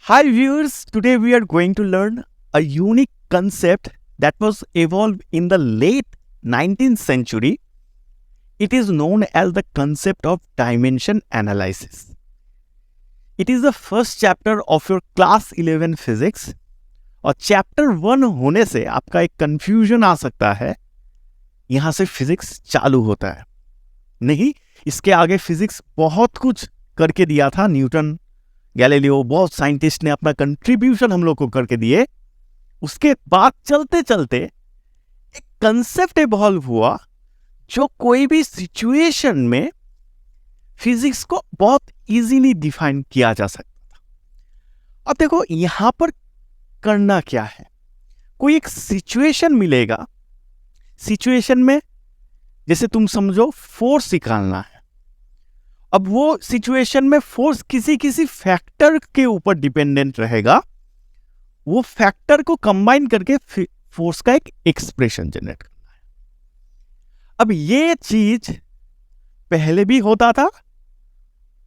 Hi viewers, today we are going to learn a unique concept that was evolved in the late 19th century. It is known as the concept of dimension analysis. It is the first chapter of your class 11 physics और chapter 1 होने से आपका एक confusion आ सकता है, यहाँ से physics चालू होता है। नहीं, इसके आगे फिजिक्स बहुत कुछ करके दिया था, न्यूटन, गैलीलियो, बहुत साइंटिस्ट ने अपना कंट्रीब्यूशन हम लोग को करके दिए। उसके बाद चलते चलते एक कंसेप्ट इवॉल्व हुआ जो कोई भी सिचुएशन में फिजिक्स को बहुत इजीली डिफाइन किया जा सकता था। अब देखो यहां पर करना क्या है, कोई एक सिचुएशन मिलेगा, सिचुएशन में जैसे तुम समझो फोर्स निकालना है। अब वो सिचुएशन में फोर्स किसी किसी फैक्टर के ऊपर डिपेंडेंट रहेगा, वो फैक्टर को कंबाइन करके फोर्स का एक एक्सप्रेशन जनरेट करना है। अब ये चीज पहले भी होता था,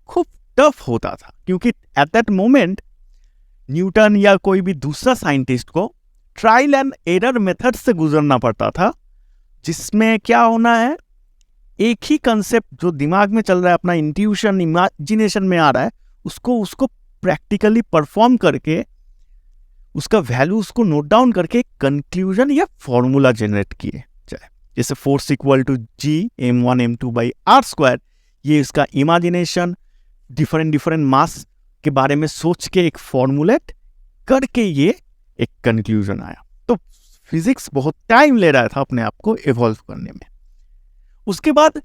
खूब टफ होता था, क्योंकि एट दैट मोमेंट न्यूटन या कोई भी दूसरा साइंटिस्ट को ट्रायल एंड एरर मेथड से गुजरना पड़ता था, जिसमें क्या होना है, एक ही कंसेप्ट जो दिमाग में चल रहा है, अपना इंट्यूशन, इमेजिनेशन में आ रहा है, उसको प्रैक्टिकली परफॉर्म करके उसका वैल्यू उसको नोट डाउन करके कंक्लूजन या फॉर्मूला जनरेट किए जाए। जैसे force equal to G m1 m2 by r square, ये इसका इमेजिनेशन, डिफरेंट मास के बारे में सोच के एक फॉर्मूलेट करके ये एक कंक्लूजन आया। तो फिजिक्स बहुत टाइम ले रहा था अपने आप को इवॉल्व करने में। उसके बाद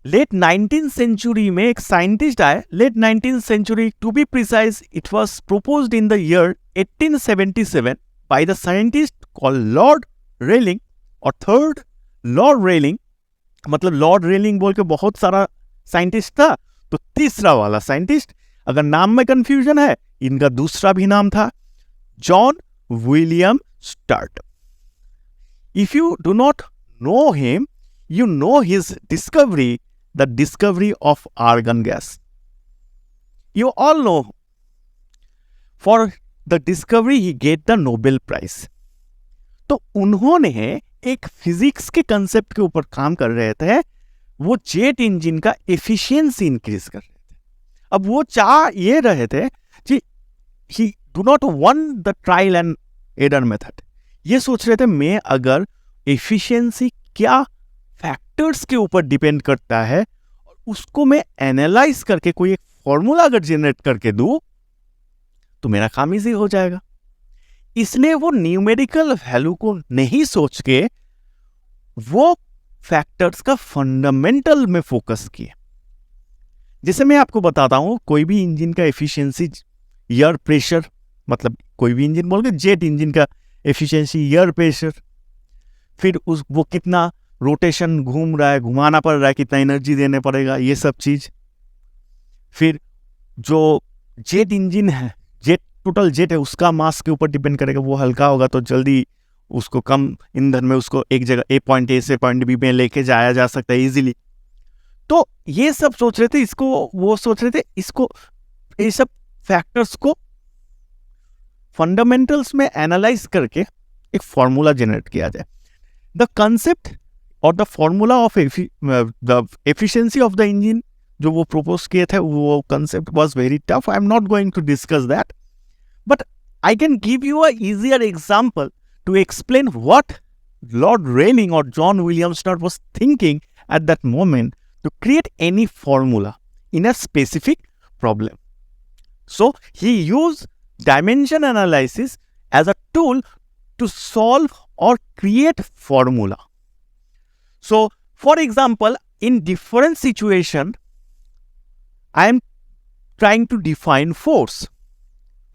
लेट 19th सेंचुरी में एक साइंटिस्ट आए, late 19th century to be precise, it was proposed in the year 1877 by the scientist called Lord रेलिंग, और थर्ड लॉर्ड रेलिंग, मतलब लॉर्ड रेलिंग बोल के बहुत सारा साइंटिस्ट था, तो तीसरा वाला साइंटिस्ट, अगर नाम में कंफ्यूजन है, इनका दूसरा भी नाम था John William start. If you do not know him, you know his discovery, the discovery of argon gas. You all know, for the discovery he get the Nobel Prize. तो उन्होंने एक फिजिक्स के कंसेप्ट के ऊपर काम कर रहे थे, वो जेट इंजन का एफिशिएंसी इंक्रीज कर रहे थे। अब वो चाह ये रहे थे कि ही do not one the trial and error method, ये सोच रहे थे मैं अगर एफिशिएंसी क्या फैक्टर्स के ऊपर डिपेंड करता है और उसको मैं एनालाइज करके कोई एक फॉर्मूला अगर जनरेट करके दूं तो मेरा काम इजी हो जाएगा। इसलिए वो न्यूमेरिकल वैल्यू को नहीं सोच के वो फैक्टर्स का फंडामेंटल में फोकस किए। जैसे मैं आपको बताता हूं, कोई भी इंजन का एफिशिएंसी, एयर प्रेशर, मतलब कोई भी इंजन बोल के जेट इंजन का एफिशिएंसी एयर प्रेशर, फिर वो कितना रोटेशन घूम रहा है, घुमाना पड़ रहा है, कितना एनर्जी देने पड़ेगा, ये सब चीज। फिर जो जेट इंजन है, जेट टोटल जेट है, उसका मास के ऊपर डिपेंड करेगा, वो हल्का होगा तो जल्दी उसको कम ईंधन में उसको एक जगह ए पॉइंट ए से पॉइंट बी में लेके जाया जा सकता है इजीली। तो ये सब सोच रहे थे, इसको वो सोच रहे थे, इसको ये सब फैक्टर्स को फंडामेंटल्स में एनालाइज करके एक फॉर्मूला जनरेट किया जाए। द कंसेप्ट और the formula of the efficiency of the engine जो वो प्रपोज किए थे, वो concept was very tough. I am not going to discuss that, but I can give you a easier example to explain what Lord रेलिंग और John William Strutt was thinking at that moment to create any formula in a specific problem. So he used dimension analysis as a tool to solve और create formula. So, for example, in different situation, I am trying to define force.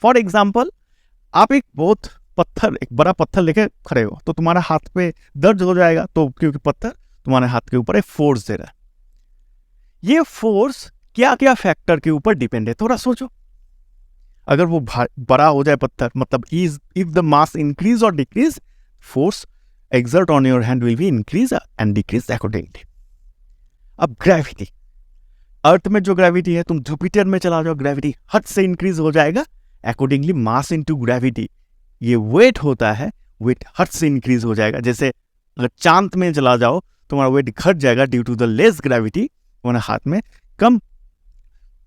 For example, आप एक बड़ा पत्थर लेके खड़े हो, तो तुम्हारा हाथ पे दर्द हो जाएगा, तो क्योंकि पत्थर तुम्हारे हाथ के ऊपर एक फोर्स दे रहा है। ये फोर्स क्या क्या फैक्टर के ऊपर डिपेंड है, थोड़ा सोचो। अगर वो बड़ा हो जाए पत्थर, मतलब इफ द मास इंक्रीज और decrease, force exert on your hand will be increase and decrease accordingly. अब ग्रेविटी, अर्थ में जो ग्रेविटी है, तुम जुपिटर में चला जाओ, ग्रेविटी हद से इंक्रीज हो जाएगा अकॉर्डिंगली मास इनटू ग्रेविटी, ये वेट होता है, वेट हट से इंक्रीज हो जाएगा। जैसे अगर चांद में चला जाओ तुम्हारा वेट घट जाएगा due to the less gravity, तुम्हारे हाथ में कम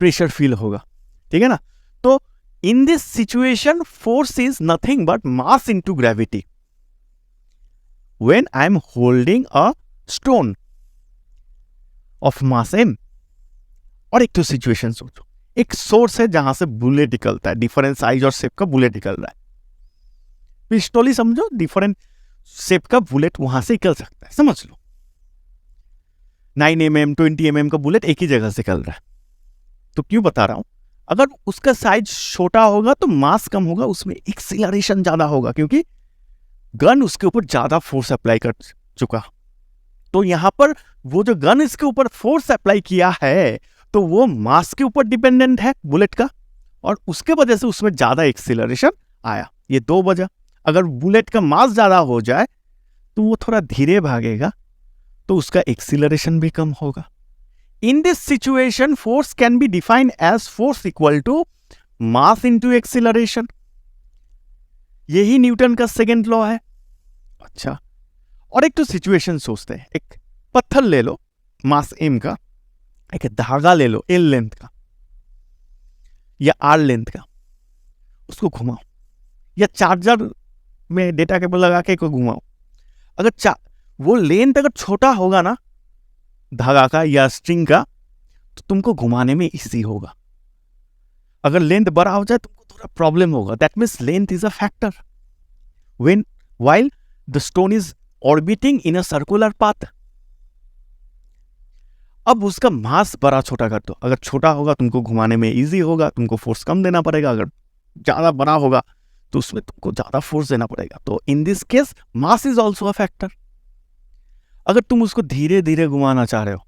प्रेशर फील होगा, ठीक है ना। तो इन this situation force is nothing but mass into gravity when I am holding a stone of mass m। और एक तो सिचुएशन सोचो, एक सोर्स है जहां से बुलेट निकलता है, डिफरेंट साइज और शेप का बुलेट निकल रहा है। पिस्टोली समझो, डिफरेंट शेप का बुलेट वहां से निकल सकता है, समझ लो 9 mm 20 mm का बुलेट एक ही जगह से निकल रहा है। तो क्यों बता रहा हूं, अगर उसका साइज छोटा होगा तो मास कम होगा, उसमें एक्सीलरेशन ज्यादा होगा क्योंकि गन उसके ऊपर ज्यादा फोर्स अप्लाई कर चुका। तो यहां पर वो जो गन इसके ऊपर फोर्स अप्लाई किया है तो वो मास के ऊपर डिपेंडेंट है बुलेट का, और उसके वजह से उसमें ज्यादा एक्सीलरेशन आया। ये दो वजह। अगर बुलेट का मास ज्यादा हो जाए तो वो थोड़ा धीरे भागेगा तो उसका एक्सीलरेशन भी कम होगा। In this situation force can be defined as force equal to mass into acceleration. यही न्यूटन का सेकंड लॉ है। अच्छा, और एक तो सिचुएशन सोचते हैं, एक पत्थर ले लो मास m का, एक धागा ले लो l लेंथ का या r लेंथ का, उसको घुमाओ, या चार्जर में डेटा केबल लगा के घुमाओ। अगर वो लेंथ अगर छोटा होगा ना धागा का या स्ट्रिंग का तो तुमको घुमाने में इजी होगा। अगर लेंथ बड़ा हो जाए तुमको थोड़ा प्रॉब्लम होगा। That means length is a factor when while the stone is orbiting in a circular path. अब उसका मास बड़ा छोटा कर दो, अगर छोटा होगा तुमको घुमाने में इजी होगा, तुमको फोर्स कम देना पड़ेगा। अगर ज्यादा बड़ा होगा तो उसमें तुमको ज्यादा फोर्स देना पड़ेगा। तो इन this case mass is also a factor. अगर तुम उसको धीरे धीरे घुमाना चाह रहे हो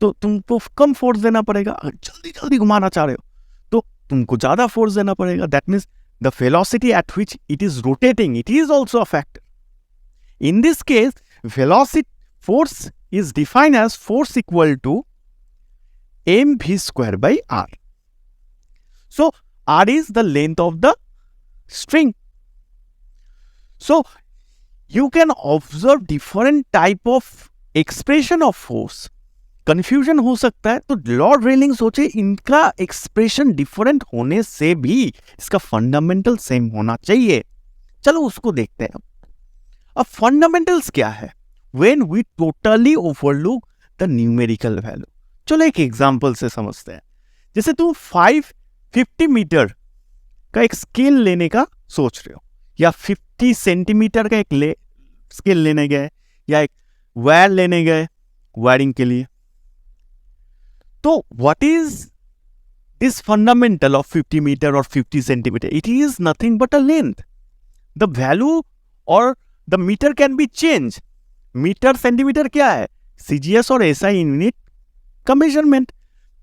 तो तुमको कम फोर्स देना पड़ेगा। अगर जल्दी जल्दी घुमाना चाह रहे हो तो तुमको ज्यादा फोर्स देना पड़ेगा। That means the velocity at which it is rotating, it is also a factor. In this case, velocity force is defined as force equal to mv square by r. So, r is the length of the string. So, you can observe different type of expression of force. Confusion हो सकता है तो Lord railing सोचे इनका expression different होने से भी इसका फंडामेंटल सेम होना चाहिए। चलो उसको देखते हैं। अब फंडामेंटल्स क्या है? When we totally overlook the numerical value. चलो एक एग्जांपल से समझते हैं। जैसे तुम 550 मीटर का एक स्केल लेने का सोच रहे हो, या 50 सेंटीमीटर का एक स्केल लेने गए, या एक वायर लेने गए वायरिंग के लिए। तो what is this fundamental of 50 metre और 50 centimetre? It is nothing but a length. The value और the metre can be change. Metre centimetre क्या है? सीजीएस और एसआई यूनिट का मेजरमेंट।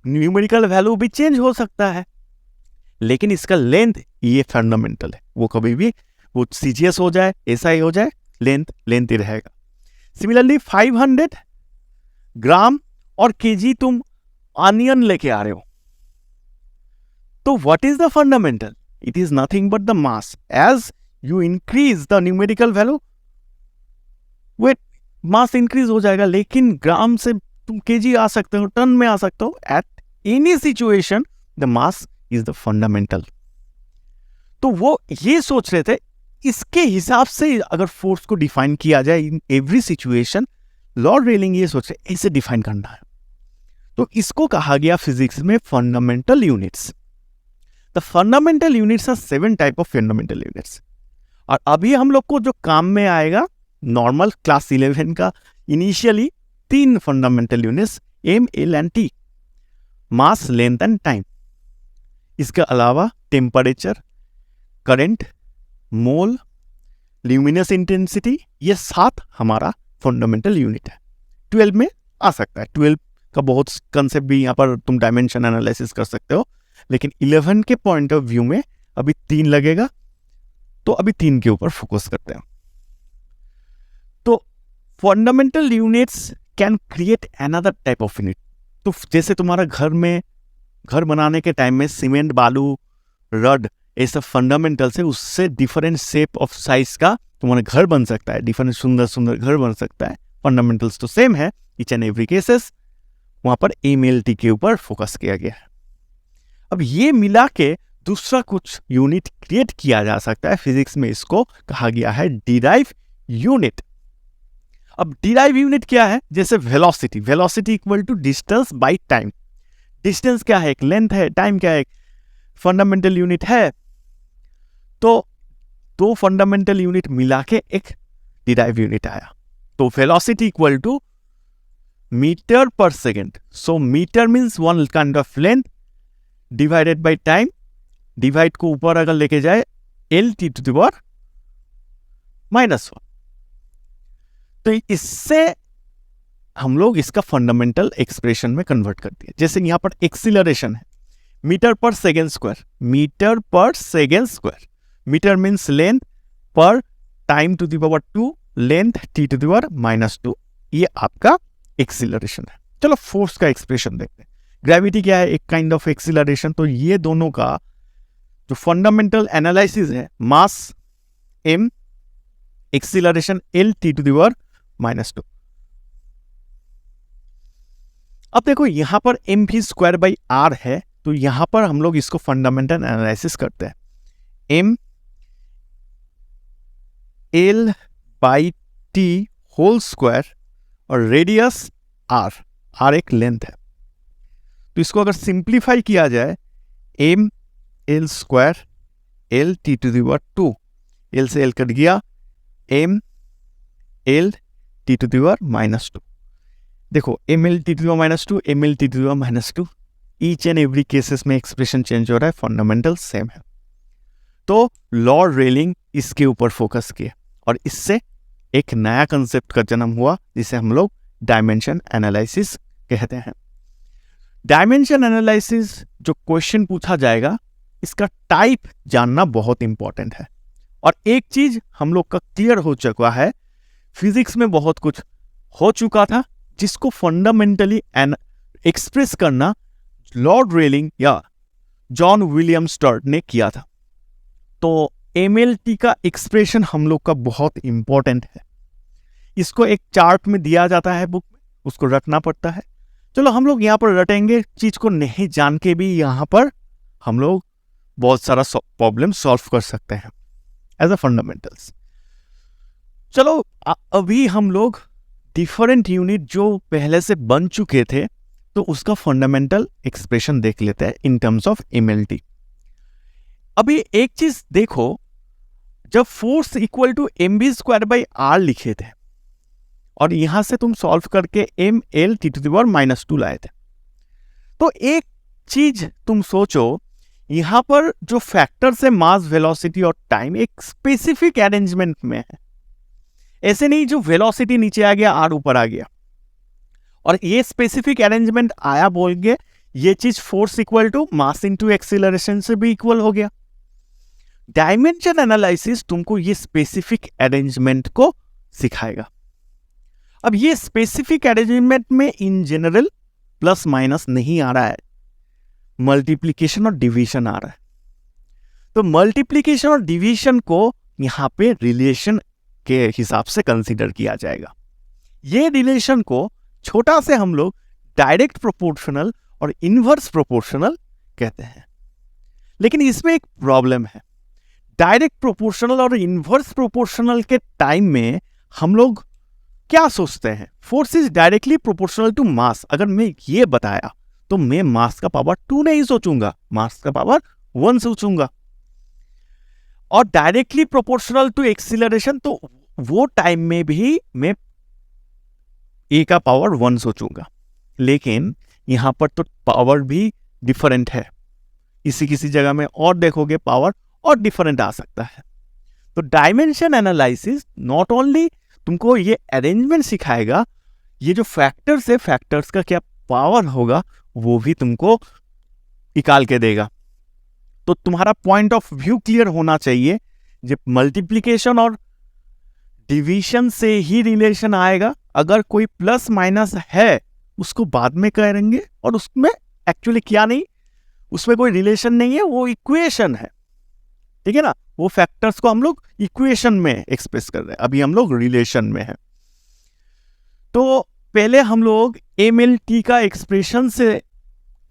न्यूमेरिकल वैल्यू भी चेंज हो सकता है, लेकिन इसका लेंथ ये फंडामेंटल है। वो कभी भी वो सीजीएस हो जाए एसआई हो जाए, लेंथ लेंथ ही रहेगा। सिमिलरली 500 ग्राम और केजी तुम ऑनियन लेके आ रहे हो, तो what is the fundamental? It is nothing but the mass. As you increase the numerical value weight mass increase हो जाएगा, लेकिन ग्राम से तुम केजी आ सकते हो, टन में आ सकते हो। At any situation the mass is the fundamental. तो वो ये सोच रहे थे इसके हिसाब से अगर फोर्स को डिफाइन किया जाए in every situation, Lord railing ये सोच रहे ऐसे डिफाइन करना है। तो इसको कहा गया फिजिक्स में fundamental units. The fundamental units are 7 type of fundamental units. और अभी हम लोग को जो काम में आएगा नॉर्मल क्लास 11 का initially 3 fundamental units M L and T, mass length and time. इसके अलावा temperature, current, mole, luminous intensity, ये 7 हमारा फंडामेंटल यूनिट है। 12 में आ सकता है, 12 का बहुत कंसेप्ट भी यहाँ पर तुम डायमेंशन एनालिसिस कर सकते हो, लेकिन 11 के पॉइंट ऑफ व्यू में अभी 3 लगेगा, तो अभी 3 के ऊपर फोकस करते हैं। तो fundamental units can create another type of unit. तो जैसे तुम्हारा घर में घर बनाने के टाइम में सीमेंट, बालू, रड ऐसा फंडामेंटल से उससे डिफरेंट शेप ऑफ साइज का तुम्हारा घर बन सकता है, डिफरेंट सुंदर सुंदर घर बन सकता है। फंडामेंटल्स तो सेम है ईच एंड एवरी केसेस, वहां पर MLT के ऊपर फोकस किया गया है। अब ये मिला के दूसरा कुछ यूनिट क्रिएट किया जा सकता है फिजिक्स में, इसको कहा गया है डिराइव यूनिट। अब डिराइव यूनिट क्या है? जैसे velocity, velocity equal to distance by time. Distance क्या है? एक लेंथ है, टाइम क्या है? फंडामेंटल यूनिट है। तो दो फंडामेंटल यूनिट मिला के एक डिराइव यूनिट आया। तो वेलोसिटी इक्वल टू मीटर पर second. So metre means one kind of length divided by time, divide को ऊपर अगर लेके जाए LT टू द पावर -1। तो इससे हम लोग इसका फंडामेंटल एक्सप्रेशन में कन्वर्ट कर दिया। जैसे यहां पर एक्सीलरेशन है मीटर पर सेकेंड स्क्वायर, मीटर पर second square, metre means length per time to the power 2, length T to the power -2, ये आपका एक्सीलरेशन है। चलो फोर्स का एक्सप्रेशन देखते हैं। ग्रेविटी क्या है? एक काइंड ऑफ एक्सीलरेशन। तो ये दोनों का जो फंडामेंटल एनालिसिस है, mass m, acceleration LT to the power -2। अब देखो यहां पर mv² है, तो यहां पर हम लोग इसको फंडामेंटल एनालिसिस करते हैं। m L/T होल स्क्वायर और रेडियस r एक लेंथ है। तो इसको अगर सिंप्लीफाई किया जाए m L² LT to the power 2, L से L कट गया, m LT to the power -2। देखो MLT to the power -2, MLT to the power -2, each and every cases में एक्सप्रेशन चेंज हो रहा है, फंडामेंटल सेम है। तो लॉर्ड रेलिंग इसके ऊपर फोकस किए और इससे एक नया कंसेप्ट का जन्म हुआ जिसे हम लोग डायमेंशन एनालिसिस कहते हैं। डायमेंशन एनालिसिस जो क्वेश्चन पूछा जाएगा, इसका टाइप जानना बहुत इंपॉर्टेंट है। और एक चीज हम लोग का क्लियर हो चुका है, फिजिक्स में बहुत कुछ हो चुका था जिसको फंडामेंटली एक्सप्रेस करना लॉर्ड रेलिंग या जॉन विलियम स्टर्ट ने किया था। तो MLT का एक्सप्रेशन हम लोग का बहुत इंपॉर्टेंट है। इसको एक चार्ट में दिया जाता है बुक में, उसको रटना पड़ता है। चलो हम लोग यहाँ पर रटेंगे, चीज को नहीं जान के भी यहाँ पर हम लोग बहुत सारा प्रॉब्लम सॉल्व कर सकते हैं एज अ फंडामेंटल्स। चलो अभी हम लोग डिफरेंट यूनिट जो पहले से बन चुके थे तो उसका फंडामेंटल एक्सप्रेशन देख लेते हैं इन टर्म्स ऑफ MLT। अभी एक चीज देखो, जब फोर्स इक्वल टू mv²/r लिखे थे और यहां से तुम सॉल्व करके MLT टू द पावर -2 लाए थे, तो एक चीज तुम सोचो, यहां पर जो फैक्टर्स है मास, वेलोसिटी और टाइम, एक स्पेसिफिक अरेंजमेंट में है। ऐसे नहीं जो वेलोसिटी नीचे आ गया r ऊपर आ गया, और ये स्पेसिफिक अरेंजमेंट आया बोल के ये चीज force equal to mass into acceleration से भी इक्वल हो गया। डायमेंशन एनालिसिस तुमको ये स्पेसिफिक अरेंजमेंट को सिखाएगा। अब ये स्पेसिफिक अरेंजमेंट में इन जनरल प्लस माइनस नहीं आ रहा है, मल्टीप्लिकेशन और डिवीजन आ रहा है। तो मल्टीप्लिकेशन और डिवीजन को यहां पे रिलेशन के हिसाब से कंसीडर किया जाएगा। ये रिलेशन को छोटा से हम लोग डायरेक्ट प्रोपोर्शनल और इनवर्स प्रोपोर्शनल कहते हैं। लेकिन इसमें एक प्रॉब्लम है, डायरेक्ट प्रोपोर्शनल और इनवर्स प्रोपोर्शनल के टाइम में हम लोग क्या सोचते हैं, force is directly proportional to mass. अगर मैं ये बताया तो मैं मास का पावर 2 नहीं सोचूंगा, मास का पावर 1 सोचूंगा। और डायरेक्टली प्रोपोर्शनल टू एक्सीलरेशन, तो वो टाइम में भी मैं ए का पावर 1 सोचूंगा। लेकिन यहां पर तो पावर भी डिफरेंट है, किसी जगह में और देखोगे पावर और डिफरेंट आ सकता है। तो डायमेंशन एनालिसिस नॉट ओनली तुमको ये अरेंजमेंट सिखाएगा, ये जो फैक्टर्स है, फैक्टर्स का क्या पावर होगा वो भी तुमको निकाल के देगा। तो तुम्हारा पॉइंट ऑफ व्यू क्लियर होना चाहिए। जब मल्टीप्लिकेशन और डिवीजन से ही रिलेशन आएगा, अगर कोई प्लस माइनस है उसको बाद में करेंगे, और उसमें एक्चुअली क्या नहीं, उसमें कोई रिलेशन नहीं है, वो इक्वेशन है। ठीक है ना, वो फैक्टर्स को हम लोग इक्वेशन में एक्सप्रेस कर रहे हैं, अभी हम लोग रिलेशन में है। तो पहले हम लोग MLT का एक्सप्रेशन से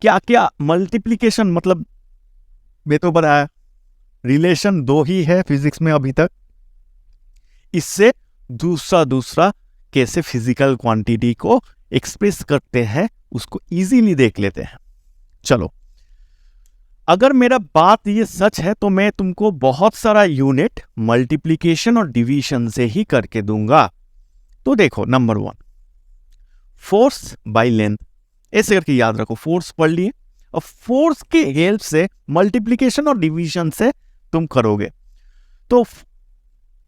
क्या क्या मल्टीप्लीकेशन, मतलब मैं तो बताया रिलेशन 2 ही है फिजिक्स में अभी तक, इससे दूसरा कैसे फिजिकल क्वांटिटी को एक्सप्रेस करते हैं उसको इजीली देख लेते हैं। चलो, अगर मेरा बात ये सच है तो मैं तुमको बहुत सारा यूनिट मल्टीप्लिकेशन और डिवीजन से ही करके दूंगा। तो देखो, नंबर 1 फोर्स बाय लेंथ, ऐसे करके याद रखो, फोर्स पढ़ लिए और फोर्स के हेल्प से मल्टीप्लिकेशन और डिवीजन से तुम करोगे। तो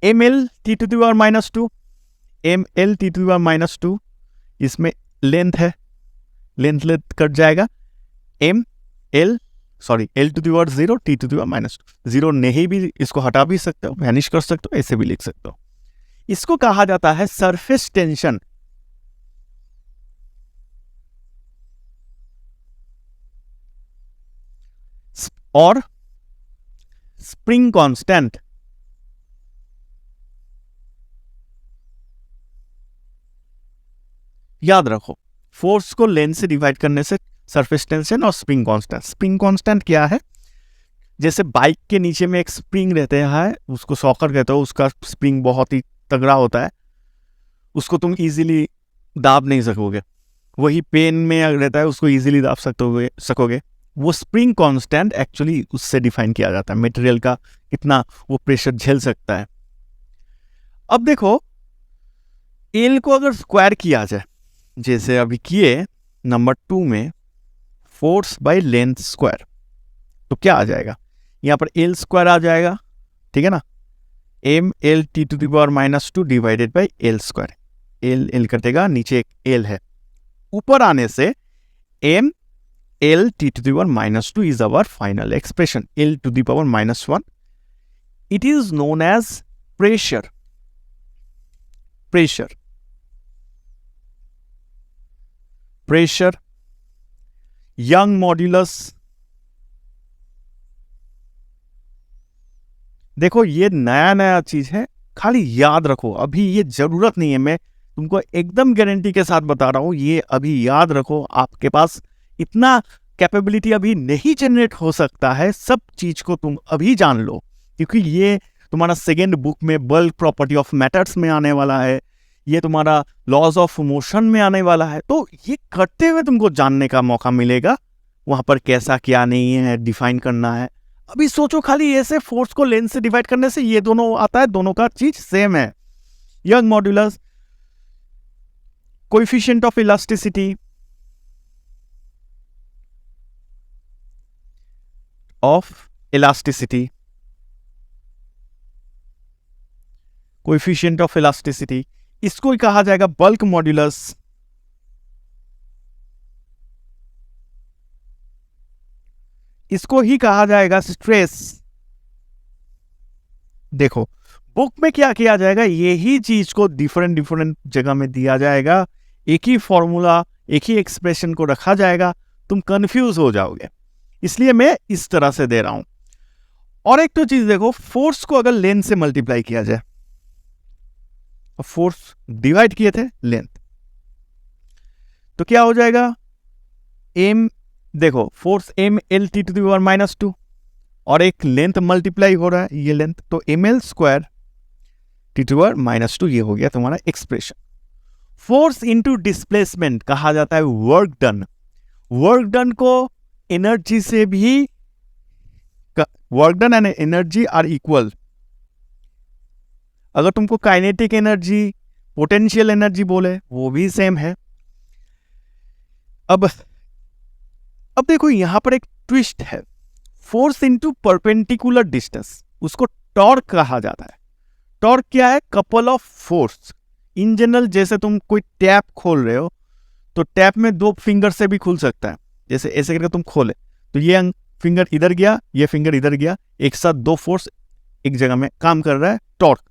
ml(T⁻²), ml(T⁻²), इसमें लेंथ है, लेंथ कट जाएगा, l L⁻0 T⁻², जीरो नहीं भी इसको हटा भी सकते हो, वैनिश कर सकते हो, ऐसे भी लिख सकते हो। इसको कहा जाता है सरफेस टेंशन और स्प्रिंग कांस्टेंट। याद रखो, फोर्स को लेंथ से डिवाइड करने से सरफेस टेंशन और स्प्रिंग कांस्टेंट। स्प्रिंग कांस्टेंट क्या है? जैसे बाइक के नीचे में एक स्प्रिंग रहते हैं, उसको सॉकर कहते हो, उसका स्प्रिंग बहुत ही तगड़ा होता है, उसको तुम इजीली दाब नहीं सकोगे। वही पेन में रहता है, उसको इजीली दाब सकोगे। वो स्प्रिंग कांस्टेंट एक्चुअली उससे डिफाइन किया जाता है, मटेरियल का कितना वो प्रेशर झेल सकता है। अब देखो, एल को अगर स्क्वायर किया जाए, जैसे अभी किए नंबर 2 में, फोर्स बाय लेंथ स्क्वायर, तो क्या आ जाएगा? यहां पर एल स्क्वायर आ जाएगा, ठीक है ना, ml(T⁻²) divided by L square. L कटेगा, नीचे एक एल है, ऊपर आने से ml(T⁻²) is our final expression, L⁻⁻1. It is known as pressure. Young modulus। देखो, ये नया चीज है, खाली याद रखो, अभी ये जरूरत नहीं है, मैं तुमको एकदम गारंटी के साथ बता रहा हूं, ये अभी याद रखो। आपके पास इतना कैपेबिलिटी अभी नहीं जनरेट हो सकता है, सब चीज को तुम अभी जान लो, क्योंकि ये तुम्हारा सेकेंड बुक में बल्क प्रॉपर्टी ऑफ मैटर्स में आने वाला है, ये तुम्हारा लॉज ऑफ मोशन में आने वाला है। तो ये करते हुए तुमको जानने का मौका मिलेगा, वहां पर कैसा क्या नहीं है डिफाइन करना है। अभी सोचो खाली ऐसे फोर्स को लेंथ से डिवाइड करने से ये दोनों आता है, दोनों का चीज सेम है। Young modulus, coefficient of elasticity, coefficient of elasticity, इसको ही कहा जाएगा बल्क मॉड्यूलस। इसको ही कहा जाएगा स्ट्रेस। देखो, बुक में क्या किया जाएगा, यही चीज को डिफरेंट जगह में दिया जाएगा, एक ही फॉर्मूला, एक ही एक्सप्रेशन को रखा जाएगा, तुम कंफ्यूज हो जाओगे, इसलिए मैं इस तरह से दे रहा हूं। और एक तो चीज देखो, फोर्स को अगर लेंथ से मल्टीप्लाई किया जाए, फोर्स डिवाइड किए थे लेंथ, तो क्या हो जाएगा? देखो, फोर्स ml(T⁻²) और एक लेंथ मल्टीप्लाई हो रहा है, ये लेंथ, तो ml² T⁻², ये हो गया तुम्हारा एक्सप्रेशन। फोर्स इनटू डिस्प्लेसमेंट कहा जाता है वर्क डन। वर्क डन को एनर्जी से भी, work done and energy are equal. अगर तुमको काइनेटिक एनर्जी, पोटेंशियल एनर्जी बोले, वो भी सेम है। अब देखो, यहां पर एक ट्विस्ट है, फोर्स इनटू परपेंडिकुलर डिस्टेंस, उसको टॉर्क कहा जाता है। टॉर्क क्या है? Couple of force. In general, जैसे तुम कोई टैप खोल रहे हो, तो टैप में 2 फिंगर से भी खुल सकता है, जैसे ऐसे करके तुम खोले, तो ये फिंगर इधर गया, ये फिंगर इधर गया, एक साथ 2 फोर्स एक जगह में काम कर रहा है, टॉर्क।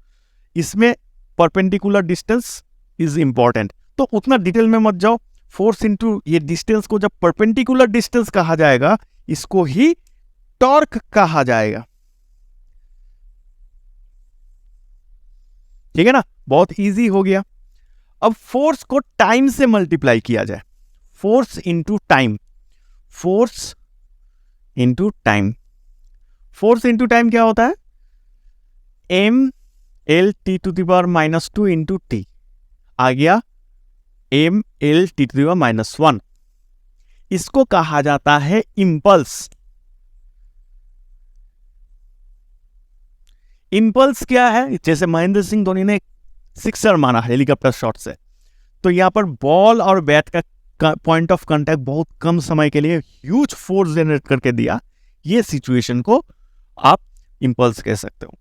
इसमें परपेंडिकुलर डिस्टेंस इज इंपॉर्टेंट, तो उतना डिटेल में मत जाओ। फोर्स इनटू ये डिस्टेंस को जब परपेंडिकुलर डिस्टेंस कहा जाएगा, इसको ही टॉर्क कहा जाएगा। ठीक है ना, बहुत इजी हो गया। अब फोर्स को टाइम से मल्टीप्लाई किया जाए, force into time, force into time, force into time क्या होता है, M L T to the power -2 into T, आ गया M L T to the power -1। इसको कहा जाता है इंपल्स। इंपल्स क्या है, जैसे महेंद्र सिंह धोनी ने सिक्सर मारा हेलीकॉप्टर शॉट से, तो यहां पर बॉल और बैट का पॉइंट ऑफ कांटेक्ट बहुत कम समय के लिए ह्यूज फोर्स जनरेट करके दिया। ये सिचुएशन को आप इंपल्स कह सकते हो।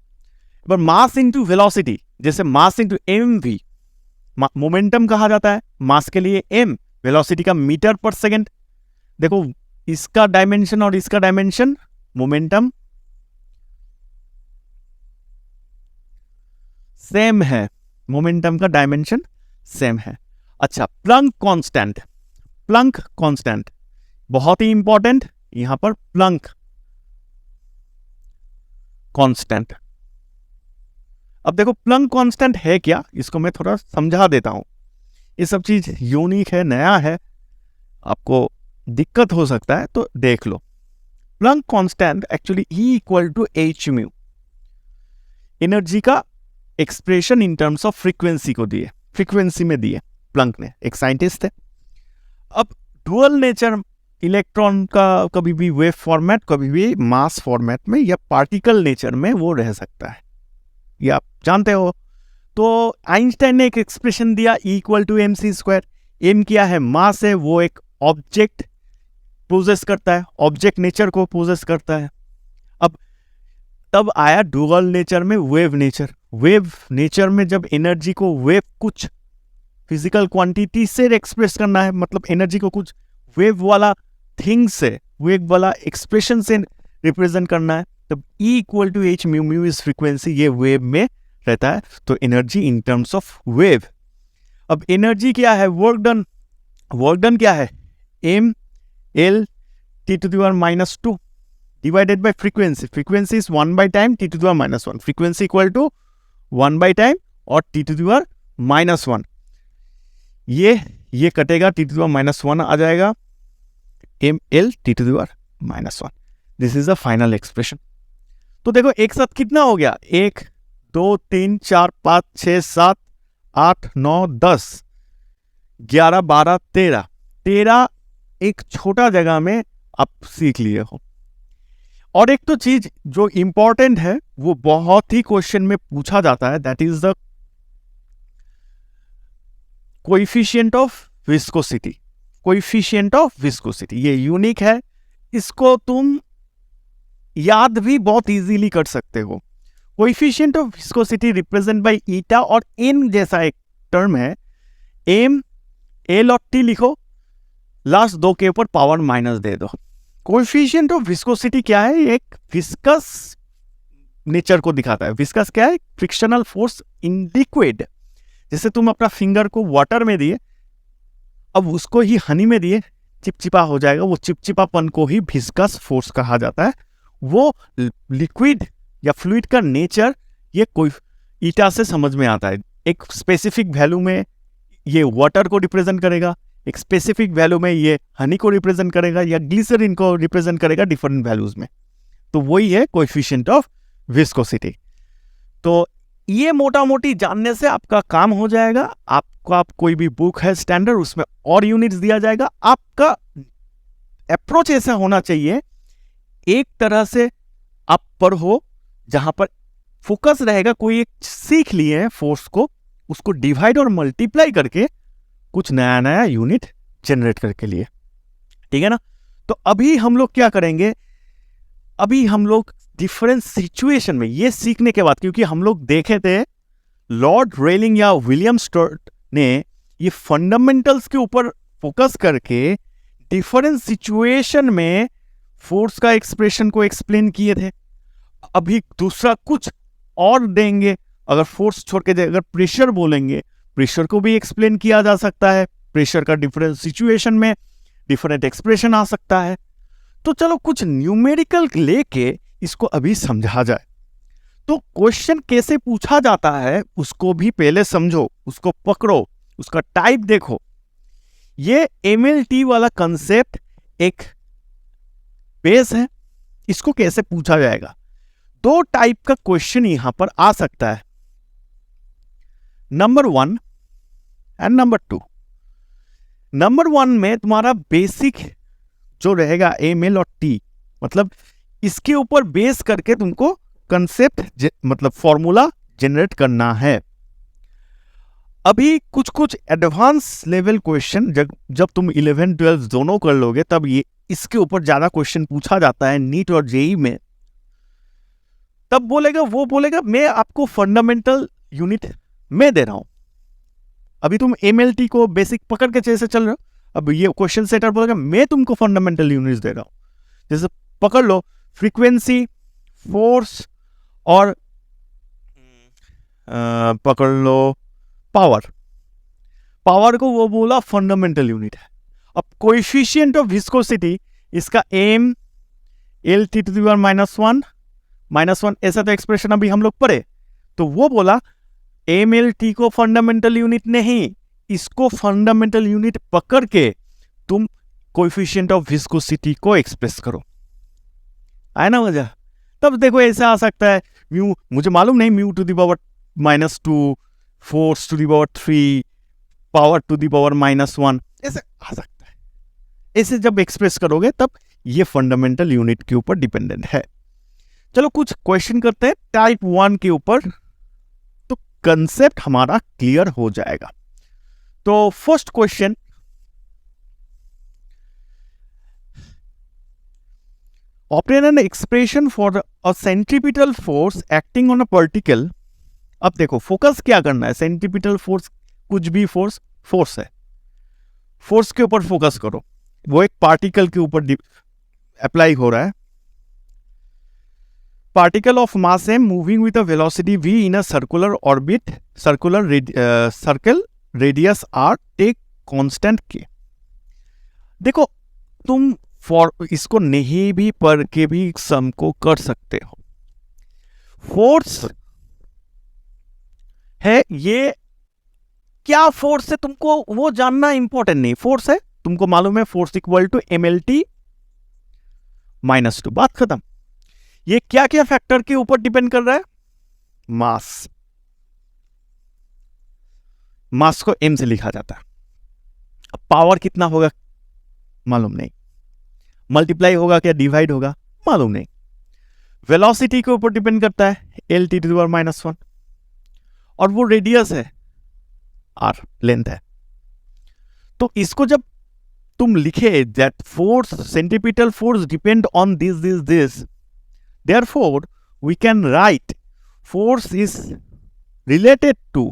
पर मास इंटू वेलोसिटी, जैसे mass into M V, momentum कहा जाता है मास के लिए एम, वेलोसिटी का मीटर पर सेकेंड। देखो इसका डायमेंशन और इसका डायमेंशन, मोमेंटम सेम है, मोमेंटम का डायमेंशन सेम है। अच्छा, प्लंक कांस्टेंट, प्लंक कांस्टेंट बहुत ही इंपॉर्टेंट, यहां पर प्लंक कांस्टेंट। अब देखो प्लंक कांस्टेंट है क्या, इसको मैं थोड़ा समझा देता हूं। ये सब चीज यूनिक है, नया है, आपको दिक्कत हो सकता है तो देख लो। Planck constant actually E equal to H mu, energy का expression in terms of frequency को दिए, फ्रीक्वेंसी में दिए प्लंक ने, एक साइंटिस्ट थे। अब डुअल नेचर इलेक्ट्रॉन का कभी भी वेव फॉर्मेट, कभी भी मास फॉर्मेट में या पार्टिकल नेचर में वो रह सकता है, ये आप जानते हो। तो आइंस्टाइन ने एक एक्सप्रेशन दिया E equal to M C square. M क्या है, मास है, वो एक ऑब्जेक्ट पोजेस करता है, ऑब्जेक्ट नेचर को पोजेस करता है। अब तब आया डुअल नेचर में वेव नेचर। वेव नेचर में जब एनर्जी को वेव कुछ फिजिकल क्वांटिटी से एक्सप्रेस करना है, मतलब एनर्जी को कुछ वेव वाला थिंग से, वेव वाला एक्सप्रेशन से रिप्रेजेंट करना है, तब E equal to H mu, mu is frequency, ये वेव में रहता है, तो energy in terms of wave. अब एनर्जी क्या है, वर्क डन, वर्क डन क्या है, M L T to the power -2 divided by frequency, frequency is 1 by time T to the power -1, frequency equal to 1 by time और T to the power -1। ये कटेगा, T to the power -1 आ जाएगा, M L T to the power -1। This is the final expression. तो देखो एक साथ कितना हो गया, 1 2 3 4 5 6 7 8 9 10 11 12 13 एक छोटा जगह में आप सीख लिए हो। और एक तो चीज जो इंपॉर्टेंट है, वो बहुत ही क्वेश्चन में पूछा जाता है, that is the coefficient of viscosity. Coefficient of viscosity ये यूनिक है, इसको तुम याद भी बहुत इजीली कर सकते हो। Coefficient of viscosity represent by ईटा और एन जैसा एक टर्म है, एम एल और टी लिखो, लास्ट दो के ऊपर पावर माइनस दे दो। कोएफिशिएंट ऑफ विस्कोसिटी क्या है, एक विस्कस नेचर को दिखाता है। विस्कस क्या है, फ्रिक्शनल फोर्स इन लिक्विड। जैसे तुम अपना फिंगर को वाटर में दिए, अब उसको ही हनी में दिए, चिपचिपा हो जाएगा, वो चिपचिपापन को ही विस्कस फोर्स कहा जाता है। वो लिक्विड या फ्लूइड का नेचर ये कोई ईटा से समझ में आता है। एक स्पेसिफिक वैल्यू में ये वाटर को रिप्रेजेंट करेगा, एक स्पेसिफिक वैल्यू में ये हनी को रिप्रेजेंट करेगा या ग्लिसरीन को रिप्रेजेंट करेगा डिफरेंट वैल्यूज में। तो वही है कोएफिशिएंट ऑफ विस्कोसिटी। तो ये मोटा मोटी जानने से आपका काम हो जाएगा। आपका कोई भी बुक है स्टैंडर्ड, उसमें और यूनिट्स दिया जाएगा। आपका अप्रोच ऐसा होना चाहिए, एक तरह से आप पढ़ो जहां पर फोकस रहेगा, कोई एक सीख लिए है फोर्स को, उसको डिवाइड और मल्टीप्लाई करके कुछ नया नया यूनिट जनरेट करके लिए, ठीक है ना। तो अभी हम लोग क्या करेंगे, अभी हम लोग डिफरेंट सिचुएशन में ये सीखने के बाद, क्योंकि हम लोग देखे थे लॉर्ड रेलिंग या विलियम स्टर्ट ने ये फंडामेंटल्स के ऊपर फोकस करके डिफरेंट सिचुएशन में फोर्स का एक्सप्रेशन को एक्सप्लेन किए थे। अभी दूसरा कुछ और देंगे, अगर फोर्स छोड़ के अगर प्रेशर बोलेंगे, प्रेशर को भी एक्सप्लेन किया जा सकता है। प्रेशर का डिफरेंट सिचुएशन में डिफरेंट एक्सप्रेशन आ सकता है। तो चलो कुछ न्यूमेरिकल लेके इसको अभी समझा जाए। तो क्वेश्चन कैसे पूछा जाता है उसको भी पहले समझो, उसको पकड़ो, उसका टाइप देखो। ये MLT वाला कंसेप्ट एक बेस है, इसको कैसे पूछा जाएगा। दो टाइप का क्वेश्चन यहां पर आ सकता है, नंबर 1 एंड नंबर 2। नंबर 1 में तुम्हारा बेसिक जो रहेगा ML और T, मतलब इसके ऊपर बेस करके तुमको कंसेप्ट मतलब फॉर्मूला जनरेट करना है। अभी कुछ कुछ एडवांस लेवल क्वेश्चन जब तुम 11 12 दोनों कर लोगे तब ये इसके ऊपर ज्यादा क्वेश्चन पूछा जाता है नीट और जेई में। तब वो बोलेगा मैं आपको फंडामेंटल यूनिट में दे रहा हूं। अभी तुम MLT को बेसिक पकड़ के जैसे चल रहे हो, अब ये क्वेश्चन सेटर बोलेगा मैं तुमको फंडामेंटल यूनिट्स दे रहा हूं। जैसे पकड़ लो फ्रीक्वेंसी, फोर्स और पकड़ लो पावर को वो बोला फंडामेंटल यूनिट है। अब कोएफिशिएंट ऑफ विस्कोसिटी इसका m LT to the power -1 ऐसा तो एक्सप्रेशन अभी हम लोग पढ़े, तो वो बोला MLT को फंडामेंटल यूनिट नहीं, इसको फंडामेंटल यूनिट पकड़ के तुम कोएफिशिएंट ऑफ विस्कोसिटी को एक्सप्रेस करो। आया ना मजा। तब देखो ऐसा आ सकता है म्यू, मुझे मालूम नहीं, mu to the power -2, force to the power 3, power to the power -1, ऐसे आ सकता है। ऐसे जब एक्सप्रेस करोगे तब ये फंडामेंटल यूनिट के ऊपर डिपेंडेंट है। चलो कुछ क्वेश्चन करते हैं टाइप 1 के ऊपर, तो कंसेप्ट हमारा क्लियर हो जाएगा। तो first question, obtain an expression for a centripetal force acting on a particle। अब देखो फोकस क्या करना है, सेंट्रीपिटल फोर्स कुछ भी फोर्स है, फोर्स के ऊपर फोकस करो। वो एक पार्टिकल के ऊपर अप्लाई हो रहा है। Particle of mass m moving with a velocity v in a circular orbit, circle radius r, take constant k। देखो तुम इसको नहीं भी पढ़ के भी सम को कर सकते हो। फोर्स है, ये क्या फोर्स है तुमको वो जानना इंपॉर्टेंट नहीं, फोर्स है तुमको मालूम है, फोर्स इक्वल टू MLT -2, बात खत्म। ये क्या क्या फैक्टर के ऊपर डिपेंड कर रहा है, मास को m से लिखा जाता है। अब पावर कितना होगा मालूम नहीं, मल्टीप्लाई होगा क्या डिवाइड होगा मालूम नहीं। वेलोसिटी के ऊपर डिपेंड करता है LT टू द पावर -1, और वो रेडियस है r, लेंथ है। तो इसको जब तुम लिखे that force, centripetal force depend on this, therefore we can write force is related to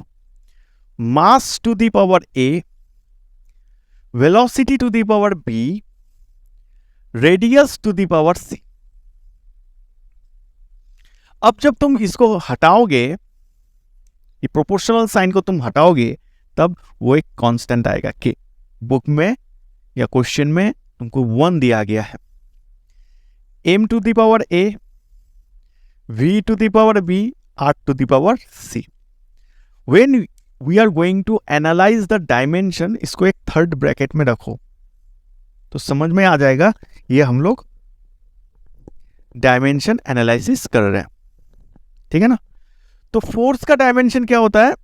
mass to the power a, velocity to the power b, radius to the power c। अब जब तुम इसको हटाओगे, ये प्रोपोर्शनल साइन को तुम हटाओगे, तब वो एक कांस्टेंट आएगा k। बुक में या क्वेश्चन में तुमको 1 दिया गया है। m to the power a, v to the power b, r to the power c। When we are going to analyze the dimension, इसको एक थर्ड ब्रैकेट में रखो तो समझ में आ जाएगा ये हम लोग डायमेंशन एनालिसिस कर रहे हैं, ठीक है ना। तो फोर्स का डायमेंशन क्या होता है,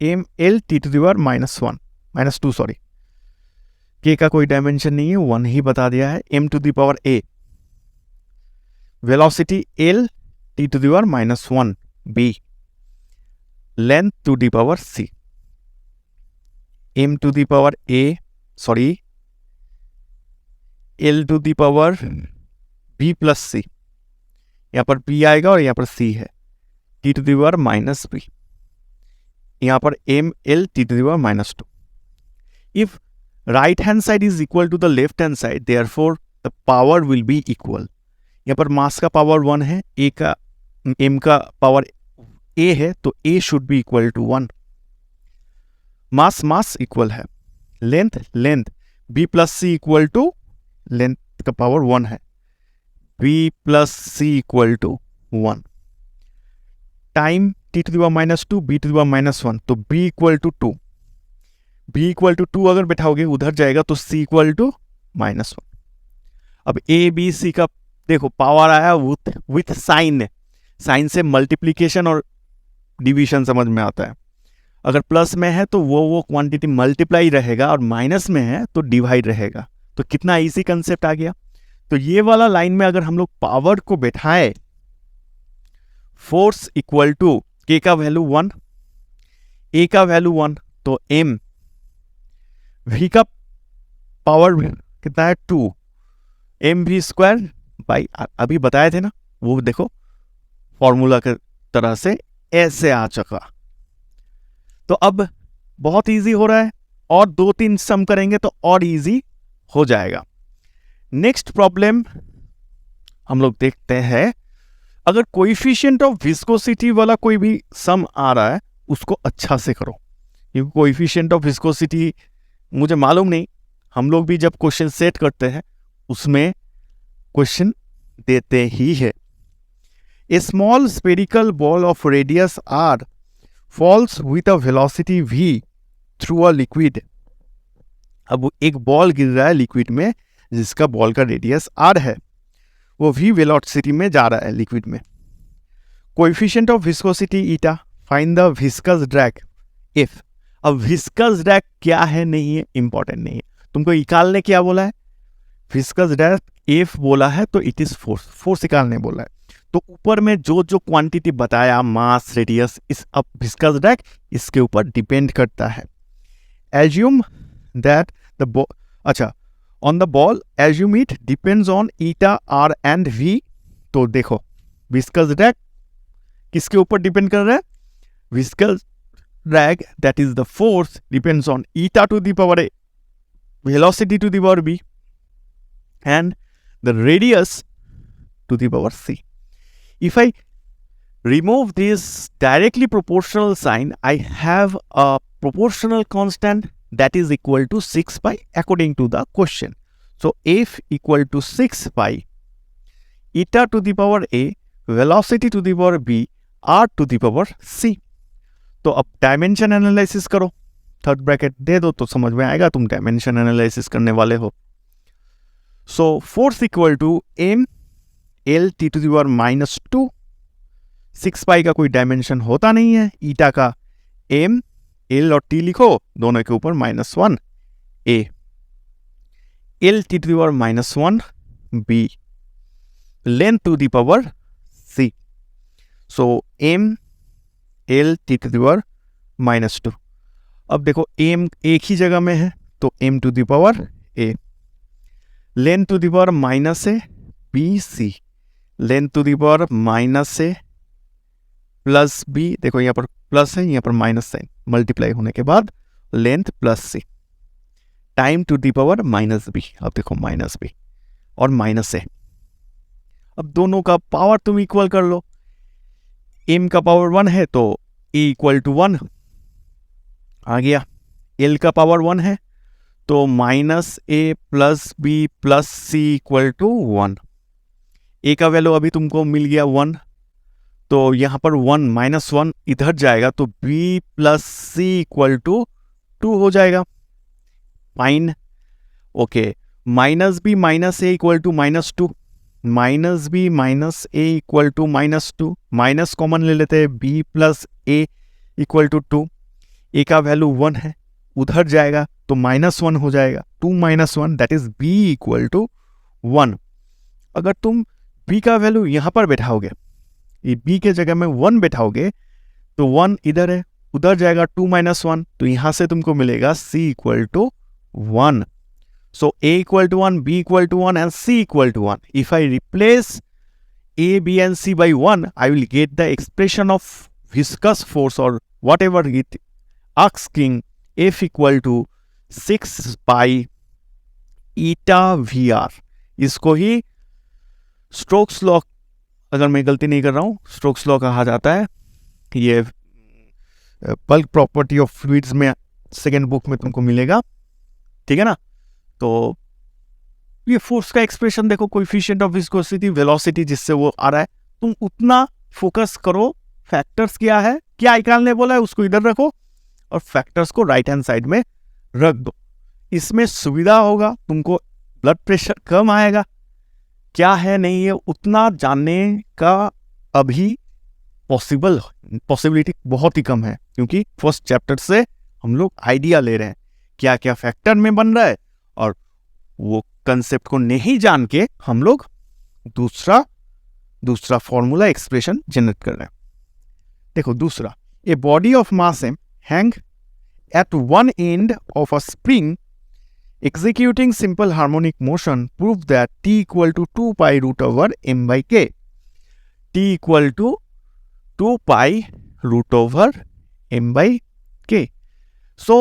MLT to the power -2 sorry, k का कोई डायमेंशन नहीं है, 1 ही बता दिया है। m to the power a, velocity L T to the power -1 b, length to the power c, m to the power a sorry L to the power b plus c, यहां पर b आएगा और यहां पर c है, T to the power -b, यहां पर ML T to the power -2। If right hand side is equal to the left hand side, therefore the power will be equal. यहां पर मास का पावर 1 है, m का पावर a है, तो a should be equal to 1। Mass equal है, length b plus c equal to, length का power 1 है, b plus c equal to 1। Time T to the power -2 B to the power -1, तो B equal to 2, B equal to 2 अगर बैठाओगे उधर जाएगा तो सी equal to -1। अब ए B सी का देखो पावर आया विथ साइन, साइन से मल्टीप्लीकेशन और डिवीजन समझ में आता है। अगर प्लस में है तो वो क्वांटिटी मल्टीप्लाई रहेगा और माइनस में है तो डिवाइड रहेगा। तो कितना इजी कंसेप्ट आ गया। तो ये वाला लाइन में अगर हम लोग पावर को बैठाए, फोर्स इक्वल टू के का वैल्यू 1, ए का वैल्यू 1, तो एम, वी का पावर कितना है 2, एम वी स्क्वायर बाई, अभी बताए थे ना वो देखो फॉर्मूला के तरह से ऐसे आ चुका। तो अब बहुत इजी हो रहा है, और 2-3 सम करेंगे तो और इजी हो जाएगा। नेक्स्ट प्रॉब्लम हम लोग देखते हैं। अगर कोएफिशिएंट ऑफ विस्कोसिटी वाला कोई भी सम आ रहा है उसको अच्छा से करो, क्योंकि कोएफिशिएंट ऑफ विस्कोसिटी मुझे मालूम नहीं, हम लोग भी जब क्वेश्चन सेट करते हैं उसमें क्वेश्चन देते ही है। A small spherical ball of radius r falls with a velocity v through a liquid। अब एक बॉल गिर रहा है लिक्विड में जिसका बॉल का रेडियस r है, वो v वेलोसिटी में जा रहा है लिक्विड में। Coefficient of viscosity eta, find the viscous drag F। अब विस्कस ड्रैग क्या है नहीं है इंपॉर्टेंट नहीं है, तुमको निकालने क्या बोला है, विस्कस ड्रैग F बोला है तो इट इज फोर्स, फोर्स निकालने बोला है। तो ऊपर में जो जो क्वांटिटी बताया मास रेडियस, इस अब विस्कस ड्रैग इसके ऊपर डिपेंड करता है। एज्यूम दैट द अच्छा on the ball, assume it depends on eta R and V. तो देखो विस्कस ड्रैग किसके ऊपर डिपेंड कर रहा है, viscous drag that is the force depends on eta to the power A, velocity to the power B, and the radius to the power c. If I remove this directly proportional sign, I have a proportional constant that is equal to 6 pi according to the question. So F equal to 6 pi, eta to the power a, velocity to the power b, r to the power c. तो अब dimension analysis करो, third bracket दे दो तो समझ में आएगा तुम dimension analysis करने वाले हो। So force equal to m l t to the power -2, 6 पाई का कोई डायमेंशन होता नहीं है, ईटा का m l और t लिखो दोनों के ऊपर -1 a, l t to the power -1 b, length to the power c। So m l t to the power -2। अब देखो m एक ही जगह में है तो m to the power a, length to the power minus A B C, length to the power minus A plus B, देखो यहाँ पर प्लस है यहाँ पर माइनस साइन, मल्टीप्लाई होने के बाद length plus C, time to the power minus B. अब देखो माइनस बी और माइनस ए, अब दोनों का पावर तुम इक्वल कर लो, एम का पावर 1 है तो ए इक्वल टू 1 आ गया, एल का पावर 1 है तो minus A plus B plus C equal to 1। A का वैल्यू अभी तुमको मिल गया 1, तो यहाँ पर 1 -1 इधर जाएगा तो B plus C equal to 2 हो जाएगा। Fine, okay, minus B minus A equal to -2, minus B minus A equal to -2, minus common ले लेते हैं, B plus A equal to 2, A का वैल्यू 1 है उधर जाएगा तो -1 हो जाएगा, 2 - 1 that is b equal to 1। अगर तुम b का वैल्यू यहाँ पर बैठाओगे, ये b के जगह में 1 बैठाओगे तो 1 इधर है उधर जाएगा 2 - 1, तो यहाँ से तुमको मिलेगा c equal to 1। So a equal to 1, b equal to 1 and c equal to 1। If I replace a, b and c by 1, I will get the expression of viscous force or whatever it asking, F equal to 6 pi eta VR। इसको ही strokes law, अगर मैं गलती नहीं कर रहा हूँ, strokes law कहा जाता है। ये बल्क प्रॉपर्टी ऑफ फ्लूइड्स में सेकेंड बुक में तुमको मिलेगा, ठीक है ना। तो ये फोर्स का एक्सप्रेशन देखो, कोएफिशिएंट ऑफ विस्कोसिटी, वेलोसिटी जिससे वो आ रहा है, तुम उतना फोकस करो फैक्टर्स क्या है, क्या निकालने बोला है उसको इधर रखो और फैक्टर्स को राइट हैंड साइड में रख दो। इसमें सुविधा होगा, तुमको ब्लड प्रेशर कम आएगा। क्या है नहीं है उतना जानने का अभी पॉसिबिलिटी बहुत ही कम है, क्योंकि फर्स्ट चैप्टर से हम लोग आइडिया ले रहे हैं क्या क्या फैक्टर में बन रहा है, और वो कंसेप्ट को नहीं जान के हम लोग दूसरा फॉर्मूला एक्सप्रेशन जनरेट कर रहे हैं। देखो दूसरा, a body of mass M hang at one end of a spring executing simple harmonic motion prove that t equal to 2 pi root over m by k. t equal to 2 pi root over m by k. So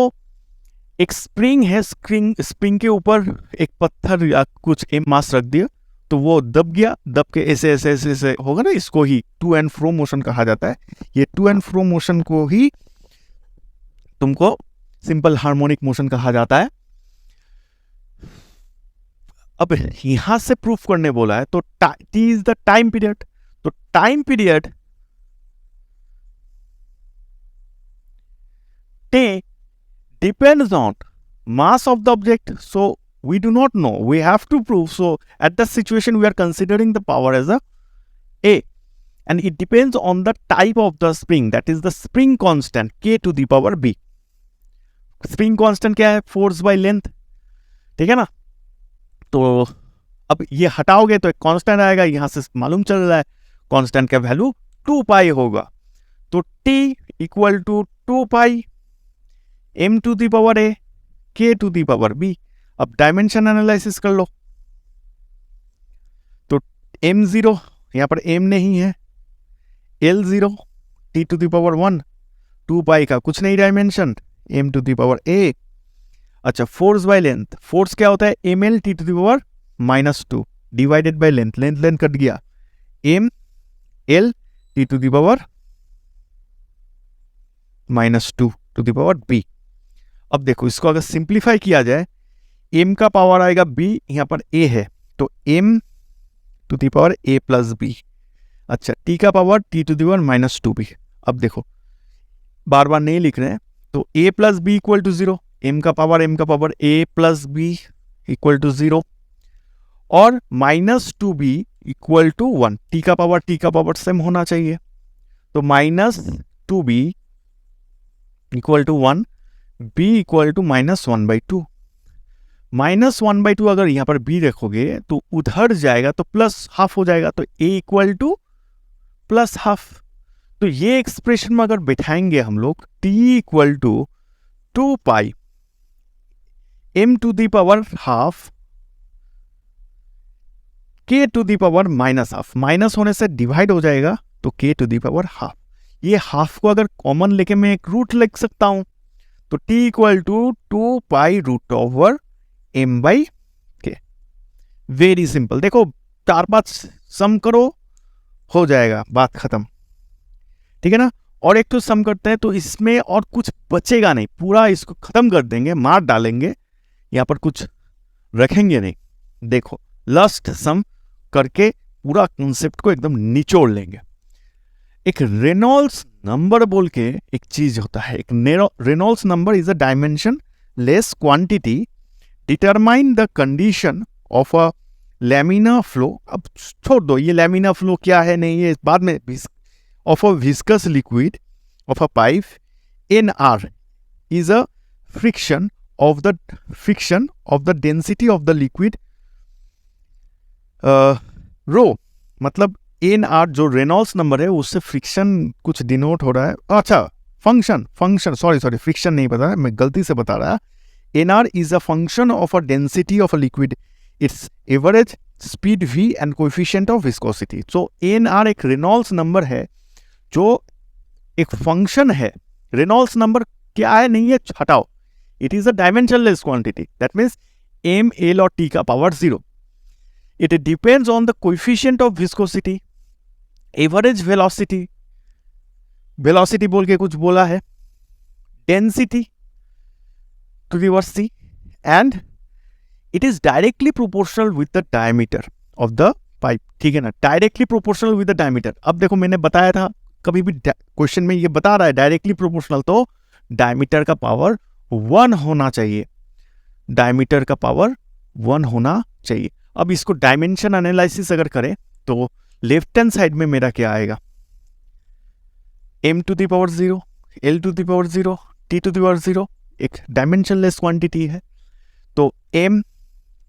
एक spring है, spring के ऊपर एक पत्थर या कुछ M मास रख दिया तो वो दब गया, दब के ऐसे ऐसे ऐसे ऐसे होगा ना, इसको ही टू एंड फ्रो मोशन कहा जाता है। ये टू एंड फ्रो मोशन को ही तुमको सिंपल हार्मोनिक मोशन कहा जाता है। अब यहां से प्रूफ करने बोला है तो T is the time period, तो टाइम पीरियड टे depends on mass of the object, so we do not know, we have to prove. So at that situation we are considering the power as a and it depends on the type of the spring, that is the spring constant k to the power b. spring constant क्या है, force by length, ठीक है ना। तो अब ये हटाओगे तो एक कांस्टेंट आएगा, यहां से मालूम चल रहा है कांस्टेंट का वैल्यू 2 पाई होगा, तो t equal to 2 pi m to the power a k to the power b। अब डायमेंशन एनालिसिस कर लो, तो m0 यहां पर m नहीं है, l0 t to the power 1, 2 pi का कुछ नहीं dimension, m to the power a। अच्छा, फोर्स बाय लेंथ, फोर्स क्या होता है, M L T to the power -2 divided by length, length cut गया, M L T to the power -2 to the power B. अब देखो इसको अगर simplify किया जाए, एम का पावर आएगा बी, यहां पर ए है तो M to the power A plus B. अच्छा, टी का power T to the power -2b। अब देखो बार बार नहीं लिख रहे हैं, तो A plus B equal to 0, m का power a plus B equal to 0 और -2b इक्वल टू 1। t का पावर सेम होना चाहिए, तो -2b equal to 1, b equal to -1/2। -1/2 अगर यहां पर b देखोगे तो उधर जाएगा तो प्लस हाफ हो जाएगा, तो a equal to plus half. तो ये एक्सप्रेशन में अगर बैठाएंगे हम लोग, t equal to 2 pi m to the power half k to the power -half, minus होने से डिवाइड हो जाएगा तो k to the power half. ये हाफ को अगर कॉमन लेके मैं एक रूट लिख सकता हूं, तो t equal to 2 pi root over m by k। Very simple, देखो 4-5 सम करो हो जाएगा, बात खत्म, ठीक है ना। और एक तो सम करते हैं तो इसमें और कुछ बचेगा नहीं, पूरा इसको खत्म कर देंगे, मार डालेंगे, यहां पर कुछ रखेंगे नहीं। देखो लास्ट सम करके पूरा कॉन्सेप्ट को एकदम निचोड़ लेंगे। एक रेनॉल्ड्स नंबर बोल के एक चीज होता है, एक Reynolds number is a dimension less quantity determine the condition of a lamina flow. अब छोड़ दो ये लैमिना फ्लो क्या है नहीं है बाद में, of a viscous liquid of a pipe, Nr is a friction of the density of the liquid rho। मतलब Nr जो रेनॉल्ड्स नंबर है उससे फ्रिक्शन कुछ डिनोट हो रहा है। अच्छा, फंक्शन सॉरी फ्रिक्शन नहीं पता है, मैं गलती से बता रहा। Nr is a function of a density of a liquid, its average speed v and coefficient of viscosity। so Nr एक रेनॉल्ड्स नंबर है जो एक फंक्शन है। रेनॉल्ड्स नंबर क्या है नहीं है हटाओ, it is a dimensionless quantity, that means m, l और t का power 0। It depends on the coefficient of viscosity, average velocity, velocity बोल के कुछ बोला है, density to the power c, and it is directly proportional with the diameter of the pipe, ठीक है ना, directly proportional with the diameter. अब देखो मैंने बताया था कभी भी क्वेश्चन में ये बता रहा है डायरेक्टली प्रोपोर्शनल, तो डायमीटर का पावर 1 होना चाहिए, डायमीटर का पावर 1 होना चाहिए। अब इसको डायमेंशन एनालिसिस अगर करें तो लेफ्ट हैंड साइड में मेरा क्या आएगा, m to the power 0, l to the power 0, t to the power 0, एक डायमेंशनलेस क्वांटिटी है, तो m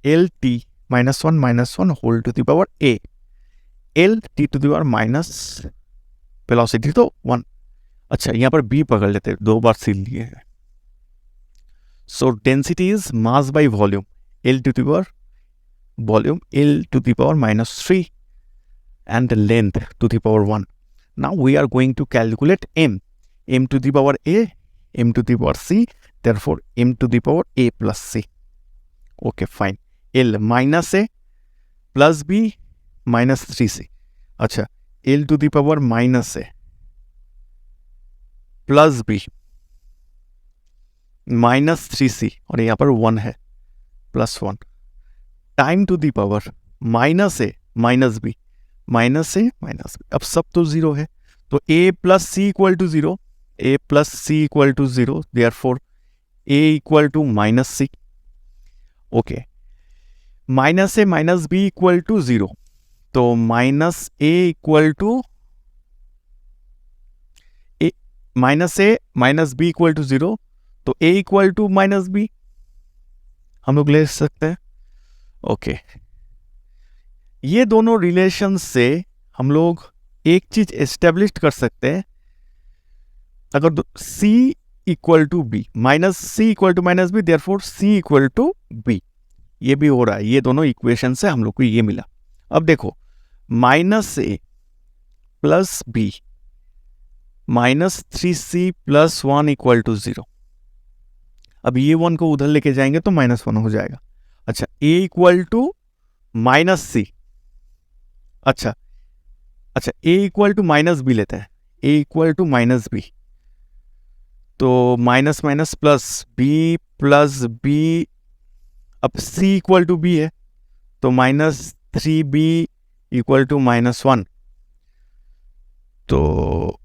l t -1 whole to the power a, l t to the power minus velocity तो 1। अच्छा, यहाँ पर b पकड़ लेते हैं, 2 बार सील लिए हैं। So density is mass by volume, l to the power volume l to the power -3 and length to the power 1. Now we are going to calculate m to the power a, m to the power c, therefore m to the power a plus c. Okay, fine. l minus a plus b minus 3c. अच्छा, l to the power minus a plus b minus 3c और यहाँ पर 1 है plus 1 time to the power minus a minus b minus A minus, अब सब तो 0 है, तो a plus C equal to 0, a plus C equal to 0, therefore a equal to minus C. Okay, minus A minus B equal to 0, तो minus A equal to A, minus A minus B equal to 0, तो a equal to minus B हम लोग ले सकते हैं। Okay, ये दोनों relation से हम लोग एक चीज एस्टेब्लिश कर सकते हैं, अगर c equal to B, minus C equal to minus B, therefore c equal to B, ये भी हो रहा है, ये दोनों इक्वेशन से हम लोग को ये मिला। अब देखो, minus A plus B minus 3c plus 1 equal to 0, अब ये 1 को उधर लेके जाएंगे तो -1 हो जाएगा। अच्छा, a equal to minus C, अच्छा, a equal to minus B लेते हैं, a equal to minus B, तो minus minus plus B plus B, अब c इक्वल टू बी है, तो -3b इक्वल टू -1, तो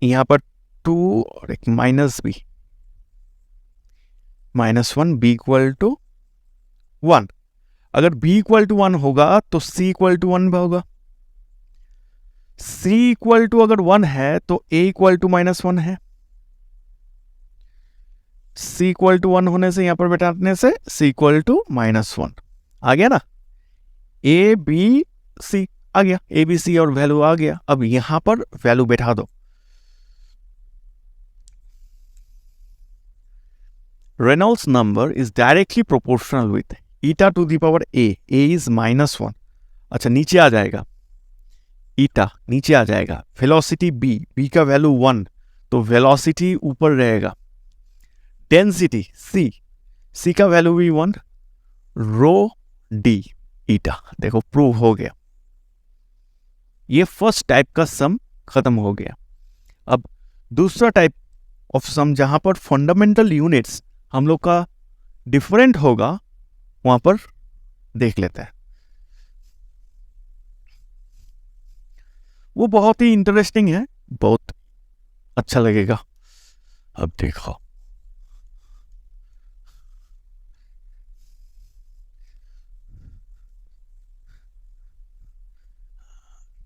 यहाँ पर 2 और एक minus B, -1 b equal to 1। अगर b इक्वल टू 1 होगा तो c इक्वल टू 1 होगा, c इक्वल टू अगर 1 है तो a इक्वल टू -1 है, c इक्वल टू 1 होने से यहां पर बैठाने से c इक्वल टू -1 आ गया ना, a b c आ गया, a b c और वैल्यू आ गया। अब यहां पर वैल्यू बैठा दो, Reynolds number is directly proportional with eta to the power a is -1। अच्छा, नीचे आ जाएगा, eta नीचे आ जाएगा, वेलोसिटी b का वैल्यू 1, तो वेलोसिटी ऊपर रहेगा, डेंसिटी c का वैल्यू भी 1, रो d eta, देखो प्रूव हो गया, ये फर्स्ट टाइप का सम खत्म हो गया। अब दूसरा टाइप ऑफ सम जहां पर फंडामेंटल यूनिट्स हम लोग का डिफरेंट होगा, वहां पर देख लेते हैं, वो बहुत ही इंटरेस्टिंग है, बहुत अच्छा लगेगा। अब देखो,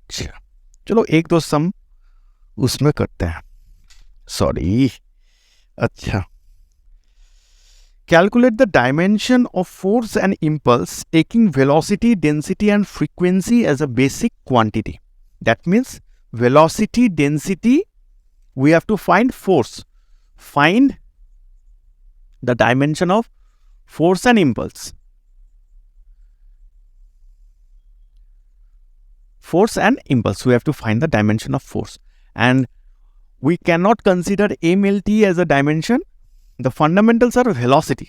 अच्छा चलो एक दो सम उसमें करते हैं, सॉरी। अच्छा, calculate the dimension of force and impulse taking velocity, density and frequency as a basic quantity. That means velocity, density, we have to find force. Find the dimension of force and impulse. Force and impulse, we have to find the dimension of force. And we cannot consider MLT as a dimension. The fundamentals are velocity,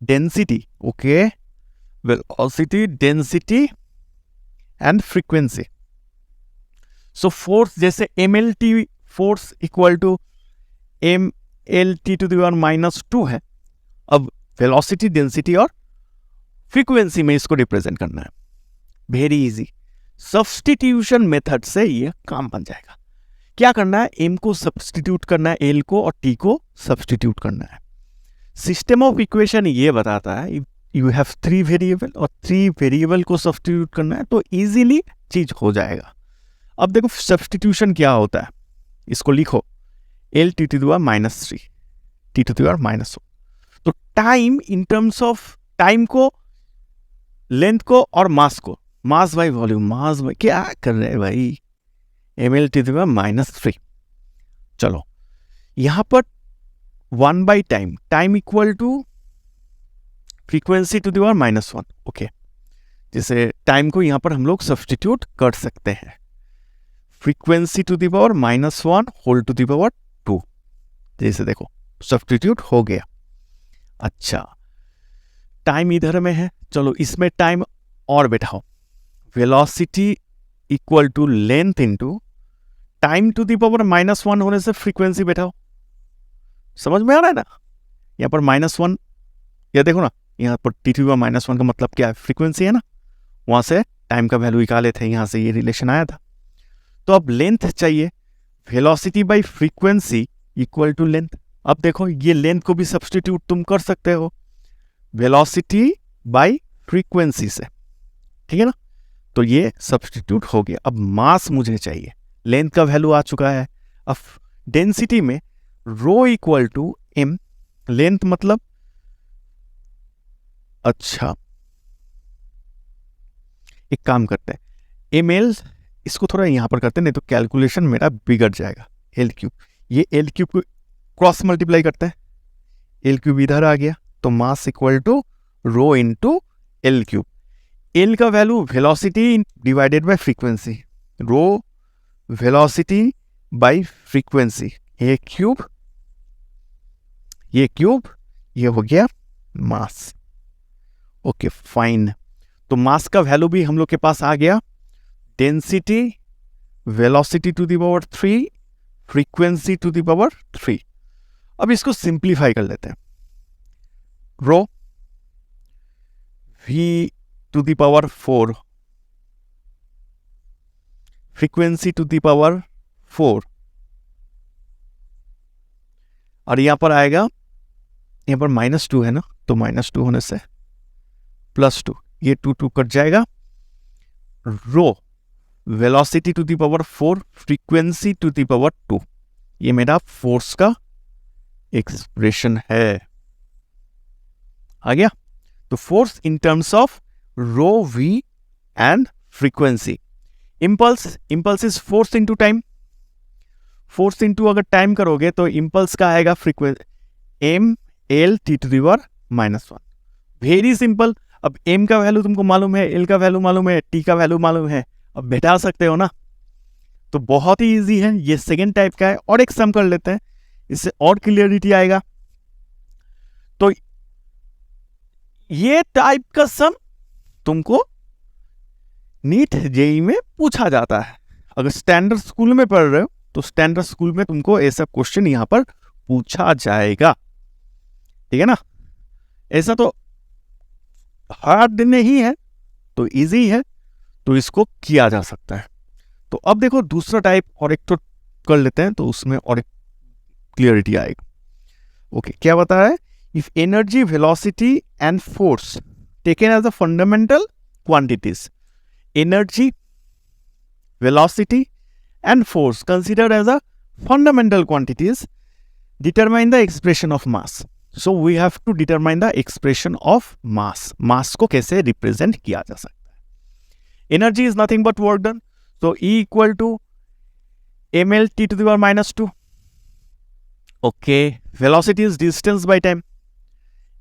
density, okay, velocity, density and frequency. So force जैसे MLT force equal to MLT to the power -2 है, अब velocity, density और frequency में इसको represent करना है। Very easy. Substitution method से ये काम बन जाएगा। क्या करना है, एम को सब्स्टिट्यूट करना है, एल को, और टी को सब्स्टिट्यूट करना है। सिस्टम ऑफ इक्वेशन ये बताता है यू हैव 3 वेरिएबल और 3 वेरिएबल को सब्स्टिट्यूट करना है, तो इजीली चीज हो जाएगा। अब देखो सब्स्टिट्यूशन क्या होता है, इसको लिखो L T to the power -3 T to the power -1। तो time in terms of time को, लेंथ को और मास को, mass by volume, mass by, क्या कर रहे हैं भाई, M L T to the power -3। चलो यहां पर 1 by time, time equal to frequency to the power -1। Okay, जैसे टाइम को यहां पर हम लोग सब्स्टिट्यूट कर सकते हैं, frequency to the power -1 whole to the power 2। जैसे देखो सब्स्टिट्यूट हो गया। अच्छा, टाइम इधर में है, चलो इसमें टाइम और बैठाओ, velocity equal to length into time to the power -1 होने से फ्रीक्वेंसी बैठाओ। समझ में आ रहा है ना, यहाँ पर -1, या देखो ना यहाँ पर टी टू द पावर -1 का मतलब क्या है, फ्रीक्वेंसी है ना, वहां से टाइम का वैल्यू निकाले थे, यहां से ये रिलेशन आया था। तो अब लेंथ चाहिए, velocity by frequency equal to length. अब देखो ये लेंथ को भी सब्स्टिट्यूट तुम कर सकते हो वेलोसिटी बाई फ्रीक्वेंसी से, ठीक है ना, तो ये सब्स्टिट्यूट हो गया। अब मास मुझे चाहिए, लेंथ का वैल्यू आ चुका है। अब डेंसिटी में rho equal to M, length मतलब, अच्छा एक काम करते हैं, एम एल, इसको थोड़ा यहां पर करते हैं, नहीं तो कैलकुलेशन मेरा बिगड़ जाएगा। एल क्यूब, ये एल क्यूब को क्रॉस मल्टीप्लाई करते हैं, एल क्यूब इधर आ गया, तो mass equal to rho into L cube. L का value velocity divided by frequency, rho velocity by frequency, ये क्यूब, ये क्यूब, ये हो गया मास। ओके फाइन, तो मास का वैल्यू भी हम लोग के पास आ गया, density, velocity to the power 3, frequency to the power 3। अब इसको सिंप्लीफाई कर लेते हैं, rho v to the power 4, frequency to the power 4, और यहां पर आएगा, यहां पर -2 है ना, तो -2 होने से +2, ये 2 कट जाएगा, rho velocity to the power 4, frequency to the power 2, ये मेरा फोर्स का एक्सप्रेशन है। आ गया, तो force in terms of rho V and frequency. Impulse, impulse is force into time, force into अगर टाइम करोगे तो इम्पल्स का आएगा frequency M L T to the power -1। Very simple. अब एम का वैल्यू तुमको मालूम है, एल का वैल्यू मालूम है, टी का वैल्यू मालूम है, अब बैठा सकते हो ना, तो बहुत ही इजी है। ये सेकेंड टाइप का है। और एक सम कर लेते हैं, इससे और क्लियरिटी आएगा। तो ये टाइप का सम तुमको नीट जेईई में पूछा जाता है। अगर स्टैंडर्ड स्कूल में पढ़ रहे हो तो स्टैंडर्ड स्कूल में तुमको ऐसा क्वेश्चन यहां पर पूछा जाएगा, ठीक है ना। ऐसा तो हार्ड नहीं है, तो इजी है, तो इसको किया जा सकता है। तो अब देखो दूसरा टाइप और एक तो कर लेते हैं, तो उसमें और एक क्लियरिटी आएगी। ओके, क्या बता रहा है, if energy, velocity and force taken as a fundamental quantities, energy, velocity and force considered as a fundamental quantities determine the expression of mass. So we have to determine the expression of mass. Mass को कैसे represent किया जा सकता है। Energy is nothing but work done. So E equal to ml t to the power -2. Okay. Velocity is distance by time.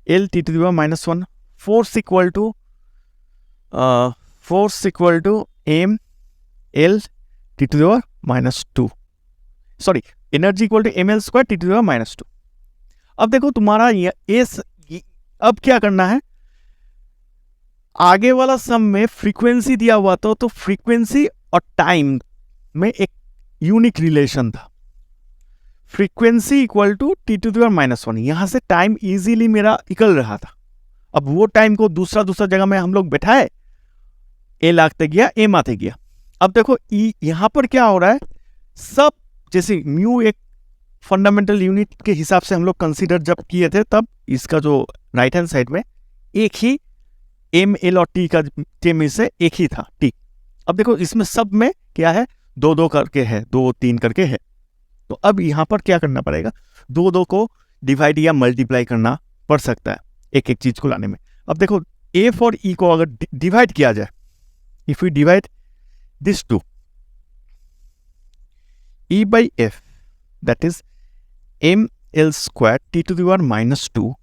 L t to the power -1. Force equal to m L t to the power -2, sorry, energy equal to ml square t to the power -2। अब देखो तुम्हारा अब क्या करना है, आगे वाला सम में फ्रीक्वेंसी दिया हुआ था, तो फ्रीक्वेंसी और टाइम में एक यूनिक रिलेशन था, frequency equal to t to the power -1। यहां से टाइम इजीली मेरा निकल रहा था। अब वो टाइम को दूसरा जगह में हम लोग बैठाए, एल आते गया, एम आते गया। अब देखो ई यहाँ पर क्या हो रहा है, सब जैसे म्यू एक फंडामेंटल यूनिट के हिसाब से हम लोग कंसीडर जब किए थे, तब इसका जो राइट हैंड साइड में एक ही एम एल और टी के में से एक ही था, टी। अब देखो इसमें सब में क्या है, दो दो करके है, दो तीन करके है। तो अब यहाँ पर क्या करना पड़ेगा, दो दो को डिवाइड या मल्टीप्लाई करना पड़ सकता है एक एक चीज को लाने में। अब देखो एफ और ई को अगर डिवाइड किया जाए, if you divide this two, E by F that is M L square T to the power minus 2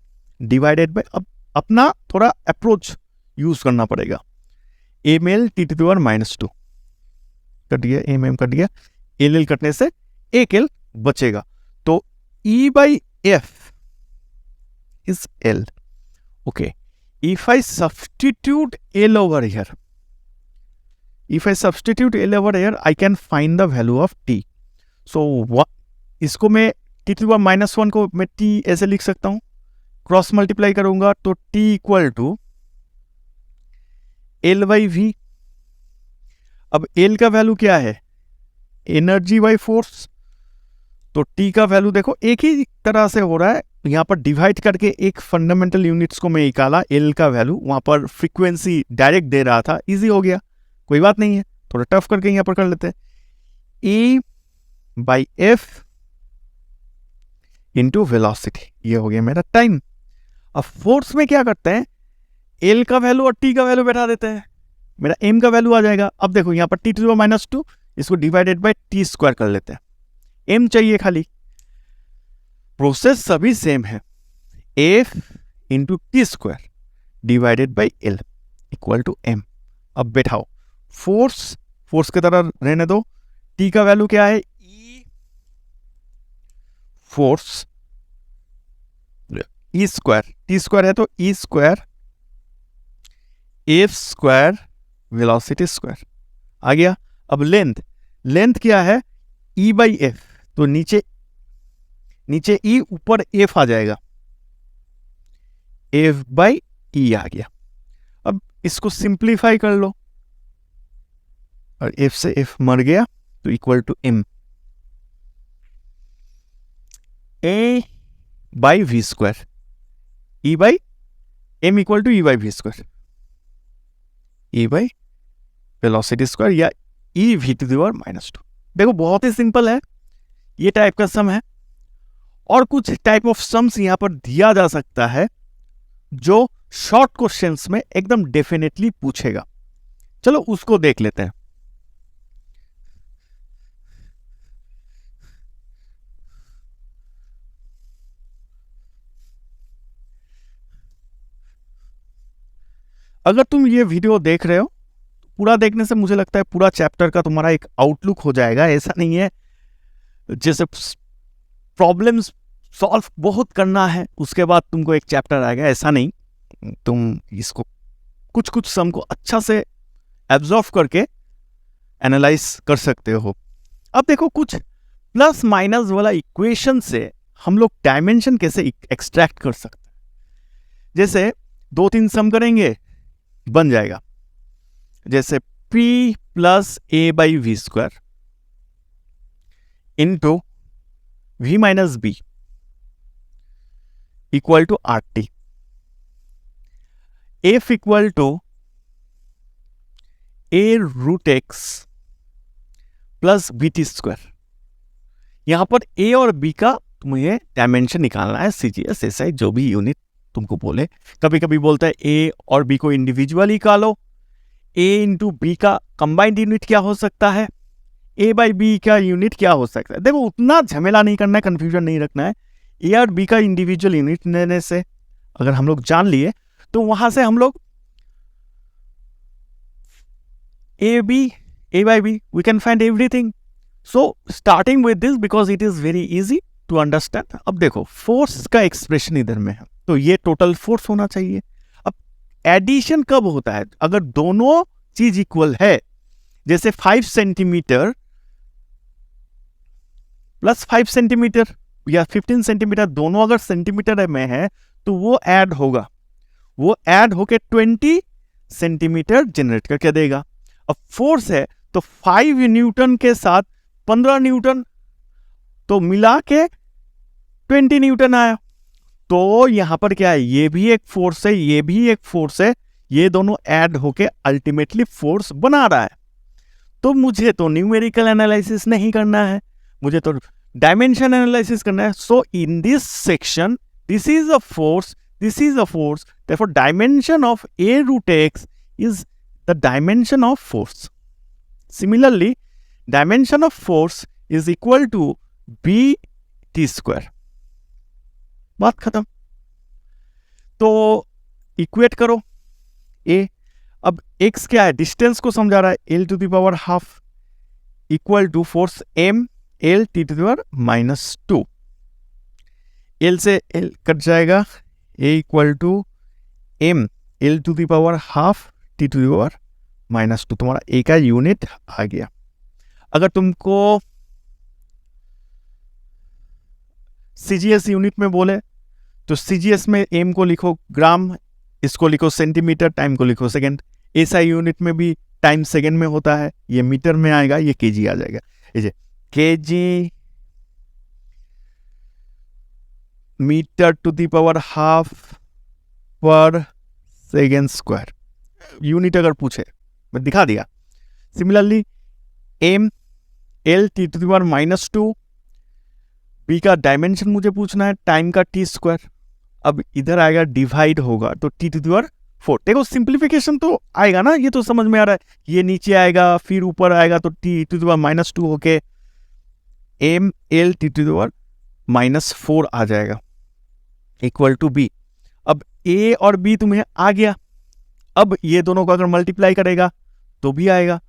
divided by, अब अपना थोड़ा अप्रोच यूज करना पड़ेगा, M L T to the power minus 2 cut गया, M M cut गया, L L कटने से एक एल बचेगा। तो E by F is L. Okay, if I substitute L over here, I can find the value of T. So इसको मैं T to the power minus 1 को मैं T ऐसे लिख सकता हूँ, क्रॉस मल्टीप्लाई करूंगा तो T equal to L by V। अब L का वैल्यू क्या है, एनर्जी बाई फोर्स। तो T का वैल्यू देखो एक ही तरह से हो रहा है, यहाँ पर डिवाइड करके एक फंडामेंटल यूनिट्स को मैं निकाला, एल का वैल्यू, वहां पर फ्रीक्वेंसी डायरेक्ट दे रहा था, इजी हो गया, कोई बात नहीं है, थोड़ा टफ करके यहाँ पर कर लेते हैं, ई बाई एफ इंटू वेलोसिटी, ये हो गया मेरा टाइम। अब फोर्स में क्या करते हैं, एल का वैल्यू और टी का वैल्यू बैठा देते हैं, मेरा एम का वैल्यू आ जाएगा। अब देखो यहाँ पर T to the power minus 2, इसको डिवाइडेड बाई टी स्क्वायर कर लेते हैं, एम चाहिए खाली, प्रोसेस सभी सेम है, F into T square divided by L equal to M. अब बैठाओ, फोर्स की तरह रहने दो, टी का वैल्यू क्या है, E force E square, T square है तो E square F square velocity square आ गया। अब लेंथ क्या है, ई बाई एफ, तो नीचे ई ऊपर एफ आ जाएगा, एफ बाई ई आ गया। अब इसको सिंप्लीफाई कर लो और एफ से एफ मर गया तो equal to M, A by V square, E by M equal to E by V square, E by velocity square या E V to the power minus 2। देखो बहुत ही सिंपल है, ये टाइप का सम है। और कुछ टाइप ऑफ सम्स यहां पर दिया जा सकता है जो शॉर्ट क्वेश्चंस में एकदम डेफिनेटली पूछेगा, चलो उसको देख लेते हैं। अगर तुम ये वीडियो देख रहे हो, पूरा देखने से मुझे लगता है पूरा चैप्टर का तुम्हारा एक आउटलुक हो जाएगा। ऐसा नहीं है जैसे प्रॉब्लम्स सॉल्व बहुत करना है उसके बाद तुमको एक चैप्टर आएगा, ऐसा नहीं। तुम इसको कुछ सम को अच्छा से एब्जॉर्व करके एनालाइज कर सकते हो। अब देखो कुछ प्लस माइनस वाला इक्वेशन से हम लोग डायमेंशन कैसे एक्सट्रैक्ट कर सकते हैं। जैसे 2-3 सम करेंगे, बन जाएगा, जैसे P plus A by V square into V minus B equal to R T, F equal to A root X plus B T square. यहां पर ए और बी का तुम्हें डायमेंशन निकालना है, सीजीएस एसआई जो भी यूनिट तुमको बोले। कभी कभी बोलता है ए और बी को इंडिविजुअली निकालो, ए इंटू बी का कंबाइंड यूनिट क्या हो सकता है, ए बाई बी का यूनिट क्या हो सकता है। देखो उतना झमेला नहीं करना है, कंफ्यूजन नहीं रखना है। ए और बी का इंडिविजुअल यूनिट लेने से अगर हम लोग जान लिए तो वहां से हम लोग A by B we can find everything. So starting with this because it is very easy to understand. अब देखो फोर्स का एक्सप्रेशन इधर में है, तो ये टोटल फोर्स होना चाहिए। अब एडिशन कब होता है, अगर दोनों चीज इक्वल है, जैसे 5 सेंटीमीटर प्लस 5 सेंटीमीटर या 15 सेंटीमीटर, दोनों अगर सेंटीमीटर में है तो वो ऐड होगा, वो ऐड होके 20 सेंटीमीटर जनरेट करके देगा। अब फोर्स है तो 5 न्यूटन के साथ 15 न्यूटन, तो मिला के 20 न्यूटन आया। तो यहां पर क्या है, ये भी एक फोर्स है, ये भी एक फोर्स है, ये दोनों ऐड होके अल्टीमेटली फोर्स बना रहा है। तो मुझे तो न्यूमेरिकल एनालिसिस नहीं करना है, मुझे तो डायमेंशन एनालिसिस करना है। So in this section this is a force, this is a force, therefore dimension of A root x is the dimension of force. Similarly, dimension of force is equal to b t square. बात खत्म। तो equate करो A, अब x क्या है, distance को समझा रहा है, l to the power half equal to force m l t to the power -2। l से l कट जाएगा, A equal to m l to the power half t to the power -2। तुम्हारा A का unit आ गया। अगर तुमको CGS unit में बोले तो CGS में m को लिखो ग्राम, इसको लिखो सेंटीमीटर, टाइम को लिखो सेकेंड। SI यूनिट में भी टाइम सेकेंड में होता है, ये मीटर में आएगा, ये kg आ जाएगा। kg metre to the power half पर सेकेंड स्क्वायर, यूनिट अगर पूछे मैं दिखा दिया। Similarly m l t to the power -2, b का डायमेंशन मुझे पूछना है, टाइम का t स्क्वायर। अब इधर आएगा डिवाइड होगा तो t टू द पावर 4। देखो सिंप्लीफिकेशन तो आएगा ना, ये तो समझ में आ रहा है। ये नीचे आएगा फिर ऊपर आएगा तो t टू द पावर -2 होके m l t to the power -4 आ जाएगा इक्वल टू b। अब a और b तुम्हें आ गया। अब ये दोनों को अगर मल्टीप्लाई करेगा तो भी आएगा,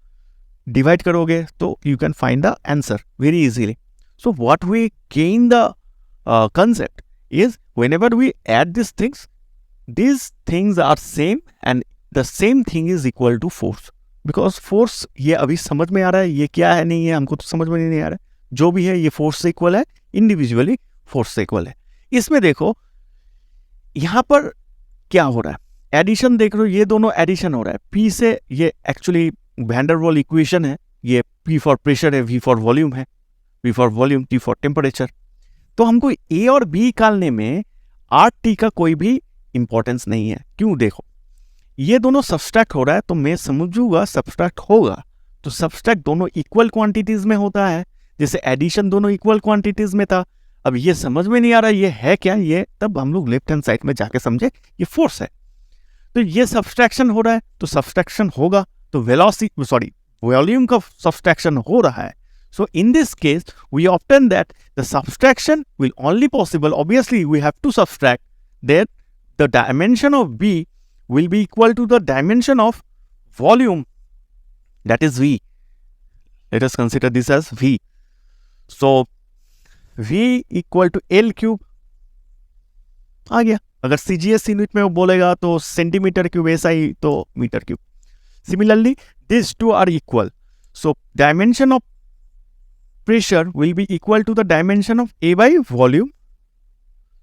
डिवाइड करोगे तो you can find the answer very easily. So what we gain the concept is whenever we add these things are same and the same thing is equal to force, because force ये अभी समझ में आ रहा है, ये क्या है नहीं है हमको तो समझ में नहीं आ रहा है। जो भी है ये फोर्स से इक्वल है, इंडिविजुअली फोर्स से इक्वल है। इसमें देखो यहां पर क्या हो रहा है, एडिशन देख लो, ये दोनों एडिशन हो रहा है। P से ये एक्चुअली वैन डर वाल इक्वेशन है, ये P फॉर प्रेशर है, V फॉर वॉल्यूम है, V for volume, T for temperature. तो हमको A और B निकालने में R T का कोई भी इंपॉर्टेंस नहीं है। क्यों, देखो ये दोनों सब्सट्रैक्ट हो रहा है तो मैं समझूंगा सब्सट्रैक्ट होगा, तो सब्सट्रैक्ट दोनों इक्वल क्वांटिटीज में होता है, जैसे एडिशन दोनों इक्वल क्वांटिटीज में था। अब ये समझ में नहीं आ रहा ये है क्या, ये तब हम लोग लेफ्ट हैंड साइड में जाके समझे ये फोर्स है। तो ये सब्सट्रैक्शन हो रहा है तो सब्सट्रैक्शन होगा, तो वॉल्यूम का सब्सट्रैक्शन हो रहा है। So in this case, we obtain that the subtraction will only possible, obviously we have to subtract, that the dimension of B will be equal to the dimension of volume, that is V. Let us consider this as V. So V equal to L cube आ गया। अगर CGS unit में वो बोलेगा तो centimetre cube, SI तो metre cube. Similarly, these two are equal. So dimension of pressure will be equal to the dimension of A by volume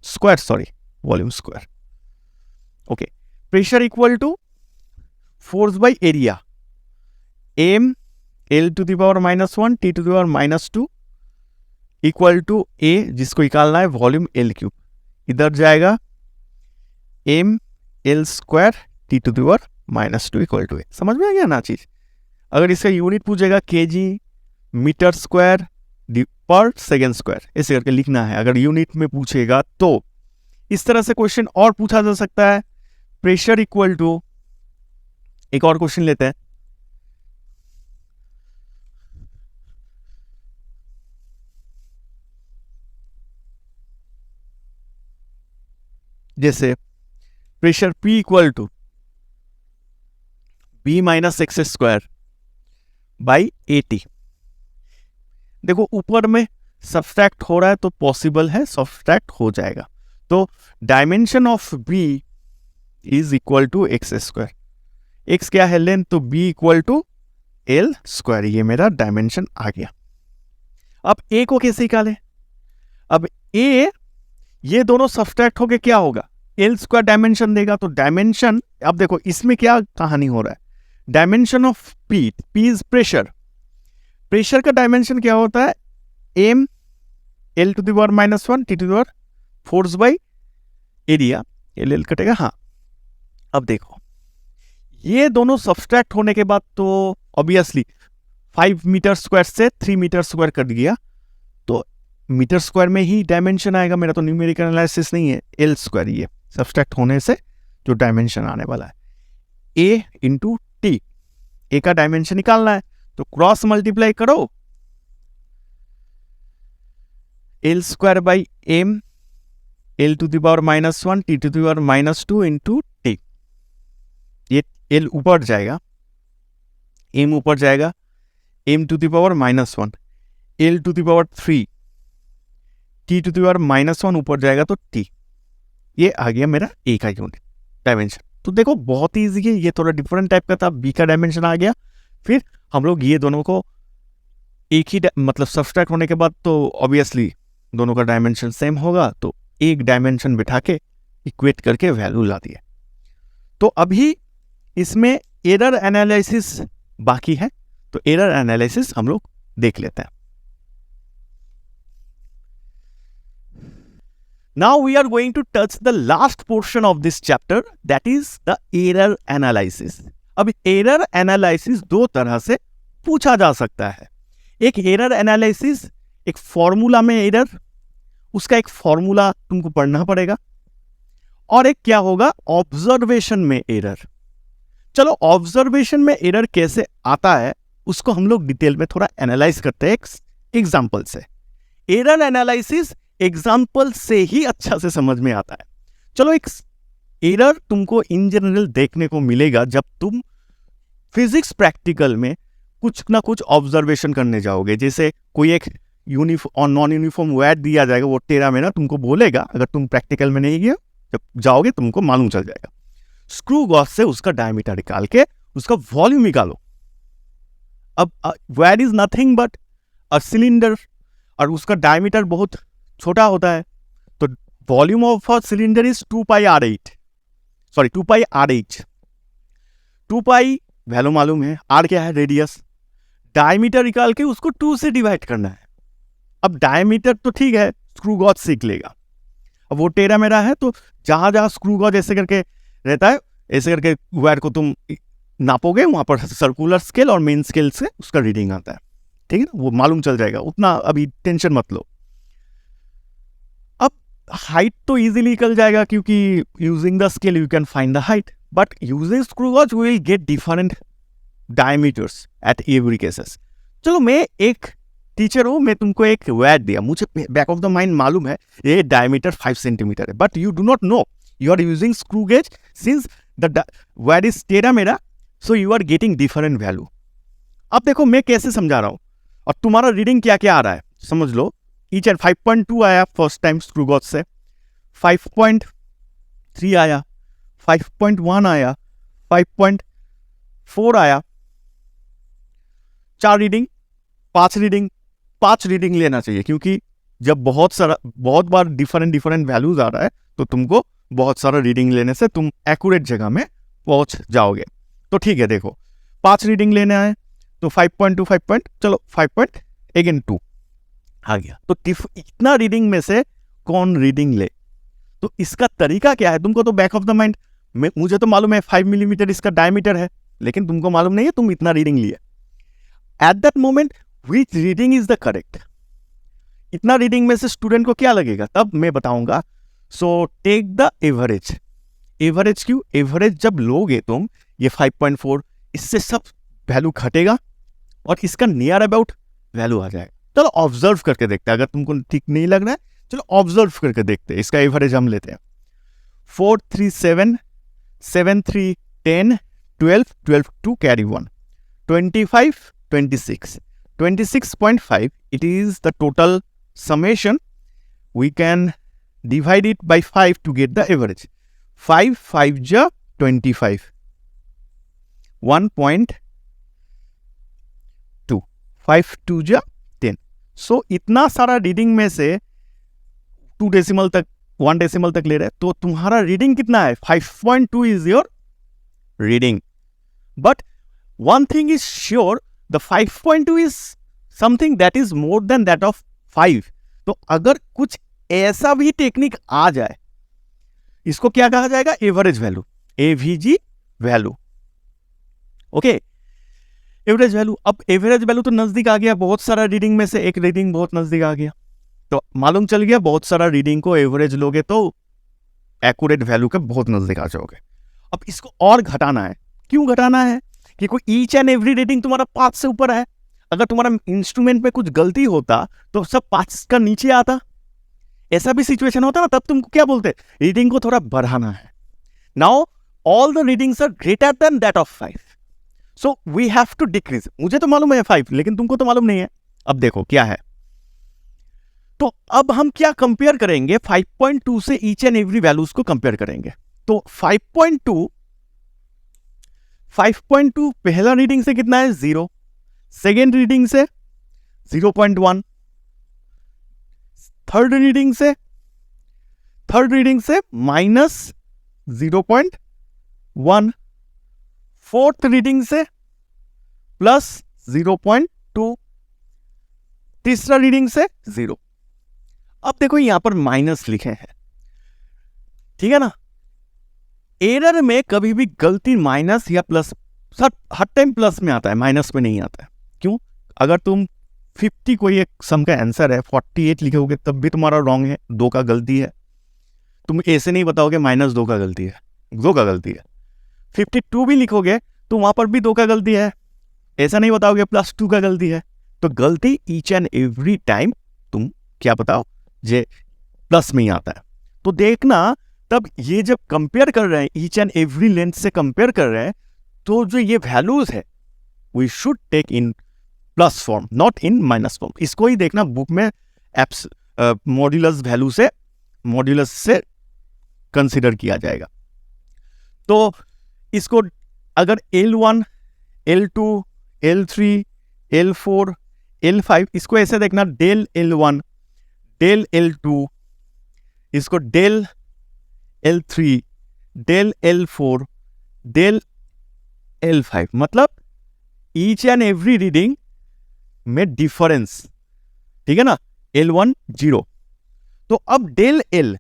square, volume square. Okay, pressure equal to force by area, m L to the power -1 T to the power -2 equal to A, जिसको निकालना है volume L cube, इधर जाएगा m L square T to the power -2 equal to A। समझ में आ गया ना चीज। अगर इसका यूनिट पूछेगा kg मीटर स्क्वायर पर सेकेंड स्क्वायर, ऐसे करके लिखना है अगर यूनिट में पूछेगा तो। इस तरह से क्वेश्चन और पूछा जा सकता है। प्रेशर इक्वल टू, एक और क्वेश्चन लेते हैं, जैसे pressure P equal to B minus X square by AT। देखो ऊपर में सब्सट्रैक्ट हो रहा है तो पॉसिबल है सब्सट्रैक्ट हो जाएगा। तो dimension of B is equal to X square, X क्या है लेंथ, तो B equal to L square, ये मेरा डायमेंशन आ गया। अब A को कैसे निकालें, अब A ये दोनों सब्सट्रैक्ट होके क्या होगा, एल स्क्वायर डायमेंशन देगा, तो डायमेंशन, अब देखो इसमें क्या कहानी हो रहा है, dimension of P is pressure, pressure का डायमेंशन क्या होता है, M L to the power -1 T to the power force by area, L कटेगा। हाँ, अब देखो ये दोनों सब्सट्रैक्ट होने के बाद तो ऑब्वियसली 5 मीटर स्क्वायर से 3 मीटर स्क्वायर कट गया, तो मीटर स्क्वायर में ही डायमेंशन आएगा, मेरा तो न्यूमेरिकल एनालिसिस नहीं है, एल स्क्वायर ये सब्सट्रैक्ट होने से जो डायमेंशन आने वाला है, ए इंटू टी, ए का डायमेंशन निकालना है तो क्रॉस मल्टीप्लाई करो, L square by M L to the power -1 T to the power -2 into T, ये एल ऊपर जाएगा, एम ऊपर जाएगा, M to the power -1 L to the power 3 T to the power -1 ऊपर जाएगा तो टी, ये आ गया मेरा ए का यूनिट डायमेंशन। तो देखो बहुत ही ईजी है, ये थोड़ा डिफरेंट टाइप का था, बी का डायमेंशन आ गया, फिर हम लोग ये दोनों को एक ही मतलब सब्सट्रैक्ट होने के बाद तो ऑब्वियसली दोनों का डायमेंशन सेम होगा, तो एक डायमेंशन बिठा के इक्वेट करके वैल्यू ला दिए। तो अभी इसमें एरर एनालिसिस बाकी है, तो एरर एनालिसिस हम लोग देख लेते हैं। Now we are going to touch the last portion of this chapter, that is the error analysis. अब एरर एनालिसिस दो तरह से पूछा जा सकता है, एक एरर एनालिसिस एक फॉर्मूला में एरर, उसका एक फॉर्मूला तुमको पढ़ना पड़ेगा, और एक क्या होगा ऑब्जर्वेशन में एरर। चलो ऑब्जर्वेशन में एरर कैसे आता है उसको हम लोग डिटेल में थोड़ा एनालाइज करते हैं एक एग्जाम्पल से। एरर एनालिसिस एग्जाम्पल से ही अच्छा से समझ में आता है। चलो एक एरर तुमको इन जनरल देखने को मिलेगा जब तुम फिजिक्स प्रैक्टिकल में कुछ ना कुछ ऑब्जर्वेशन करने जाओगे, जैसे कोई एक यूनिफॉर्म और नॉन यूनिफॉर्म वेट दिया जाएगा, वो टेरा मेरा तुमको बोलेगा, अगर तुम प्रैक्टिकल में नहीं गए जब जाओगे तुमको मालूम चल जाएगा। स्क्रू गॉज से उसका डायमीटर निकाल के उसका वॉल्यूम निकालो। अब weight is nothing but a cylinder, और उसका डायमीटर बहुत छोटा होता है, तो volume of a cylinder is 2πr8, sorry 2πrh। 2π value मालूम है, आर क्या है रेडियस, डायमीटर निकाल के उसको 2 से डिवाइड करना है। अब डायमीटर तो ठीक है स्क्रू गॉज सीख लेगा, अब वो टेरा मेरा है, तो जहां जहां स्क्रू गॉज ऐसे करके रहता है, ऐसे करके वायर को तुम नापोगे, वहां पर सर्कुलर स्केल और मेन स्केल से उसका रीडिंग आता है, ठीक है ना, वो मालूम चल जाएगा, उतना अभी टेंशन मत लो। अब हाइट तो इजीली निकल जाएगा क्योंकि using the scale you can find the height, but using screw gauge we will get different diameters at every cases. चलो मैं एक टीचर हूं, मैं तुमको एक वेट दिया, मुझे बैक ऑफ द माइंड मालूम है ये डायमीटर 5 सेंटीमीटर है, but you do not know, you are using screw gauge since the weight is टेरा मेरा, so you are getting different value. अब देखो मैं कैसे समझा रहा हूं और तुम्हारा रीडिंग क्या क्या आ रहा है समझ लो। ईच एंड 5.2 आया फर्स्ट टाइम स्क्रू गॉज से, 5.3 आया, 5.1 आया, 5.4 आया, 4 रीडिंग, 5 रीडिंग लेना चाहिए, क्योंकि जब बहुत बार डिफरेंट वैल्यूज आ रहा है तो तुमको बहुत सारा रीडिंग लेने से तुम एक्यूरेट जगह में पहुंच जाओगे। तो ठीक है, देखो 5 रीडिंग लेने आए तो 5.2 चलो 5.2 आ गया, तो इतना रीडिंग में से कौन रीडिंग ले, तो इसका तरीका क्या है तुमको तो बैक ऑफ द माइंड, मुझे तो मालूम है 5 मिलीमीटर इसका डायमीटर है, लेकिन तुमको मालूम नहीं है तुम इतना रीडिंग लिए। At that moment which reading is the correct, इतना रीडिंग में से स्टूडेंट को क्या लगेगा तब मैं बताऊंगा। So take the average. Average क्यों, एवरेज जब लोगे तुम ये 5.4, इससे सब वैल्यू घटेगा और इसका नियर अबाउट वैल्यू आ जाएगा। चलो ऑब्जर्व करके देखते हैं, अगर तुमको ठीक नहीं लग रहा है चलो ऑब्जर्व करके देखते हैं। इसका एवरेज हम लेते हैं 4 3 7 7 3 10 12 12 2 carry 1 25 26 26.5, it is the total summation. We can divide it by 5 to get the average. 5 5 ja 25, 1.2, 5 2 ja 10. So इतना सारा रीडिंग में से 2 डेसिमल तक 1 डेसिमल तक ले रहे हैं, तो तुम्हारा रीडिंग कितना है? 5.2 is your reading. But one thing is sure, the 5.2 is something that is more than that of 5. तो अगर कुछ ऐसा भी टेक्निक आ जाए, इसको क्या कहा जाएगा? Average value, AVG value. Okay, average value. अब एवरेज वैल्यू तो नजदीक आ गया, बहुत सारा रीडिंग में से एक रीडिंग बहुत नजदीक आ गया, तो मालूम चल गया बहुत सारा रीडिंग को एवरेज लोगे तो एक्यूरेट वैल्यू के बहुत नजदीक आ जाओगे. अब इसको और घटाना है. क्यों घटाना है? कि कोई ईच एंड एवरी रीडिंग तुम्हारा 5 से ऊपर है. अगर तुम्हारा इंस्ट्रूमेंट में कुछ गलती होता तो सब 5 का नीचे आता. ऐसा भी सिचुएशन होता ना, तब तुमको क्या बोलते? रीडिंग को थोड़ा बढ़ाना है. Now all the readings are greater than that of 5, so we have to decrease. मुझे तो मालूम है 5, लेकिन तुमको तो मालूम नहीं है. अब देखो क्या है. तो अब हम क्या कंपेयर करेंगे? 5.2 से ईच एंड एवरी वैल्यूज को कंपेयर करेंगे. तो 5.2 पहला रीडिंग से कितना है? 0. सेकेंड रीडिंग से 0.1. थर्ड रीडिंग से -0.1. फोर्थ रीडिंग से +0.2. तीसरा रीडिंग से 0. अब देखो यहां पर माइनस लिखे हैं, ठीक है ना. एरर में कभी भी गलती माइनस या प्लस, हर टाइम प्लस में आता है, माइनस में नहीं आता है. क्यों? अगर तुम 50 कोई एक सम का आंसर है, 48 लिखोगे तब भी तुम्हारा रॉन्ग है, 2 का गलती है. तुम ऐसे नहीं बताओगे -2 का गलती है, 2 का गलती है. 52 भी लिखोगे तो वहां पर भी 2 का गलती है, ऐसा नहीं बताओगे +2 का गलती है. तो गलती ईच एंड एवरी टाइम तुम क्या बताओ जे प्लस में ही आता है. तो देखना, तब ये जब कंपेयर कर रहे हैं, ईच एंड एवरी लेंथ से कंपेयर कर रहे हैं, तो जो ये वैल्यूज है we should take in plus form, not in minus form. इसको ही देखना बुक में एप्स मॉड्यूलस वैल्यू से, मॉड्यूलस से कंसिडर किया जाएगा. तो इसको अगर L1, L2, L3, L4, L5, इसको ऐसे देखना, डेल L1, डेल L2, इसको del L3, del L4, del L5. मतलब ईच एंड एवरी रीडिंग में डिफरेंस, ठीक है ना. L1 0. तो अब डेल L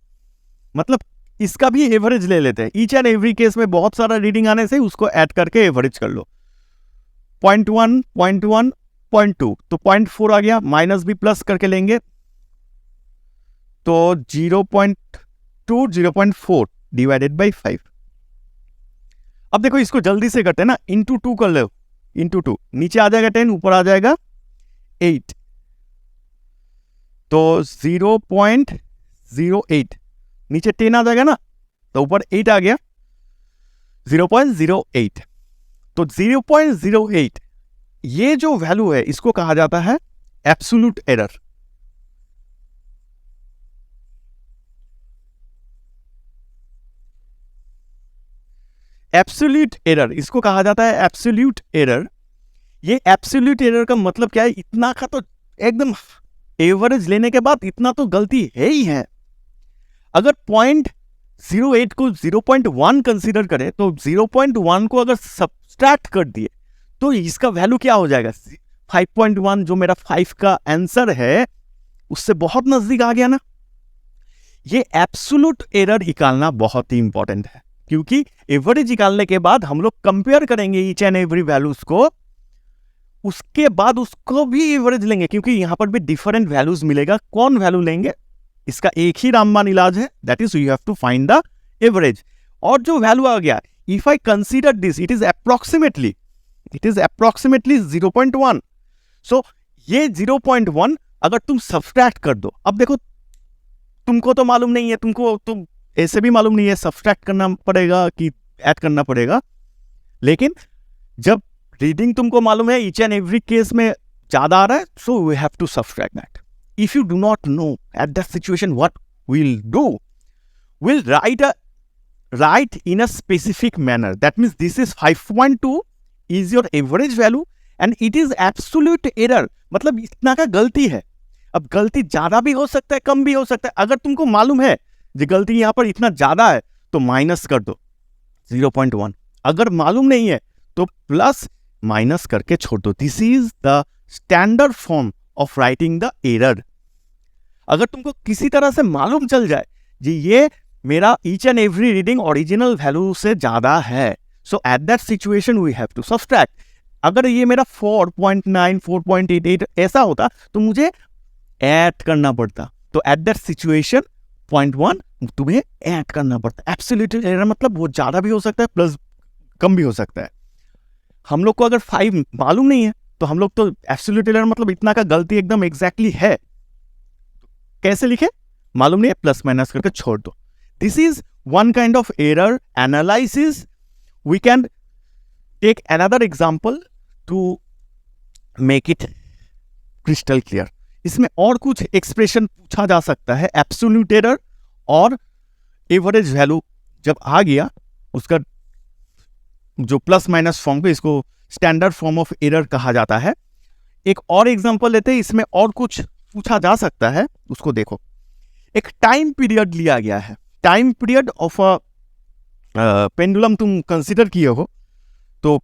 मतलब इसका भी एवरेज ले लेते हैं. ईच एंड एवरी केस में बहुत सारा रीडिंग आने से उसको ऐड करके एवरेज कर लो. 0.1, 0.1, 0.2, तो 0.4 आ गया. माइनस भी प्लस करके लेंगे तो 0.2, 0.4 डिवाइडेड बाई 5. अब देखो इसको जल्दी से करते हैं ना, इंटू 2 कर लो. इंटू 2, नीचे आ जाएगा 10, ऊपर आ जाएगा 8. तो 0.08, नीचे 10 आ जाएगा ना, तो ऊपर 8 आ गया, 0.08. तो 0.08 ये जो वैल्यू है इसको कहा जाता है एब्सोल्यूट एरर. एब्सोल्यूट एरर इसको कहा जाता है एब्सोल्यूट एरर. ये एब्सोल्यूट एरर का मतलब क्या है? इतना का तो एकदम एवरेज लेने के बाद इतना तो गलती है ही है. अगर 0.08 को 0.1 कंसीडर करें तो 0.1 को अगर सब्सट्रैक्ट कर दिए तो इसका वैल्यू क्या हो जाएगा? 5.1, जो मेरा 5 का आंसर है उससे बहुत नजदीक आ गया ना. ये एब्सोल्यूट एरर निकालना बहुत ही इंपॉर्टेंट है, क्योंकि एवरेज निकालने के बाद हम लोग कंपेयर करेंगे ईच एंड एवरी वैल्यूज को, उसके बाद उसको भी एवरेज लेंगे, क्योंकि यहां पर भी डिफरेंट वैल्यूज मिलेगा. कौन वैल्यू लेंगे? इसका एक ही रामबाण इलाज है, that is you have to find the average. और जो वैल्यू आ गया, if I consider this, it is approximately 0.1. So ये 0.1 अगर तुम सब्सट्रैक्ट कर दो, अब देखो तुमको तो मालूम नहीं है, तुमको तो ऐसे भी मालूम नहीं है सब्सट्रैक्ट करना पड़ेगा कि ऐड करना पड़ेगा, लेकिन जब रीडिंग तुमको मालूम है ईच एंड एवरी केस में ज्यादा आ रहा है, so we have to subtract that. If you do not know at that situation what we'll do, we'll write in a specific manner. That means this is 5.2 is your average value and it is absolute error. मतलब इतना का गलती है. अब गलती ज्यादा भी हो सकता है, कम भी हो सकता है. अगर तुमको मालूम है जो गलती यहाँ पर इतना ज़्यादा है तो माइनस कर दो 0.1। अगर मालूम नहीं है तो प्लस माइनस करके छोड़ दो। This is the standard form of writing the error. अगर तुमको किसी तरह से मालूम चल जाए जी ये मेरा each and every reading original value से ज़्यादा है, so at that situation we have to subtract. अगर ये मेरा 4.9 4.88 ऐसा होता तो मुझे ऐड करना पड़ता, तो एट दैट सिचुएशन 0.1 तुम्हें ऐड करना पड़ता। एब्सोल्यूट एरर मतलब वो ज़्यादा भी हो सकता है प्लस कम भी हो सकता है। हम लोग को अगर 5 मालूम नहीं है तो हम लोग तो एब्सोल्यूट एरर मतलब इतना का गलती एकदम एग्जैक्टली है, कैसे लिखे मालूम नहीं है, प्लस माइनस करके छोड़ दो। This is one kind of error analysis. We can take another example to make it crystal clear. इसमें और कुछ एक्सप्रेशन पूछा जा सकता है। एब्सोल्यूट एरर और एवरेज वैल्यू जब आ गया उसका जो प्लस माइनस फॉर्म को, इसको स्टैंडर्ड फॉर्म ऑफ एरर कहा जाता है। एक और एग्जांपल लेते हैं, इसमें और कुछ पूछा जा सकता है, उसको देखो। एक टाइम पीरियड लिया गया है, time period of a pendulum तुम कंसीडर किए हो तो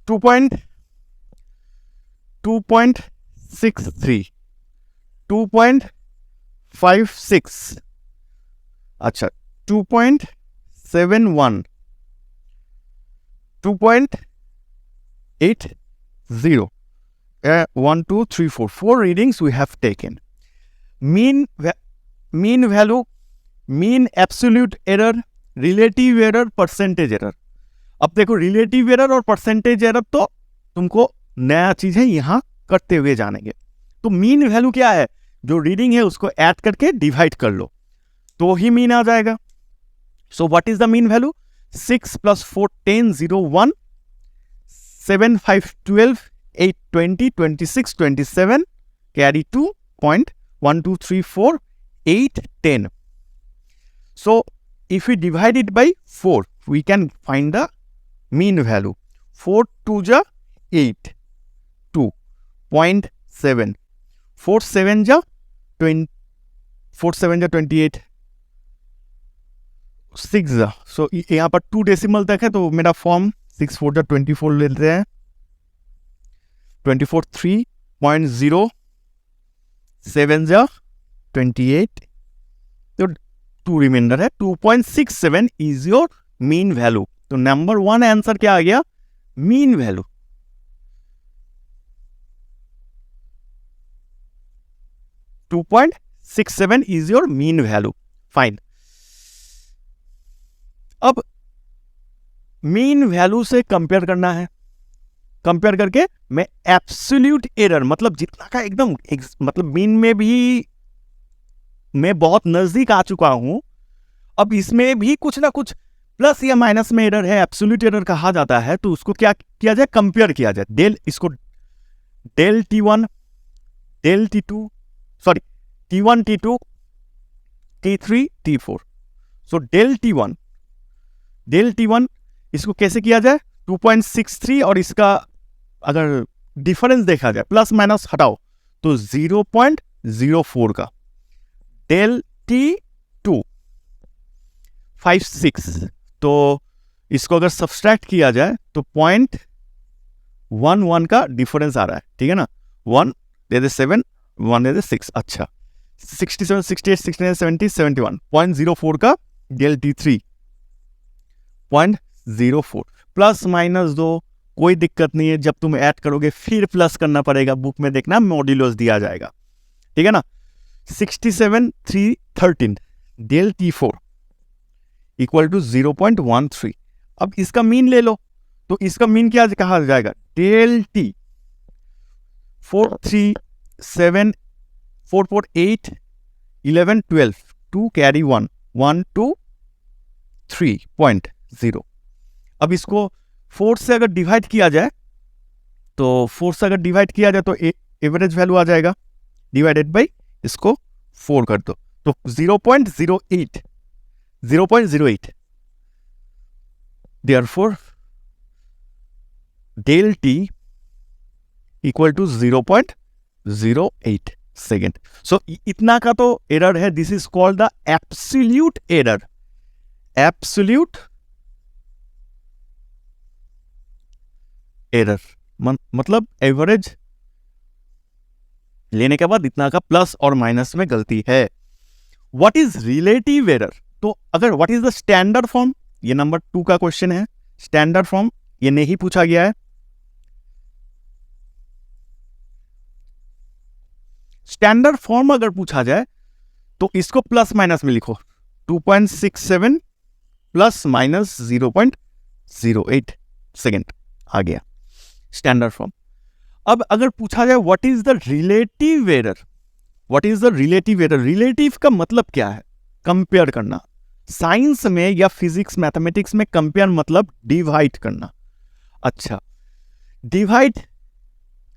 2.63 2.56 अच्छा 2.71 2.80 1 2 3 4 readings we have taken. mean value, mean absolute error, relative error, percentage error. अब देखो रिलेटिव एरर और परसेंटेज एरर तो तुमको नया चीज है, यहां करते हुए जानेंगे। तो मीन वैल्यू क्या है, जो रीडिंग है उसको ऐड करके डिवाइड कर लो तो ही मीन आ जाएगा। So what is the mean value, 6 + 4 10 0 1 7 5 12 8 20 26 27 carry 2 point 1 2 3 4 8 10. So if we divide it by 4 we can find the mean value. 4 2 ja 8 2.7 4 7 ja 20 4 7 ja 28 6 जा। सो यहाँ पर 2 डेसिमल तक है तो मेरा फॉर्म 6 4 जा 24 लेते हैं, 24 3.0 7 जा 28 तो 2 रिमाइंडर है। 2.67 इज योर मीन वैल्यू। तो नंबर 1 आंसर क्या आ गया, mean value. Two 2.67 is your mean value. Fine. अब मीन वैल्यू से कंपेयर करना है, कंपेयर करके मैं एब्सोल्यूट एरर मतलब जितना का एकदम मतलब मीन में भी मैं बहुत नजदीक आ चुका हूं, अब इसमें भी कुछ ना कुछ प्लस या माइनस में एरर है, एब्सोल्यूट एरर कहा जाता है। तो उसको क्या किया जाए, कंपेयर किया जाए। इसको del T1 del T2 sorry T1 T2 T3 T4। So del T1 इसको कैसे किया जाए, 2.63 और इसका अगर डिफरेंस देखा जाए प्लस माइनस हटाओ तो 0.04 का। डेल T2 56 तो इसको अगर सब्सट्रैक्ट किया जाए तो 0.11 का डिफरेंस आ रहा है, ठीक है ना। 1 दे दे 7 1 दे दे 6। अच्छा 67 68 69 70 71 0.04 का डेल T3 0.04 प्लस माइनस दो, कोई दिक्कत नहीं है। जब तुम ऐड करोगे फिर प्लस करना पड़ेगा, बुक में देखना मॉड्यूलस दिया जाएगा, ठीक है ना। 67 3 13 डेल T4 इक्वल टू 0.13। अब इसका मीन ले लो तो इसका मीन क्या कहा जाएगा, डेल T 4 3 7 4 4 8 11 12 2 कैरी 1 1 2 3.0। अब इसको 4 से अगर डिवाइड किया जाए तो 4 से अगर डिवाइड किया जाए तो एवरेज वैल्यू आ जाएगा, डिवाइडेड बाई इसको 4 कर दो तो 0.08 0.08। Therefore del T equal to 0.08। Second. सो इतना का तो एरर है, this is called the absolute error. Absolute error मतलब एवरेज लेने के बाद इतना का प्लस और माइनस में गलती है। What is relative error? तो अगर what is the standard form, ये नंबर 2 का क्वेश्चन है। स्टैंडर्ड फॉर्म ये नहीं पूछा गया है। स्टैंडर्ड फॉर्म अगर पूछा जाए तो इसको प्लस माइनस में लिखो, 2.67 प्लस माइनस 0.08 सेकेंड आ गया स्टैंडर्ड फॉर्म। अब अगर पूछा जाए what is the relative error, what is the relative error? Relative का मतलब क्या है? कंपेयर करना। साइंस में या फिजिक्स मैथमेटिक्स में कंपेयर मतलब डिवाइड करना। अच्छा, डिवाइड,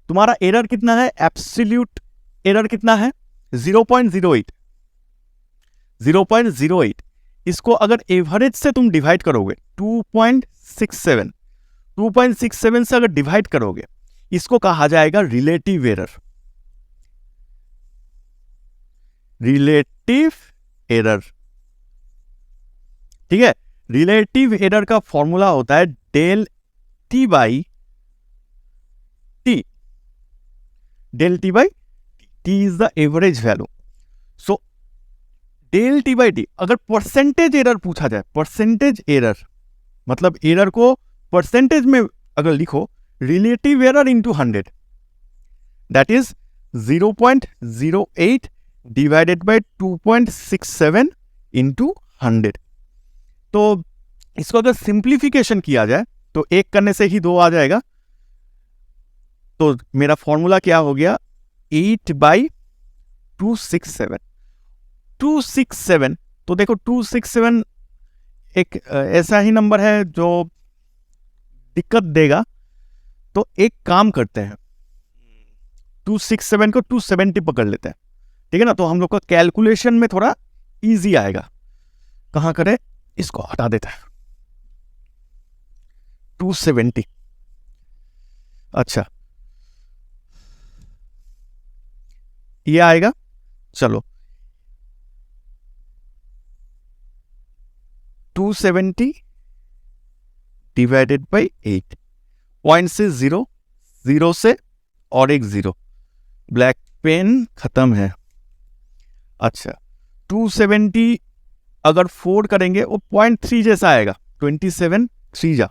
तुम्हारा एरर कितना है? एब्सोल्यूट एरर कितना है? 0.08। 0.08 इसको अगर एवरेज से तुम डिवाइड करोगे 2.67, 2.67 से अगर डिवाइड करोगे इसको कहा जाएगा रिलेटिव एरर। रिलेटिव एरर, ठीक है। रिलेटिव एरर का फॉर्मूला होता है del T by T. Del T by T is the average value. So del T by T, अगर परसेंटेज एरर पूछा जाए, परसेंटेज एरर मतलब एरर को परसेंटेज में अगर लिखो, relative error into 100, that is 0.08 divided by 2.67 into 100। तो इसको अगर सिंप्लीफिकेशन किया जाए तो एक करने से ही 2 आ जाएगा। तो मेरा फॉर्मूला क्या हो गया? 8/267। 267, तो देखो 267 एक ऐसा ही नंबर है जो दिक्कत देगा। तो एक काम करते हैं, 267 को 270 पकड़ लेते हैं, ठीक है ना। तो हम लोग का कैलकुलेशन में थोड़ा इजी आएगा। कहां करें? इसको हटा देते हैं, 270। अच्छा, ये आएगा। चलो 270 डिवाइडेड बाई 8, पॉइंट से 0, 0 से और एक 0, ब्लैक पेन खत्म है। अच्छा, 270 अगर 4 करेंगे वो 0.3 जैसा आएगा। 27 3 जा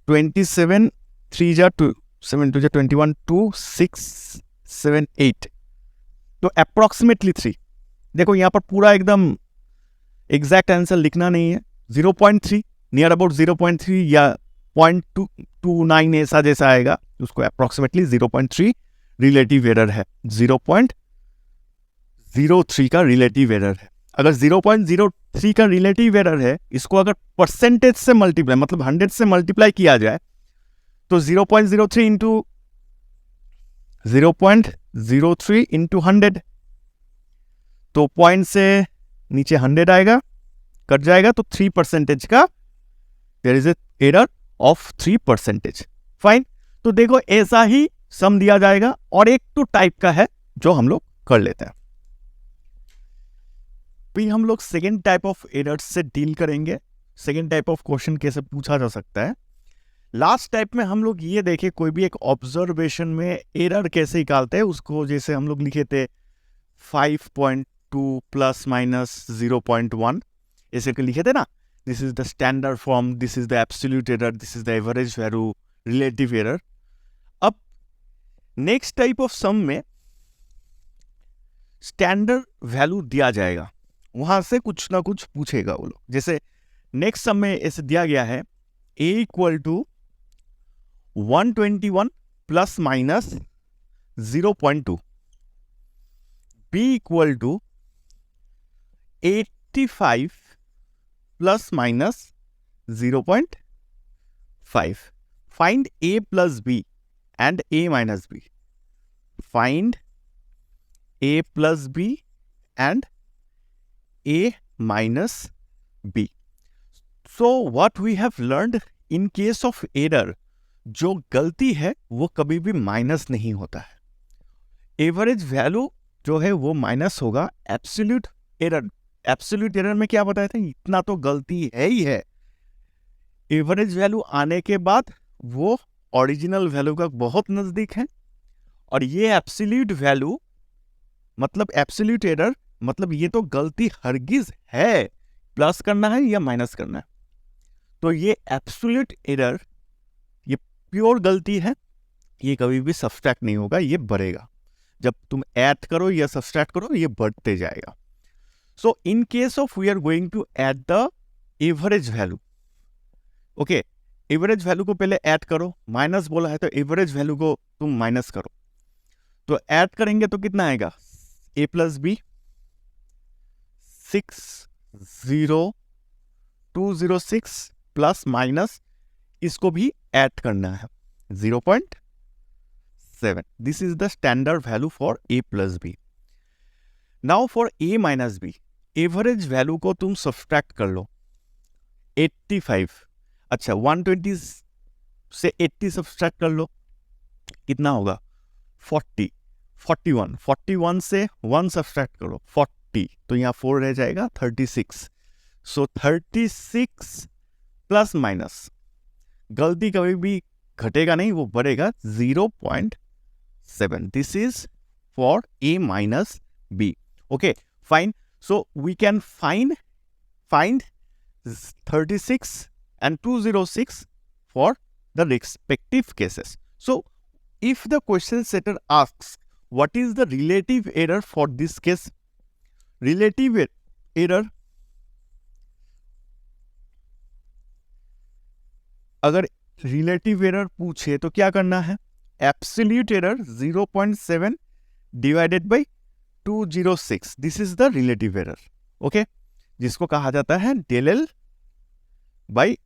27 3 जा 2 7 2 जा 21 2 6 7 8, तो अप्रोक्सीमेटली 3। देखो यहाँ पर पूरा एकदम एग्जैक्ट आंसर लिखना नहीं है। 0.3 नियर अबाउट 0.3 या 0.29 ऐसा जैसा आएगा, उसको अप्रोक्सीमेटली 0.3 रिलेटिव एरर है। 0.03 का रिलेटिव एरर है। अगर 0.03 का रिलेटिव एरर है, इसको अगर परसेंटेज से मल्टीप्लाई मतलब 100 से मल्टीप्लाई किया जाए तो 0.03 इंटू 0.03 इंटू 100, तो पॉइंट से नीचे 100 आएगा, कट जाएगा, तो 3% का there is a error of 3%। Fine. तो देखो ऐसा ही सम दिया जाएगा। और एक तो टाइप का है जो हम लोग कर लेते हैं। फिर हम लोग सेकेंड टाइप ऑफ एरर्स से डील करेंगे। सेकेंड टाइप ऑफ क्वेश्चन कैसे पूछा जा सकता है। लास्ट टाइप में हम लोग ये देखे कोई भी एक ऑब्जर्वेशन में एरर कैसे निकालते हैं उसको, जैसे हम लोग लिखे थे 5.2 प्लस माइनस 0.1 ऐसे लिखे थे ना। This is the standard form, this is the absolute error, this is the average value, relative error. अब नेक्स्ट टाइप ऑफ सम में स्टैंडर्ड वैल्यू दिया जाएगा, वहां से कुछ ना कुछ पूछेगा वो लोग। जैसे नेक्स्ट सम में ऐसे दिया गया है a equal to 121 plus minus 0.2, b equal to 85 plus minus 0.5। Find a plus b and a minus b। Find a plus b and a minus b. So what we have learned in case of error, जो गलती है वो कभी भी minus नहीं होता है। Average value जो है वो माइनस होगा एब्सोल्यूट एरर। एब्सोल्यूट एरर में क्या बताया था, इतना तो गलती है ही है। एवरेज वैल्यू आने के बाद वो ओरिजिनल वैल्यू का बहुत नजदीक है, और ये एब्सोल्यूट वैल्यू मतलब एब्सोल्यूट एरर मतलब ये तो गलती हरगिज है, प्लस करना है या माइनस करना है। तो ये एब्सोल्यूट एरर ये प्योर गलती है, ये कभी भी सब्सट्रैक्ट नहीं होगा, ये बढ़ेगा। जब तुम ऐड करो या सब्सट्रैक्ट करो ये बढ़ते जाएगा। So in case of we are going to add the average value, okay, average value को पहले ऐड करो, माइनस बोला है तो एवरेज वैल्यू को तुम माइनस करो। तो ऐड करेंगे तो कितना आएगा, a plus B 60206 plus minus इसको भी ऐड करना है 0.7। This is the standard value for a plus B. Now for a minus B, average value को तुम सब्सट्रैक्ट कर लो 85। अच्छा 120 से 80 सब्सट्रैक्ट कर लो, कितना होगा 40, 41 से 1 सब्सट्रैक्ट करो 40, तो यहाँ 4 रह जाएगा 36। सो 36 प्लस माइनस, गलती कभी भी घटेगा नहीं, वो बढ़ेगा 0.7। This is for a minus b। Okay fine, so we can find 36 and 206 for the respective cases. So if the question setter asks what is the relative error for this case, relative error अगर relative error पूछे तो क्या करना है, absolute error 0.7 divided by 206, this is the relative error. Okay, जिसको कहा जाता है del L by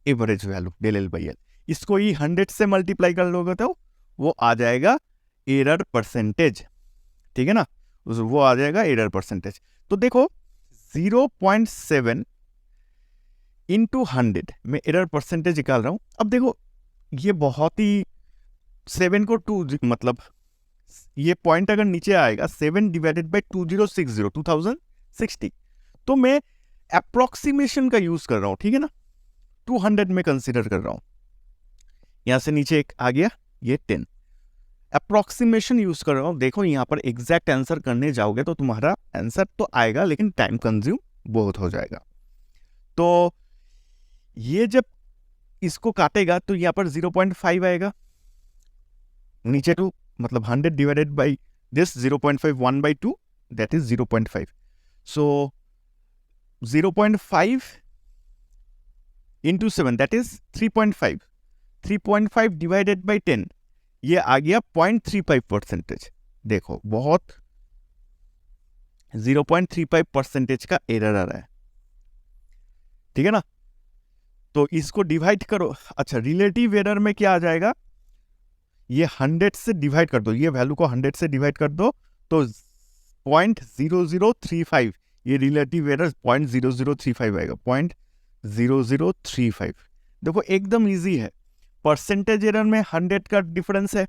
average value, del L by L. इसको ही 100 से मल्टीप्लाई कर लोगे तो वो आ जाएगा एरर परसेंटेज, ठीक है ना, वो आ जाएगा एरर परसेंटेज। तो देखो 0.7 इंटू 100 में एरर परसेंटेज निकाल रहा हूं। अब देखो ये बहुत ही 7 को 2 मतलब ये पॉइंट अगर नीचे आएगा 7 डिवाइडेड बाई 2060, तो मैं अप्रोक्सीमेशन का यूज कर रहा हूं, ठीक है ना, 200 में कंसिडर कर रहा हूं। यहां से नीचे एक आ गया ये 10, अप्रोक्सीमेशन यूज कर रहा हूं। देखो यहां पर एग्जैक्ट आंसर करने जाओगे तो तुम्हारा आंसर तो आएगा लेकिन टाइम कंज्यूम बहुत हो जाएगा। तो ये जब इसको काटेगा तो यहां पर 0.5 आएगा, नीचे 2 मतलब 100 divided by this 0.5 1/2 that is 0.5। So 0.5 into 7 that is 3.5, 3.5 divided by 10 ये आ गया 0.35%। देखो बहुत 0.35% का एरर आ रहा है, ठीक है ना। तो इसको डिवाइड करो। अच्छा रिलेटिव एरर में क्या आ जाएगा, ये 100 से डिवाइड कर दो, ये वैल्यू को 100 से डिवाइड कर दो तो 0.0035, ये रिलेटिव एरर 0.0035 आएगा, 0.0035। देखो एकदम इजी है, परसेंटेज एरर में 100 का डिफरेंस है,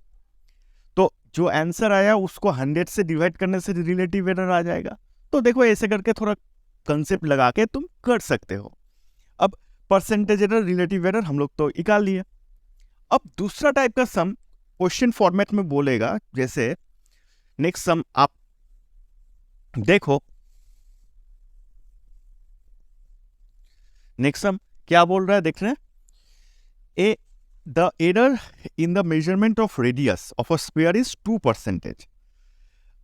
तो जो आंसर आया उसको 100 से डिवाइड करने से रिलेटिव एरर आ जाएगा। तो देखो ऐसे करके थोड़ा कंसेप्ट लगा के तुम कर सकते हो। अब परसेंटेज एरर रिलेटिव एरर हम लोग तो निकाल लिए। अब दूसरा टाइप का सम क्वेश्चन फॉर्मेट में बोलेगा, जैसे नेक्स्ट सम आप देखो, नेक्स्ट सम क्या बोल रहा है देख रहे हैं, the error in the measurement of radius of a sphere is 2%.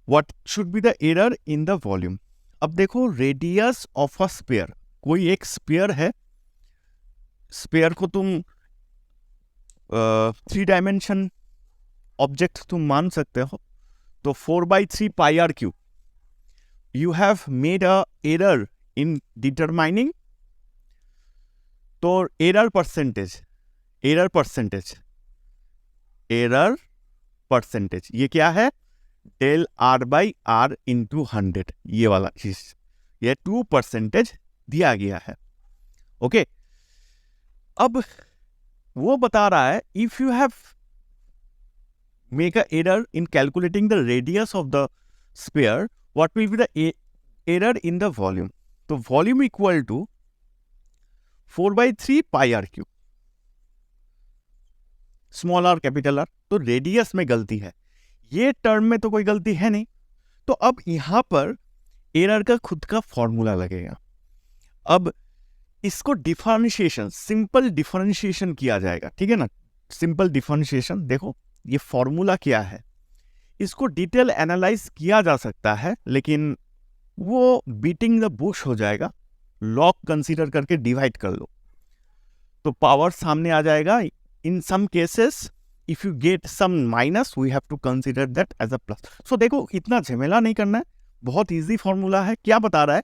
What should be the error in the volume? अब देखो radius of a sphere, कोई एक sphere है, sphere को तुम 3 dimension object तुम मान सकते हो, तो 4/3 pi r cube. You have made a error in determining, तो error percentage ये क्या है, del R by R into 100, ये वाला चीज, ये 2% दिया गया है। ओके, अब वो बता रहा है if you have make a error in calculating the radius of the sphere, what will be the error in the volume? तो volume equal to 4/3 pi r cube, small are capital R. तो radius में गलती है, ये term में तो कोई गलती है नहीं। तो अब यहां पर एरर का खुद का फॉर्मूला लगेगा। अब इसको डिफरेंशिएशन, सिंपल डिफरेंशिएशन किया जाएगा, ठीक है ना। सिंपल डिफरेंशिएशन, देखो ये फॉर्मूला क्या है, इसको डिटेल एनालाइज किया जा सकता है, लेकिन वो बीटिंग द बुश हो जाएगा। लॉग कंसीडर करके डिवाइड कर लो तो पावर सामने आ जाएगा। In some cases if you get some minus, we have to consider that as a plus. So देखो इतना झमेला नहीं करना है, बहुत इजी फॉर्मूला है। क्या बता रहा है,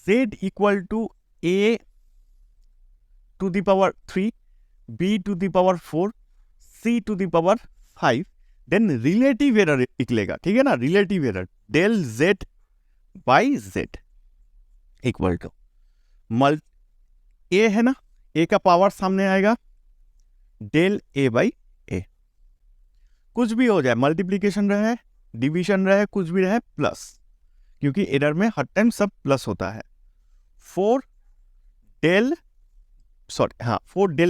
z equal to a to the power 3, b to the power 4, c to the power 5, then relative error निकलेगा, ठीक है ना। Relative error del z by z equal to a है ना, a का पावर सामने आएगा, डेल a बाई a। कुछ भी हो जाए, मल्टीप्लीकेशन रहे, डिवीजन रहे, कुछ भी रहे, प्लस, क्योंकि एरर में हर टाइम सब प्लस होता है। 4 del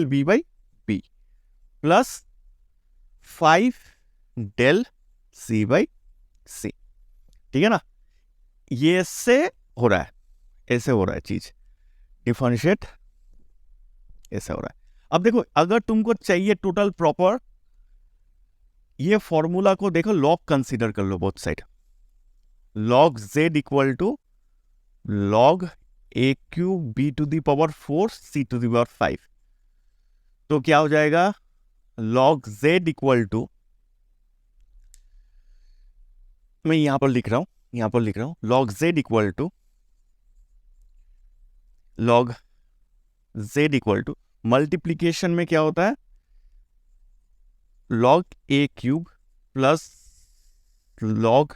b by b plus 5 del c by c, ठीक है ना। ये ऐसे हो रहा है, ऐसे हो रहा है चीज, डिफरेंशिएट ऐसे हो रहा है। अब देखो अगर तुमको चाहिए टोटल प्रॉपर, ये फॉर्मूला को देखो, लॉग कंसीडर कर लो both side. Log z equal to log a cube b to the power 4 c to the power 5। तो क्या हो जाएगा, लॉग z इक्वल टू, मैं यहां पर लिख रहा हूं, log z equal to log z equal to, multiplication में क्या होता है, log a cube plus log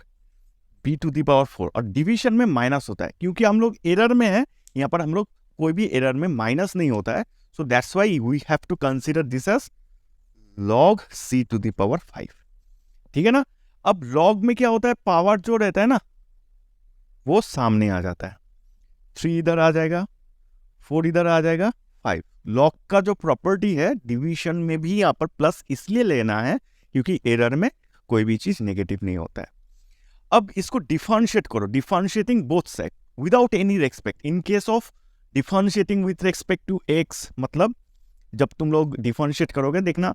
b to the power 4, और डिवीजन में माइनस होता है, क्योंकि हम लोग एरर में है, यहां पर हम लोग कोई भी एरर में माइनस नहीं होता है। So that's why we have to consider this as log c to the power 5, ठीक है ना। अब लॉग में क्या होता है, पावर जो रहता है ना वो सामने आ जाता है, 3 इधर आ जाएगा, 4 इधर आ जाएगा, 5। लॉग का जो प्रॉपर्टी है, डिवीजन में भी यहां पर प्लस इसलिए लेना है क्योंकि एरर में कोई भी चीज नेगेटिव नहीं होता है। अब इसको डिफरेंशिएट करो, differentiating both side without any respect. In case of differentiating with respect to X, मतलब जब तुम लोग डिफरेंशिएट करोगे, देखना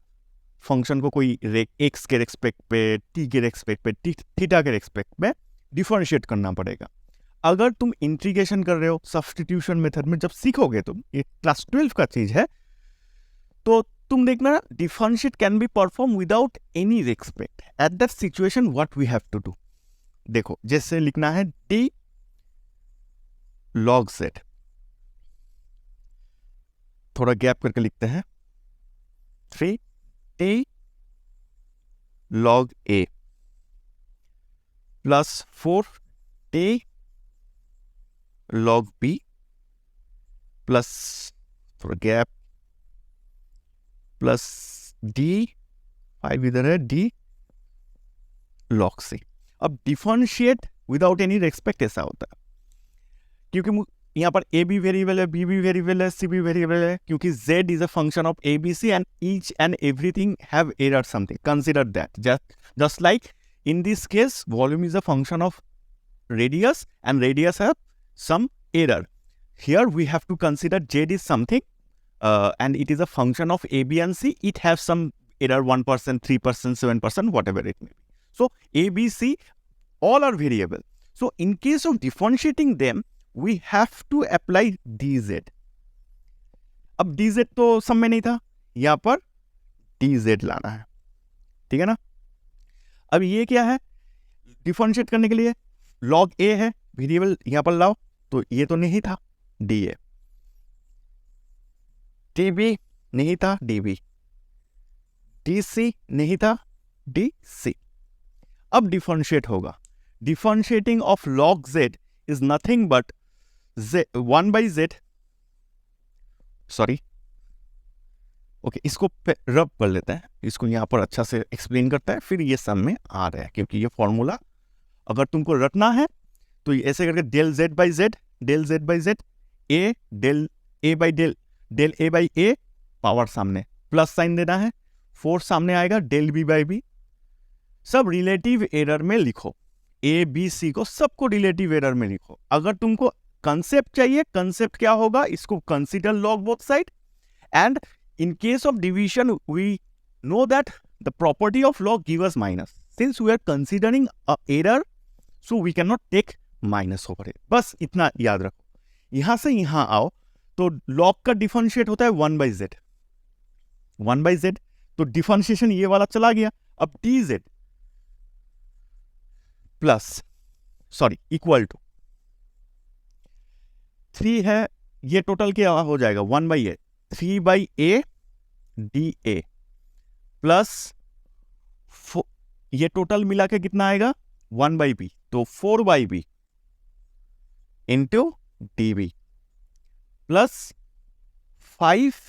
फंक्शन को कोई एक्स के रेस्पेक्ट पे, टी के रेस्पेक्ट पे, थीटा के रेस्पेक्ट पे डिफरेंशिएट करना पड़ेगा। अगर तुम इंटीग्रेशन कर रहे हो सब्स्टिट्यूशन मेथड में, जब सीखोगे तुम, ये क्लास 12 का चीज है, तो तुम देखना differentiate can be perform without any respect. At that situation what we have to do, देखो जैसे लिखना है d log z, थोड़ा गैप करके लिखते हैं, 3d log a plus 4d log b plus थोड़ा गैप प्लस d, 5 इधर है, d log c। अब डिफरेंशिएट विदाउट एनी रेस्पेक्ट ऐसा होता है, क्योंकि यहाँ पर ए भी वेरिएबल है, बी भी वेरिएबल है, सी भी वेरिएबल है, क्योंकि z is a function of A B C and each and everything have error something, consider that. Just like in this case volume is a function of radius and radius have some error. Here we have to consider z is something and it is a function of a, b and c. It has some error, 1%, 3%, 7%, whatever it may be. So a, b, c all are variable. So in case of differentiating them, we have to apply dz. अब dz तो सब में नहीं था, यहाँ पर dz लाना है, ठीक है ना। अब ये क्या है, डिफरेंशिएट करने के लिए log a है वेरिएबल, यहाँ पर लाओ, तो ये तो नहीं था dA, dB नहीं था dB, dC नहीं था dC। अब डिफरेंशिएट होगा, differentiating of log z is nothing but 1/z, sorry okay, इसको रब कर लेते हैं, इसको यहां पर अच्छा से एक्सप्लेन करता है, फिर ये सम में आ रहा है, क्योंकि ये फॉर्मूला अगर तुमको रटना है तो ऐसे करके del z by Z, del z by Z, A del A by del, del A by A, power सामने प्लस साइन देना है, फोर्स सामने आएगा, डेल बी बाई बी, सब रिलेटिव एरर में लिखो, ए बी सी को सबको रिलेटिव एरर में लिखो। अगर तुमको कंसेप्ट चाहिए, कंसेप्ट क्या होगा, इसको consider log both side, and in case of division we know that the property of log give us minus, since we are considering a error so we can not take minus over it. बस इतना याद रखो। यहां से यहां आओ तो log का डिफरेंशिएट होता है 1 बाई जेड, 1 बाई जेड, तो डिफरेंशिएशन ये वाला चला गया। अब D Z plus equal to 3 है, ये टोटल क्या हो जाएगा 1 by A, 3 by A D A plus ये टोटल मिला के कितना आएगा 1 बाई बी, तो 4 by B into D B plus 5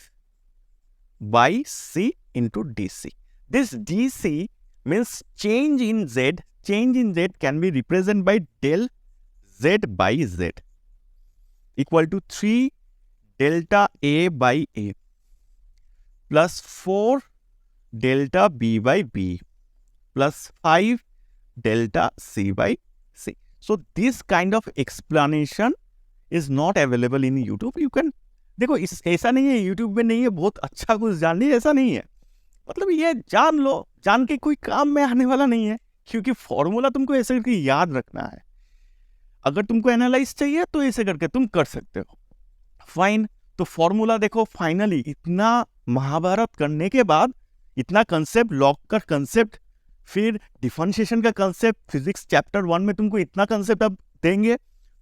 by C into DC. This DC means change in Z. Change in Z can be represented by del Z by Z equal to 3 delta A by A plus 4 delta B by B plus 5 delta C by C. So this kind of explanation is not available in YouTube. You can देखो इस ऐसा नहीं है YouTube में नहीं है बहुत अच्छा कुछ जान ली, ऐसा नहीं है। मतलब ये जान लो, जान के कोई काम में आने वाला नहीं है, क्योंकि फॉर्मूला तुमको ऐसे करके याद रखना है। अगर तुमको एनालाइज चाहिए तो ऐसे करके तुम कर सकते हो। फाइन, तो फॉर्मूला देखो, फाइनली इतना महाभारत करने के बाद इतना कंसेप्ट, लॉग का कंसेप्ट, फिर डिफरेंशिएशन का कंसेप्ट, फिजिक्स चैप्टर 1 में तुमको इतना कंसेप्ट अब देंगे,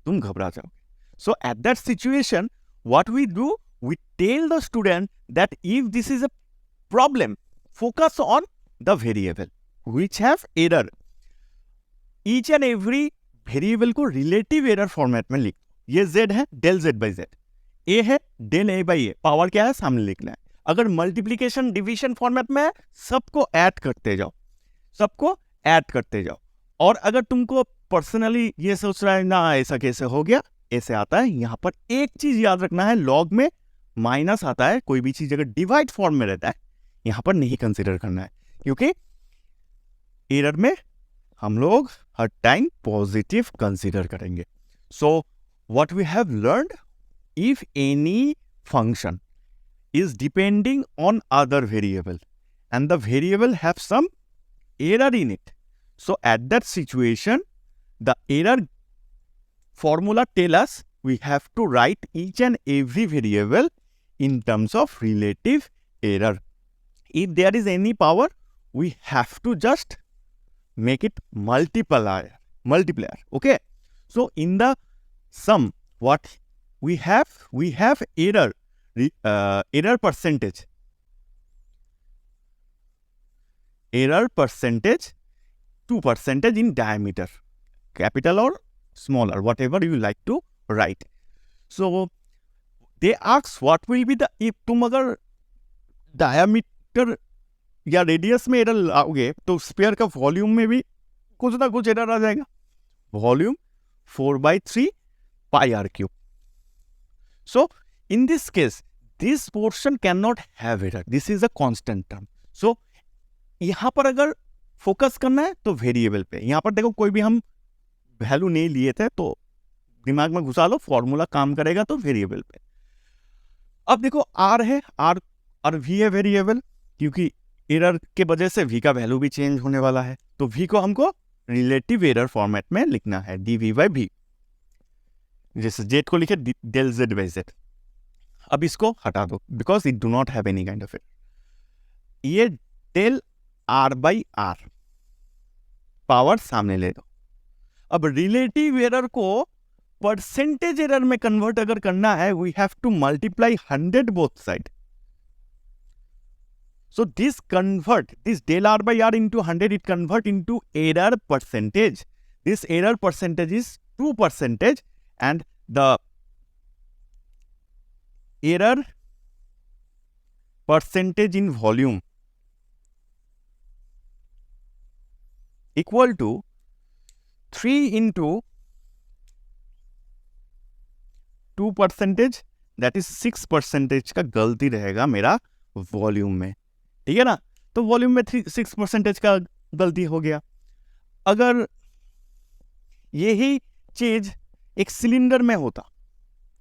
तुम घबरा जाओगे। So at that situation what we do, we tell the student that if this is a problem, focus on the variable which have error. Each and every variable को relative error format में लिख। ये z है del z by z, a है del a by a, power क्या है सामने लिखना है। अगर मल्टीप्लीकेशन डिवीजन फॉर्मेट में है, सबको ऐड करते जाओ, सबको ऐड करते जाओ। और अगर तुमको पर्सनली ये सोच रहा है ना ऐसा कैसे हो गया, ऐसे आता है। यहां पर एक चीज याद रखना है, लॉग में माइनस आता है, कोई भी चीज अगर डिवाइड फॉर्म में रहता है यहां पर नहीं कंसीडर करना है, क्योंकि एरर में हम लोग हर टाइम पॉजिटिव कंसीडर करेंगे। So what we have learned, if any function is depending on other variable and the variable have some error in it, so at that situation the error formula tell us we have to write each and every variable in terms of relative error. If there is any power, we have to just make it multiplier. Okay. So in the sum, what we have error, error percentage. Error percentage 2% in diameter, capital or smaller, whatever you like to write. So they ask what will be the, if तुम अगर diameter या radius में error लाओगे तो sphere का volume में भी कुछ ना कुछ एरर आ जाएगा। Volume 4/3 pi R cube. So in this case this portion can not have error, this is a constant term. So यहां पर अगर फोकस करना है तो वेरिएबल पे, यहां पर देखो कोई भी हम वैल्यू नहीं लिए थे तो दिमाग में घुसा लो, फॉर्मूला काम करेगा तो वेरिएबल पे। अब देखो आर है, आर और वी है वेरिएबल, क्योंकि एरर के वजह से वी का वैल्यू भी चेंज होने वाला है, तो वी को हमको रिलेटिव एरर फॉर्मेट में लिखना है, डी वी बाई वी। जैसे जेड को लिखे डेल जेड बाई जेड। अब इसको हटा दो because it do not have any kind of error. ये del R by R, power सामने ले दो। अब रिलेटिव एरर को परसेंटेज एरर में कन्वर्ट अगर करना है, we have to multiply 100 both side. So this convert this del R by R into 100, it convert into error percentage. This error percentage is 2% and the error percentage in volume equal to 3 into 2%, that is 6% का गलती रहेगा मेरा volume में, ठीक है ना। तो volume में 6% का गलती हो गया। अगर यही चीज एक सिलेंडर में होता,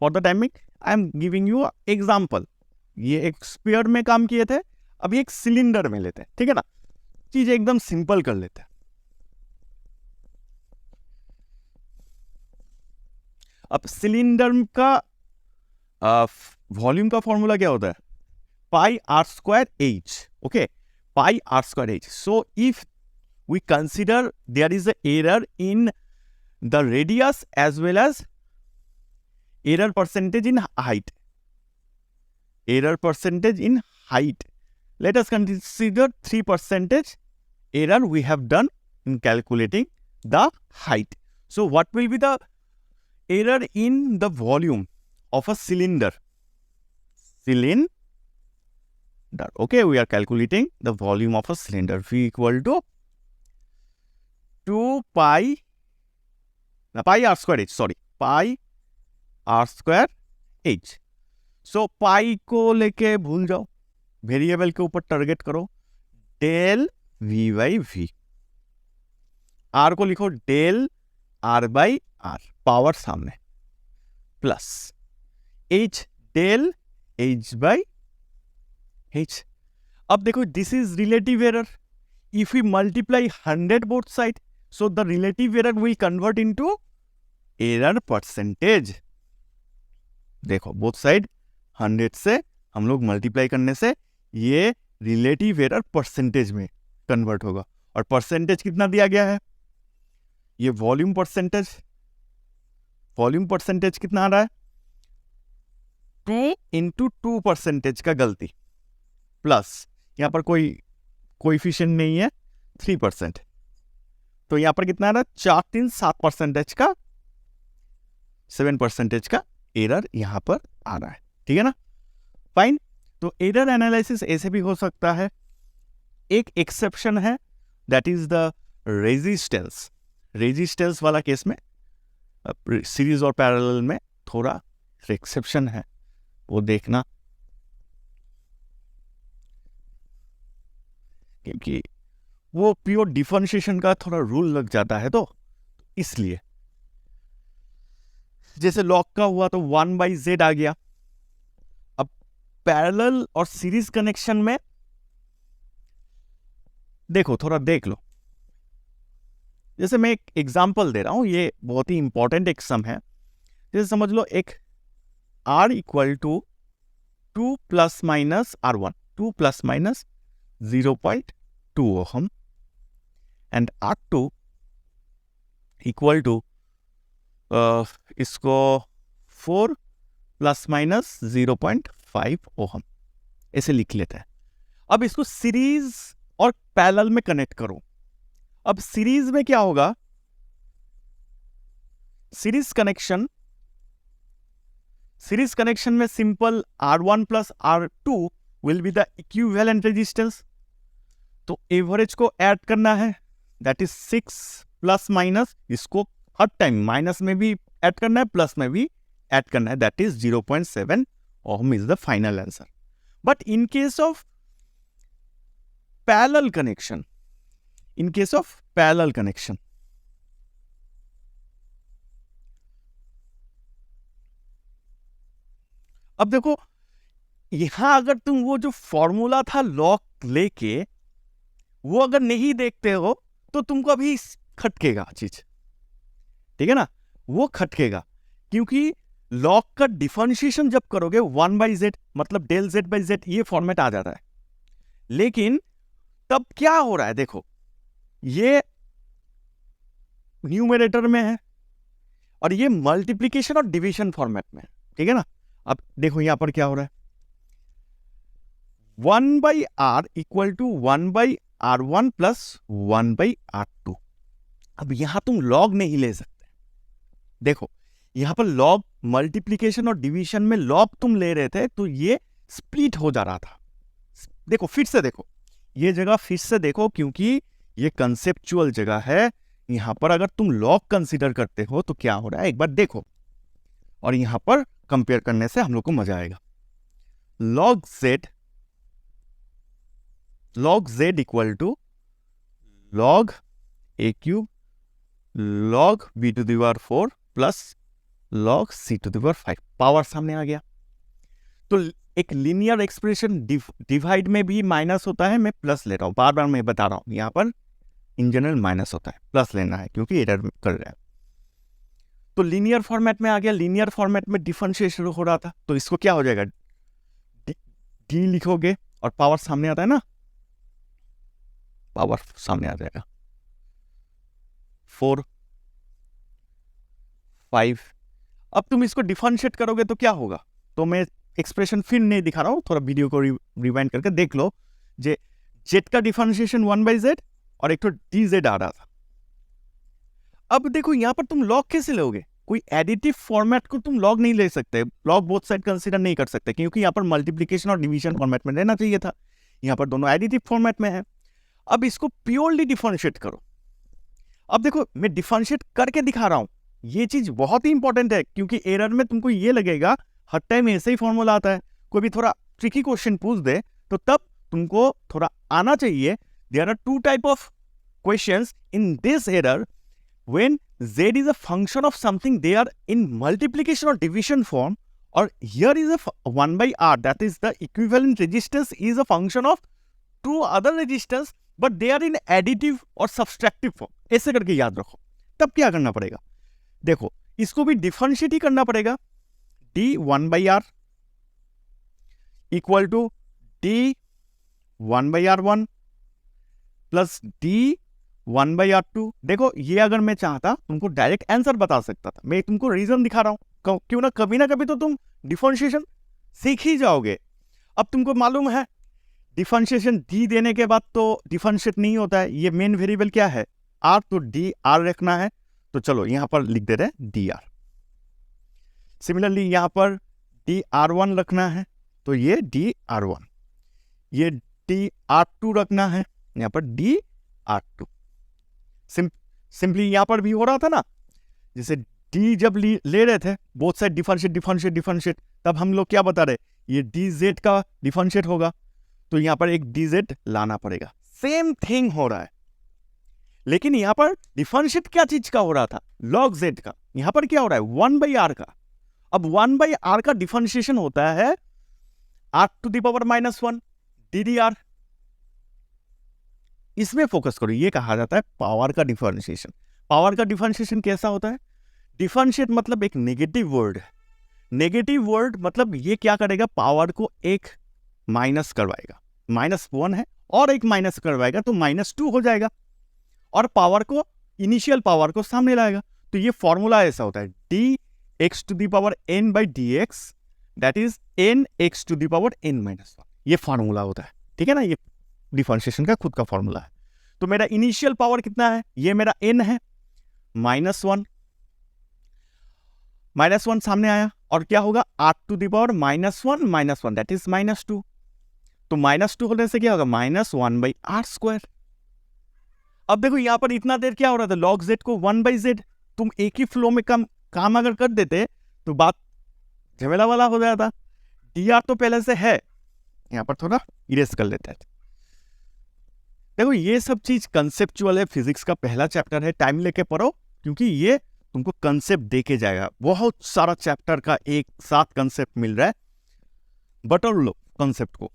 for the timing I am giving you example, ये एक स्फीयर में काम किए थे, अभी एक सिलेंडर में लेते हैं, ठीक है ना, चीज एकदम सिंपल कर लेते हैं। अब सिलेंडर का वॉल्यूम का फॉर्मूला क्या होता है, pi R square H, okay, pi R square H. So if we consider there is a error in the radius as well as error percentage in height, error percentage in height, let us consider 3% error we have done in calculating the height. So what will be the error in the volume of a cylinder? Okay, we are calculating the volume of a cylinder. V equal to 2 pi r square h, sorry, pi R square H. So pi को लेके भूल जाओ, variable के ऊपर target करो, del V by V, R को लिखो del R by R, power सामने, plus H del H by H. अब देखो this is relative error, if we multiply 100 both side, so the relative error will convert into error percentage. देखो both side 100 से हम लोग multiply करने से ये रिलेटिव एरर परसेंटेज में कन्वर्ट होगा, और परसेंटेज कितना दिया गया है, ये वॉल्यूम परसेंटेज, वॉल्यूम परसेंटेज कितना आ रहा है, 2 into 2% का गलती, प्लस यहां पर कोई कोएफिशिएंट नहीं है 3%, तो यहां पर कितना आ रहा है, 4-3-7% का 7% का एरर यहां पर आ रहा है, ठीक है ना, फाइन। तो एरर एनालिसिस ऐसे भी हो सकता है। एक एक्सेप्शन है, that is the resistance, resistance वाला केस में सीरीज और पैरेलल में थोड़ा एक्सेप्शन है, वो देखना, क्योंकि वो प्योर डिफरेंशिएशन का थोड़ा रूल लग जाता है, तो इसलिए जैसे लॉग का हुआ तो 1/z आ गया। अब पैरेलल और सीरीज कनेक्शन में देखो, थोड़ा देख लो, जैसे मैं एक एग्जांपल दे रहा हूं, ये बहुत ही इंपॉर्टेंट एक सम है। जैसे समझ लो एक r equal to 2 ± r1, 2 ± 0.2 ohm, and r2 equal to इसको 4 ± 0.5 ओहम, ऐसे लिख लेते हैं। अब इसको सीरीज और पैरेलल में कनेक्ट करो। अब सीरीज में क्या होगा, सीरीज कनेक्शन में simple R1 + R2 will be the equivalent resistance, तो एवरेज को ऐड करना है, दैट इज 6 ± इसको हर टाइम माइनस में भी ऐड करना है, प्लस में भी ऐड करना है, that is 0.7 ohm is the final answer. But in case of parallel connection, अब देखो यहां अगर तुम वो जो फॉर्मूला था लॉग लेके वो अगर नहीं देखते हो तो तुमको अभी खटकेगा चीज, ठीक है ना, वो खटकेगा, क्योंकि लॉग का डिफरेंशिएशन जब करोगे 1/z मतलब डेल z/z ये फॉर्मेट आ जाता है। लेकिन तब क्या हो रहा है, देखो ये न्यूमरेटर में है और ये मल्टीप्लीकेशन और डिवीजन फॉर्मेट में, ठीक है ना। अब देखो यहां पर क्या हो रहा है, 1/r equal to 1/r1 plus 1/r2। अब यहां तुम लॉग नहीं ले सकते, देखो यहां पर लॉग मल्टीप्लीकेशन और डिवीजन में लॉग तुम ले रहे थे तो ये स्प्लिट हो जा रहा था। देखो फिर से देखो, ये जगह फिर से देखो, क्योंकि ये कंसेप्चुअल जगह है, यहां पर अगर तुम लॉग कंसीडर करते हो तो क्या हो रहा है एक बार देखो, और यहां पर कंपेयर करने से हम लोग को मजा आएगा। log z equal to log a cube log b to the power 4 plus log c to the power 5, power सामने आ गया। तो एक लीनियर एक्सप्रेशन डिवाइड में भी माइनस होता है, मैं प्लस ले रहा हूं, बार बार मैं बता रहा हूं, यहां पर इन जनरल माइनस होता है, प्लस लेना है क्योंकि एरर कर रहा है। तो लीनियर फॉर्मेट में आ गया, लीनियर फॉर्मेट में डिफरेंशिएशन हो रहा था, तो इसको क्या हो जाएगा, डी लिखोगे और पावर सामने आता है ना, पावर सामने आ जाएगा 4 5। अब तुम इसको डिफरेंशिएट करोगे तो क्या होगा, तो मैं एक्सप्रेशन फिर नहीं दिखा रहा हूं, थोड़ा वीडियो को रिवाइंड करके देख लो। जेड का डिफरेंशिएशन 1/z और एक तो dz आ रहा था। अब देखो यहां पर तुम लॉग कैसे लोगे, कोई एडिटिव फॉर्मेट को तुम लॉग नहीं ले सकते, लॉग बोथ साइड कंसीडर नहीं कर सकते, क्योंकि यहां पर मल्टीप्लिकेशन और डिवीजन फॉर्मेट में रहना चाहिए था, यहां पर दोनों एडिटिव फॉर्मेट में है। अब इसको प्योरली डिफरेंशिएट करो। अब देखो मैं डिफरेंशिएट करके दिखा रहा हूं, ये चीज बहुत ही इंपॉर्टेंट है, क्योंकि एरर में तुमको ये लगेगा हर टाइम ऐसे ही फॉर्मूला आता है, कोई भी थोड़ा ट्रिकी क्वेश्चन पूछ दे तो तब तुमको थोड़ा आना चाहिए। There are two type of questions in this error, when z is a function of something, they are in multiplication or division form, or here is a 1 by r, that is the equivalent resistance is a function of two other resistance, but they are in additive or subtractive form। ऐसे करके याद रखो। तब क्या करना पड़ेगा, देखो इसको भी डिफरेंशिएट ही करना पड़ेगा, d 1 by r equal to d 1 by r1 plus d 1 by r2। देखो ये अगर मैं चाहता तुमको डायरेक्ट आंसर बता सकता था, मैं तुमको रीजन दिखा रहा हूं, क्यों ना कभी तो तुम डिफरेंशिएशन सीख ही जाओगे। अब तुमको मालूम है डिफरेंशिएशन डी देने के बाद तो डिफरेंशिएट नहीं होता है, ये मेन वेरिएबल क्या है आर, तो डी आर रखना है, तो चलो यहां पर लिख दे रहे डी आर। सिमिलरली यहां पर डी आर वन रखना है, तो ये डी आर वन, ये डी आर टू रखना है, यहां पर डी आर टू। सिंपली यहां पर भी हो रहा था ना, जैसे डी जब ले रहे थे बोथ साइड डिफरेंशिएट, तब हम लोग क्या बता रहे, ये डी जेड का डिफरेंशिएट होगा, तो यहां पर एक डी जेड लाना पड़ेगा। सेम थिंग हो रहा है, लेकिन यहां पर डिफरेंशिएट क्या चीज का हो रहा था, लॉग जेड का, यहां पर क्या हो रहा है 1 by r का। अब 1 by r का डिफरेंशिएशन होता है r to the power -1 ddr, इसमें फोकस करो, ये कहा जाता है पावर का डिफरेंशिएशन। पावर का डिफरेंशिएशन कैसा होता है, डिफरेंशिएट मतलब एक नेगेटिव वर्ड है, नेगेटिव वर्ड मतलब ये क्या करेगा, पावर को एक माइनस करवाएगा, -1 है और एक माइनस करवाएगा तो -2 हो जाएगा, और पावर को इनिशियल पावर को सामने लाएगा। तो ये फॉर्मूला ऐसा होता है dx to the power n by dx, that is nx to the power n -1, ये फॉर्मूला होता है, ठीक है ना, ये डिफरेंशिएशन का खुद का फॉर्मूला है। तो मेरा इनिशियल पावर कितना है, ये मेरा n है, -1 सामने आया, और क्या होगा r to the power -1 that is -2, तो -2 होने से क्या होगा -1 by r²। अब देखो यहां पर इतना देर क्या हो रहा था, log z को 1 by z, तुम एक ही फ्लो में काम अगर कर देते तो बात झमेला वाला हो जाता। dr तो पहले से है, यहां पर थोड़ा इरेज कर लेते हैं। देखो ये सब चीज कंसेप्चुअल है, फिजिक्स का पहला चैप्टर है, टाइम लेके पढ़ो, क्योंकि ये तुमको कंसेप्ट देके जाएगा। बहुत सारा चैप्टर का एक साथ कंसेप्ट मिल रहा है, बटोर लो कंसेप्ट को।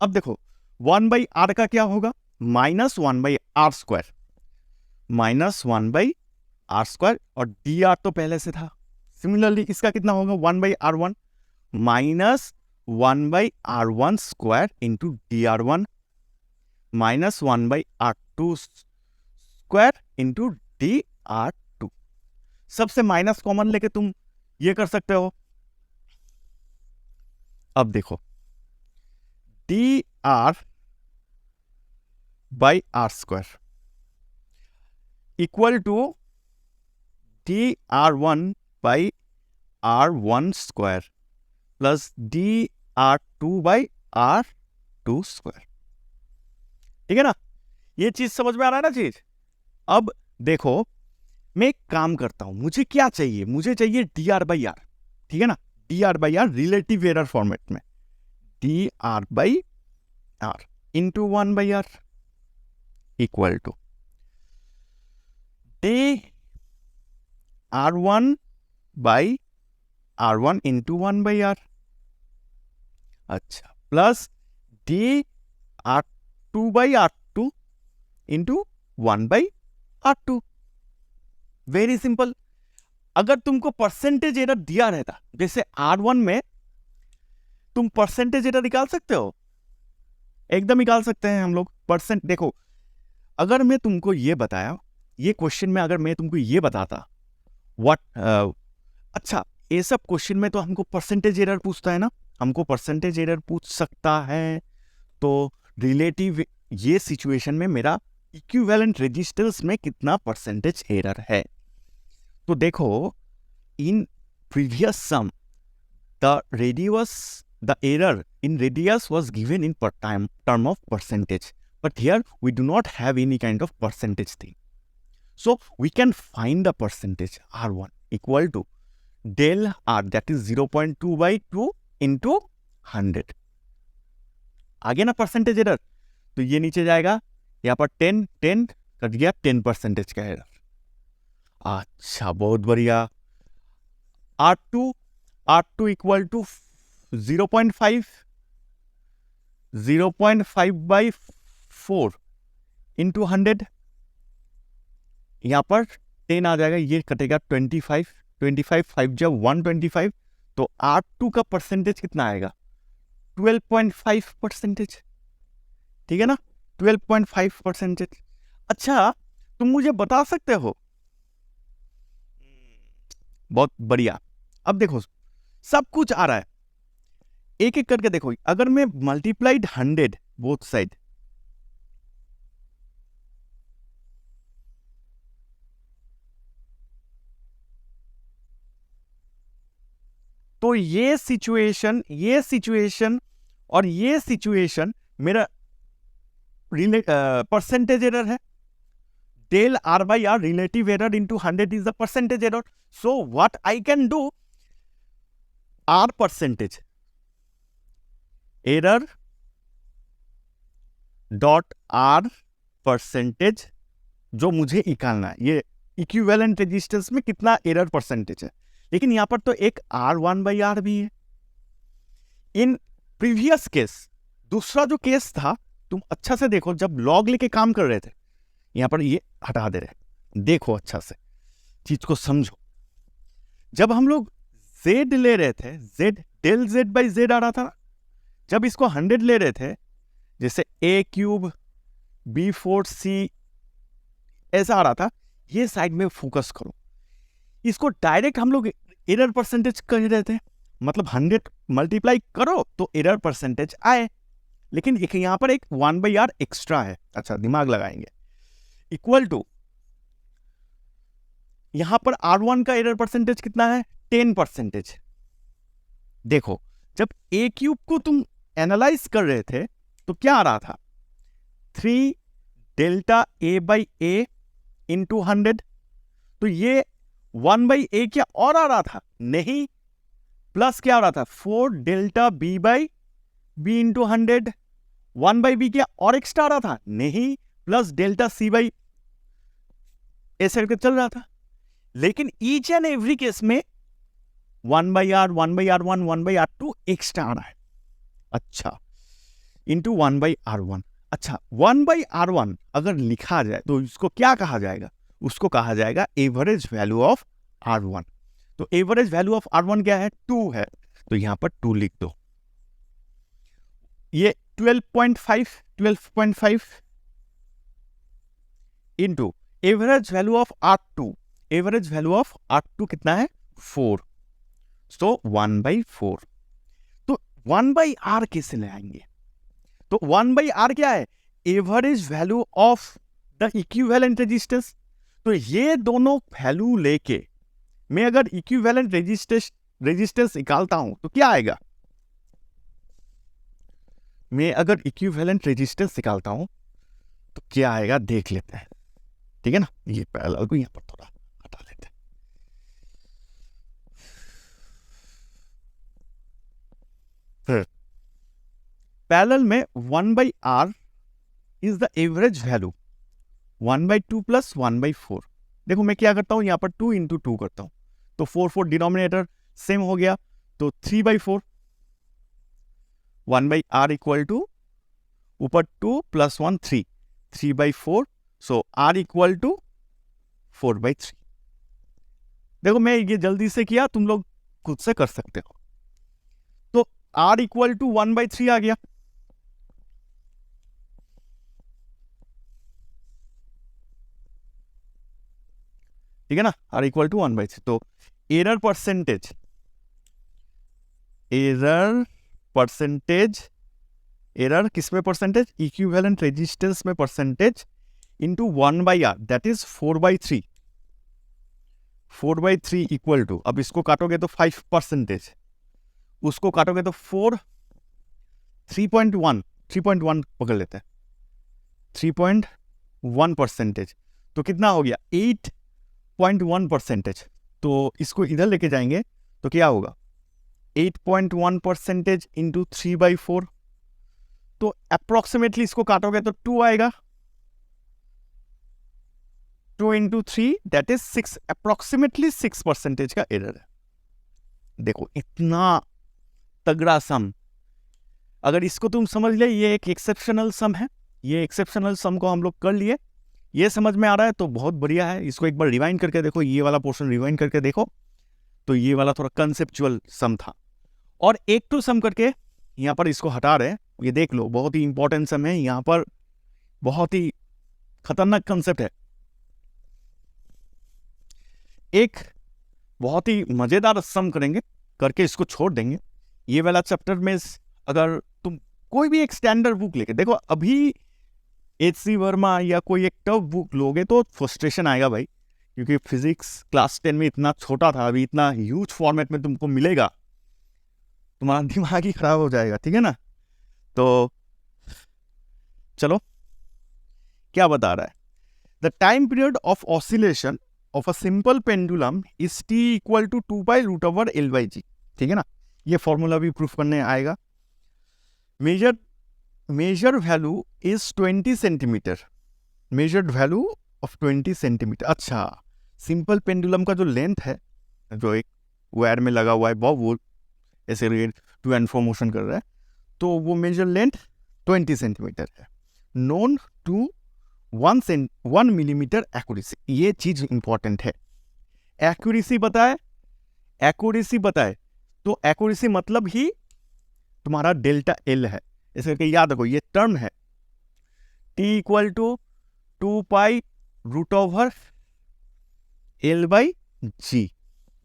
अब देखो 1 by r का क्या होगा, -1 by r², -1 by r², और dr तो पहले से था। सिमिलरली इसका कितना होगा 1 by r1, -1 by r1² into dr1, -1 by r2² into dr2। सबसे माइनस कॉमन लेके तुम ये कर सकते हो। अब देखो dr by r² equal to dr1 by r1² plus dr2 by r2²। ठीक है ना, ये चीज समझ में आ रहा है ना चीज। अब देखो मैं एक काम करता हूं, मुझे क्या चाहिए, मुझे चाहिए dr/r, ठीक है ना, dr/r रिलेटिव एरर फॉर्मेट में, dr/r into 1/r equal to r1/r1 into 1/r, अच्छा, plus dr2/r2 into 1/r2। Very simple. अगर तुमको परसेंटेज एरर दिया रहता, जैसे R1 में तुम परसेंटेज एरर निकाल सकते हो, एकदम निकाल सकते हैं हम लोग परसेंट। देखो अगर मैं तुमको ये बताया, ये क्वेश्चन में अगर मैं तुमको ये बताता व्हाट अच्छा, ये सब क्वेश्चन में तो हमको परसेंटेज एरर पूछता है ना, हमको परसेंटेज एरर पूछ सकता है, तो रिलेटिव ये सिचुएशन में मेरा इक्विवेलेंट रेजिस्टेंस में कितना परसेंटेज एरर है। तो देखो in previous sum the error in radius was given in term of percentage, but here we do not have any kind of percentage thing, so we can find the percentage R1 equal to del R, that is 0.2/2 into 100। आ गया ना percentage error, तो ये नीचे जाएगा, यहाँ पर 10 cut गया, 10% का एरर। अच्छा बहुत बढ़िया। R2 इक्वल टू 0.5 0.5/4 इंटू 100, यहां पर 10 आ जाएगा, ये कटेगा 25 5 जब 125, तो R2 का परसेंटेज कितना आएगा 12.5%, ठीक है ना, 12.5%। अच्छा तुम मुझे बता सकते हो, बहुत बढ़िया। अब देखो सब कुछ आ रहा है, एक एक करके देखो। अगर मैं मल्टीप्लाइड 100 बोथ साइड, तो ये सिचुएशन और ये सिचुएशन मेरा परसेंटेज एरर है। del R/R relative error into 100 is the percentage error. So what I can do, R percentage error dot R percentage, जो मुझे निकालना है, ये इक्विवेलेंट रेजिस्टेंस में कितना एरर परसेंटेज है। लेकिन यहां पर तो एक R1/R भी है। इन प्रीवियस केस, दूसरा जो केस था, तुम अच्छा से देखो, जब लॉग लेके काम कर रहे थे, यहां पर ये हटा दे रहे, देखो अच्छा से चीज को समझो। जब हम लोग z ले रहे थे, z del z/z आ रहा था, जब इसको 100 ले रहे थे, जैसे a³ b4c ऐसा आ रहा था, ये साइड में फोकस करो, इसको डायरेक्ट हम लोग एरर परसेंटेज कर रहे थे, मतलब 100 मल्टीप्लाई करो तो एरर परसेंटेज आए। लेकिन यहां पर एक 1/r एक्स्ट्रा है, अच्छा दिमाग लगाएंगे, इक्वल टू यहां पर R1 का एरर परसेंटेज कितना है 10%। देखो जब a³ को तुम एनालाइज कर रहे थे तो क्या आ रहा था 3 डेल्टा a/a इंटू 100, तो ये 1/a क्या और आ रहा था, नहीं, प्लस क्या आ रहा था 4 डेल्टा b/b इंटू 100, 1/b क्या और एक्स्ट्रा आ रहा था, नहीं, प्लस डेल्टा c/, ऐसे करके चल रहा था। लेकिन ईच एंड एवरी केस में 1/r 1/r1 1/r2 एक्स्ट्रा आ रहा है, अच्छा, इंटू 1/r1। अच्छा 1/r1 अगर लिखा जाए तो इसको क्या कहा जाएगा, उसको कहा जाएगा एवरेज वैल्यू ऑफ R1। तो एवरेज वैल्यू ऑफ R1 क्या है 2 है, तो यहां पर 2 लिख दो। ये 12.5 into average value of R2, average value of R2 कितना है 4, सो 1/4। तो 1/r कैसे ले आएंगे, तो 1/r क्या है average value of the equivalent resistance. तो ये दोनों वैल्यू लेके मैं अगर इक्विवेलेंट रेजिस्टेंस निकालता हूं तो क्या आएगा, मैं अगर इक्विवेलेंट रेजिस्टेंस निकालता हूं तो क्या आएगा देख लेते हैं। ठीक है ना। ये पैरेलल को यहाँ पर थोड़ा हटा लेते हैं। फिर पैरेलल में 1/r is the average value 1/2 plus 1/4। देखो मैं क्या करता हूं, यहां पर 2 इंटू 2 करता हूं, तो 4 डिनोमिनेटर सेम हो गया, तो 3/4 1/r इक्वल टू ऊपर 2 plus 1 3 3/4, so r equal to 4/3। देखो मैं ये जल्दी से किया, तुम लोग खुद से कर सकते हो। तो r इक्वल टू 1/3 आ गया। ठीक है ना, r इक्वल टू 1/3। तो एरर किस में परसेंटेज, इक्विवेलेंट रेजिस्टेंस में percentage into 1/r, that is 4/3। 4/3 equal to, अब इसको काटोगे तो 5%, उसको काटोगे तो 3.1 पकड़ लेते हैं, 3.1%, तो कितना हो गया 8.1%। तो इसको इधर लेके जाएंगे तो क्या होगा 8.1% इंटू 3/4, तो अप्रोक्सीमेटली इसको काटोगे तो 2 आएगा, 2 इंटू 3 दैट इज 6, अप्रोक्सीमेटली 6% का एरर है। देखो इतना तगड़ा सम, अगर इसको तुम समझ ले ये एक एक्सेप्शनल सम है, ये एक्सेप्शनल सम को हम लोग कर लिए, ये समझ में आ रहा है तो बहुत बढ़िया है। इसको एक बार रिवाइंड करके देखो, ये वाला पोर्शन रिवाइंड करके देखो, तो ये वाला थोड़ा कंसेप्चुअल सम था। और एक टू सम करके यहां पर इसको हटा रहे हैं, ये देख लो बहुत ही इंपॉर्टेंट सम है, यहां पर बहुत ही खतरनाक कंसेप्ट है। एक बहुत ही मजेदार सम करेंगे, करके इसको छोड़ देंगे। ये वाला चैप्टर में अगर तुम कोई भी एक स्टैंडर्ड बुक लेके देखो, अभी H.C. वर्मा या कोई एक टफ बुक लोगे तो फ्रस्ट्रेशन आएगा भाई, क्योंकि फिजिक्स क्लास 10 में इतना छोटा था, अभी इतना ह्यूज फॉर्मेट में तुमको मिलेगा, तुम्हारा दिमाग ही खराब हो जाएगा। ठीक है ना। तो चलो क्या बता रहा है, the time period of oscillation of a simple pendulum is t equal to 2π√L/g। ठीक है ना, ये फॉर्मूला भी प्रूफ करने आएगा। Measure value is 20 centimetre, measured value of 20 centimetre. अच्छा, सिंपल पेंडुलम का जो लेंथ है, जो एक वायर में लगा हुआ है बॉब, वो ऐसे टू एंड फ्रो मोशन कर रहा है, तो वो मेजर लेंथ 20 सेंटीमीटर है। नोन टू 1 मिलीमीटर एक्यूरेसी, ये चीज इंपॉर्टेंट है। एक्यूरेसी बताए तो एक्यूरेसी मतलब ही तुम्हारा डेल्टा एल है, ऐसे करके याद रखो, ये टर्म है t equal to 2π√L/g,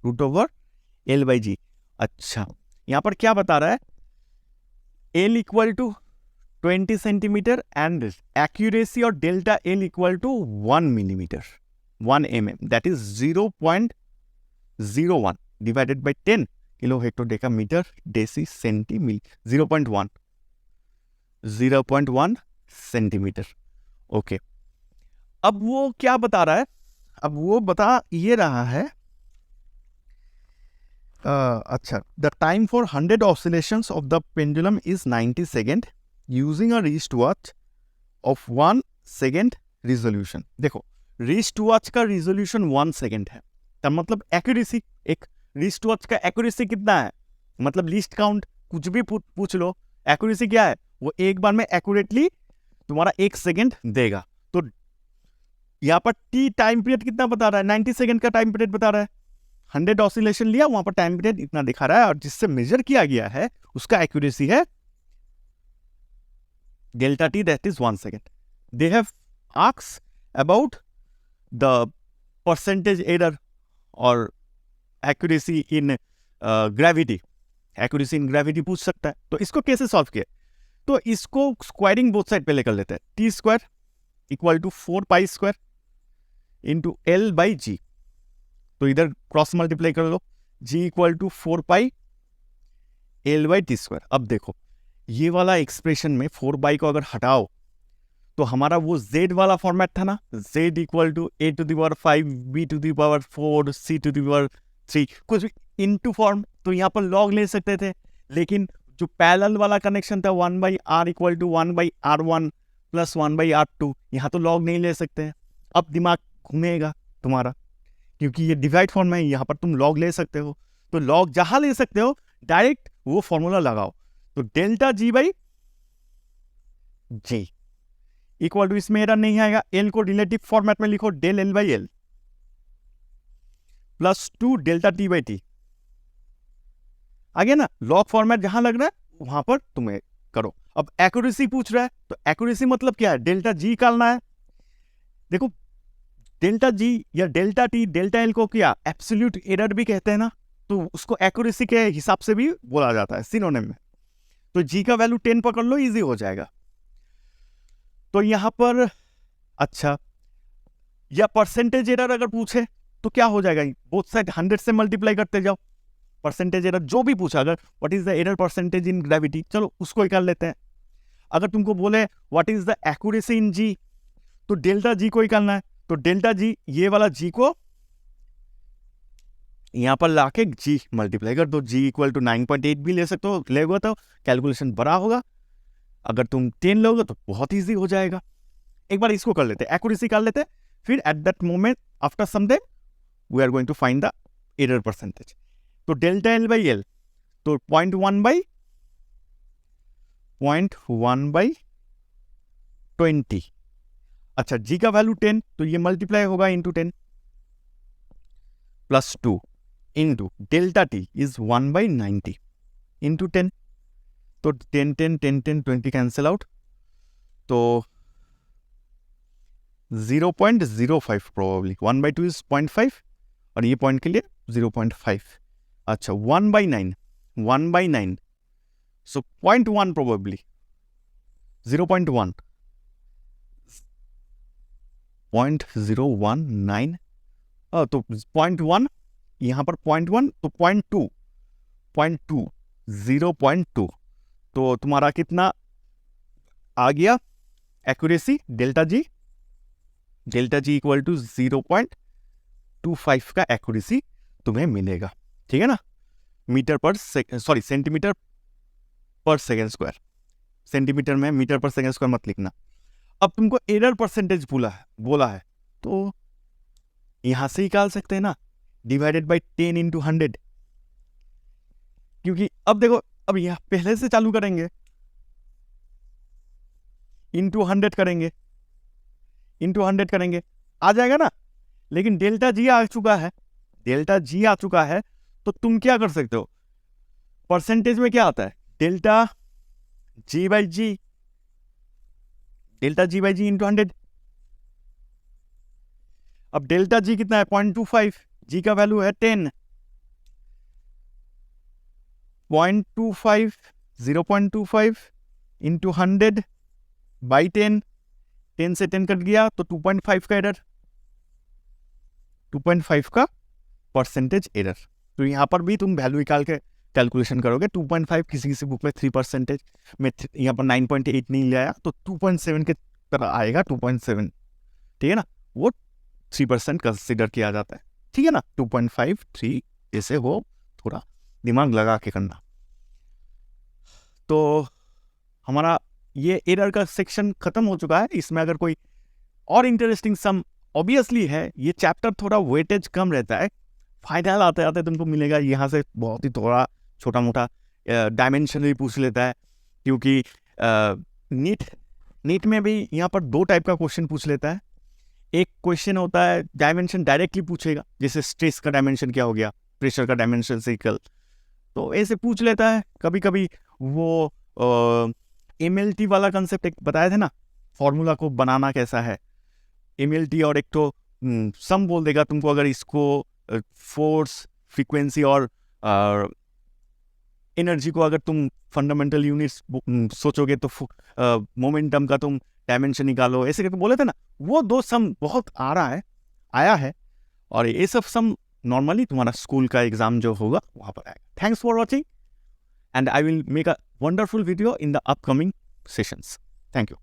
√L/g। अच्छा, यहां पर क्या बता रहा है, L equal to 20 centimetre and accuracy और delta L equal to 1 millimetre, 1 mm, that is 0.01 divided by 10 kilo hecto decametre deci centimetre, 0.1 centimetre. Okay, अब वो क्या बता रहा है, अब वो बता ये रहा है, अच्छा, the time for 100 oscillations of the pendulum is 90 second using a wrist watch of 1 second resolution. देखो रिस्ट वॉच का रिजोल्यूशन 1 सेकेंड है, तब मतलब एक्यूरेसी, एक रिस्ट वॉच का एक्यूरेसी कितना है, मतलब लीस्ट काउंट कुछ भी पूछ लो, एक्यूरेसी क्या है, वो एक बार में एक्यूरेटली तुम्हारा 1 सेकेंड देगा। तो यहां पर टी टाइम पीरियड कितना बता रहा है, 90 सेकेंड का टाइम पीरियड बता रहा है। 100 ऑसिलेशन लिया, वहां पर टाइम पीरियड इतना दिखा रहा है, और जिससे मेजर किया गया है उसका एक्यूरेसी है delta T, that is 1 second. They have asked about the percentage error और accuracy in gravity, accuracy in gravity पूछ सकता है। तो इसको कैसे सॉल्व किया, तो इसको स्क्वायरिंग बोथ साइड पे लेकर लेते हैं, T square equal to 4π² into L/g, तो इधर क्रॉस मल्टीप्लाई कर लो, g इक्वल टू 4π L/t²। अब देखो ये वाला एक्सप्रेशन में 4π को अगर हटाओ तो हमारा वो z वाला फॉर्मेट था ना, z equal to a to the power 5 b to the power 4 c to the power 3, कुछ इनटू फॉर्म, तो यहाँ पर लॉग ले सकते थे। लेकिन जो पैरेलल वाला कनेक्शन था 1/r equal to 1/r1 plus 1/r2, यहाँ तो लॉग नहीं ले सकते हैं। अब दिमाग घूमेगा तुम्हारा, क्योंकि ये डिवाइड फॉर्म है, यहाँ पर तुम लॉग ले सकते हो। तो लॉग जहां ले सकते हो डायरेक्ट वो फॉर्मूला लगाओ। तो delta G by G equal to, इसमें एरर नहीं आएगा, एल को रिलेटिव फॉर्मेट में लिखो, del L by L plus 2 delta T by T. आ गया ना, लॉग फॉर्मेट जहां लग रहा है वहां पर तुम्हें करो। अब एक्यूरेसी पूछ रहा है, तो एक्यूरेसी मतलब क्या है, डेल्टा जी निकालना है। देखो डेल्टा जी या डेल्टा टी डेल्टा एल को क्या एब्सोल्यूट एरर भी कहते हैं ना, तो उसको एक्यूरेसी के हिसाब से भी बोला जाता है सिनोनिम में। तो जी का वैल्यू 10 पकड़ लो, इजी हो जाएगा। तो यहां पर अच्छा, या परसेंटेज एरर अगर पूछे तो क्या हो जाएगा, बोथ साइड 100 से मल्टीप्लाई करते जाओ। परसेंटेज एरर जो भी पूछा, अगर what is the error percentage in gravity, चलो उसको निकाल लेते हैं। अगर तुमको बोले what is the accuracy in G, तो डेल्टा जी को निकालना है। तो डेल्टा जी, ये वाला जी को यहां पर लाके जी मल्टीप्लाई कर दो, जी इक्वल टू 9.8 भी ले सकते हो, लेगा तो कैलकुलेशन बड़ा होगा। अगर तुम 10 लोगे तो बहुत ईजी हो जाएगा। एक बार इसको कर लेते हैं, एक्यूरेसी कर लेते हैं, फिर at that moment after some time we are going to find the error percentage. तो डेल्टा एल बाई एल, तो 0.1/20। अच्छा, जी का वैल्यू 10, तो ये मल्टीप्लाई होगा into 10 plus 2 into delta T is 1/90 into 10। तो 10 10 10 10 20 कैंसिल आउट, तो 0.05 प्रोबेबली, 1/2 इज 0.5 और ये पॉइंट के लिए 0.5। अच्छा 1/9 सो 0.1 प्रोबेबली, 0.1 0.019, तो 0.1 यहाँ पर 0.1, तो 0.2 0.2, तो तुम्हारा कितना आ गया accuracy, delta G equal to 0.25 का एक्यूरेसी तुम्हें मिलेगा। ठीक है ना, मीटर पर सेंटीमीटर पर सेकेंड स्क्वायर, सेंटीमीटर में मीटर पर सेकेंड स्क्वायर मत लिखना। अब तुमको एरर परसेंटेज बोला है, तो यहां से निकाल सकते हैं ना, डिवाइडेड बाय 10 इंटू 100। क्योंकि अब देखो, अब यह पहले से चालू करेंगे, इंटू 100 करेंगे, आ जाएगा ना। लेकिन डेल्टा जी आ चुका है, तो तुम क्या कर सकते हो, परसेंटेज में क्या आता है, delta G by G into 100। अब डेल्टा जी कितना है 0.25, जी का वैल्यू है 10, 0.25 इंटू 100 बाई 10 से 10 कट गया, तो 2.5 का एरर, 2.5 का परसेंटेज एरर। तो यहां पर भी तुम वैल्यू निकाल के कैलकुलेशन करोगे। 2.5 किसी बुक में 3% में, यहाँ पर 9.8 नहीं लाया, तो 2.7 के तरह आएगा, 2.7। ठीक है ना, वो 3% कंसिडर किया जाता है। ठीक है ना, 2.5 3 ऐसे हो, थोड़ा दिमाग लगा के करना। तो हमारा ये एरर का सेक्शन खत्म हो चुका है। इसमें अगर कोई और इंटरेस्टिंग सम ऑब्वियसली है, ये चैप्टर थोड़ा वेटेज कम रहता है, फाइनल आते आते तुमको मिलेगा यहाँ से बहुत ही थोड़ा छोटा मोटा डायमेंशन भी पूछ लेता है, क्योंकि नीट में भी यहाँ पर 2 टाइप का क्वेश्चन पूछ लेता है। एक क्वेश्चन होता है डायमेंशन डायरेक्टली पूछेगा, जैसे स्ट्रेस का डायमेंशन क्या हो गया, प्रेशर का डायमेंशन से इक्वल, तो ऐसे पूछ लेता है। कभी कभी वो MLT वाला कंसेप्ट एक बताया थे ना, फॉर्मूला को बनाना कैसा है, MLT, और एक तो सम बोल देगा तुमको। अगर इसको फोर्स, फ्रीक्वेंसी और एनर्जी को अगर तुम फंडामेंटल यूनिट्स सोचोगे, तो मोमेंटम का तुम डायमेंशन निकालो, ऐसे करके बोले थे ना। वो 2 सम बहुत आया है, और ये सब सम नॉर्मली तुम्हारा स्कूल का एग्जाम जो होगा वहां पर आएगा। Thanks for watching, and I will make a wonderful video in the upcoming sessions. Thank you.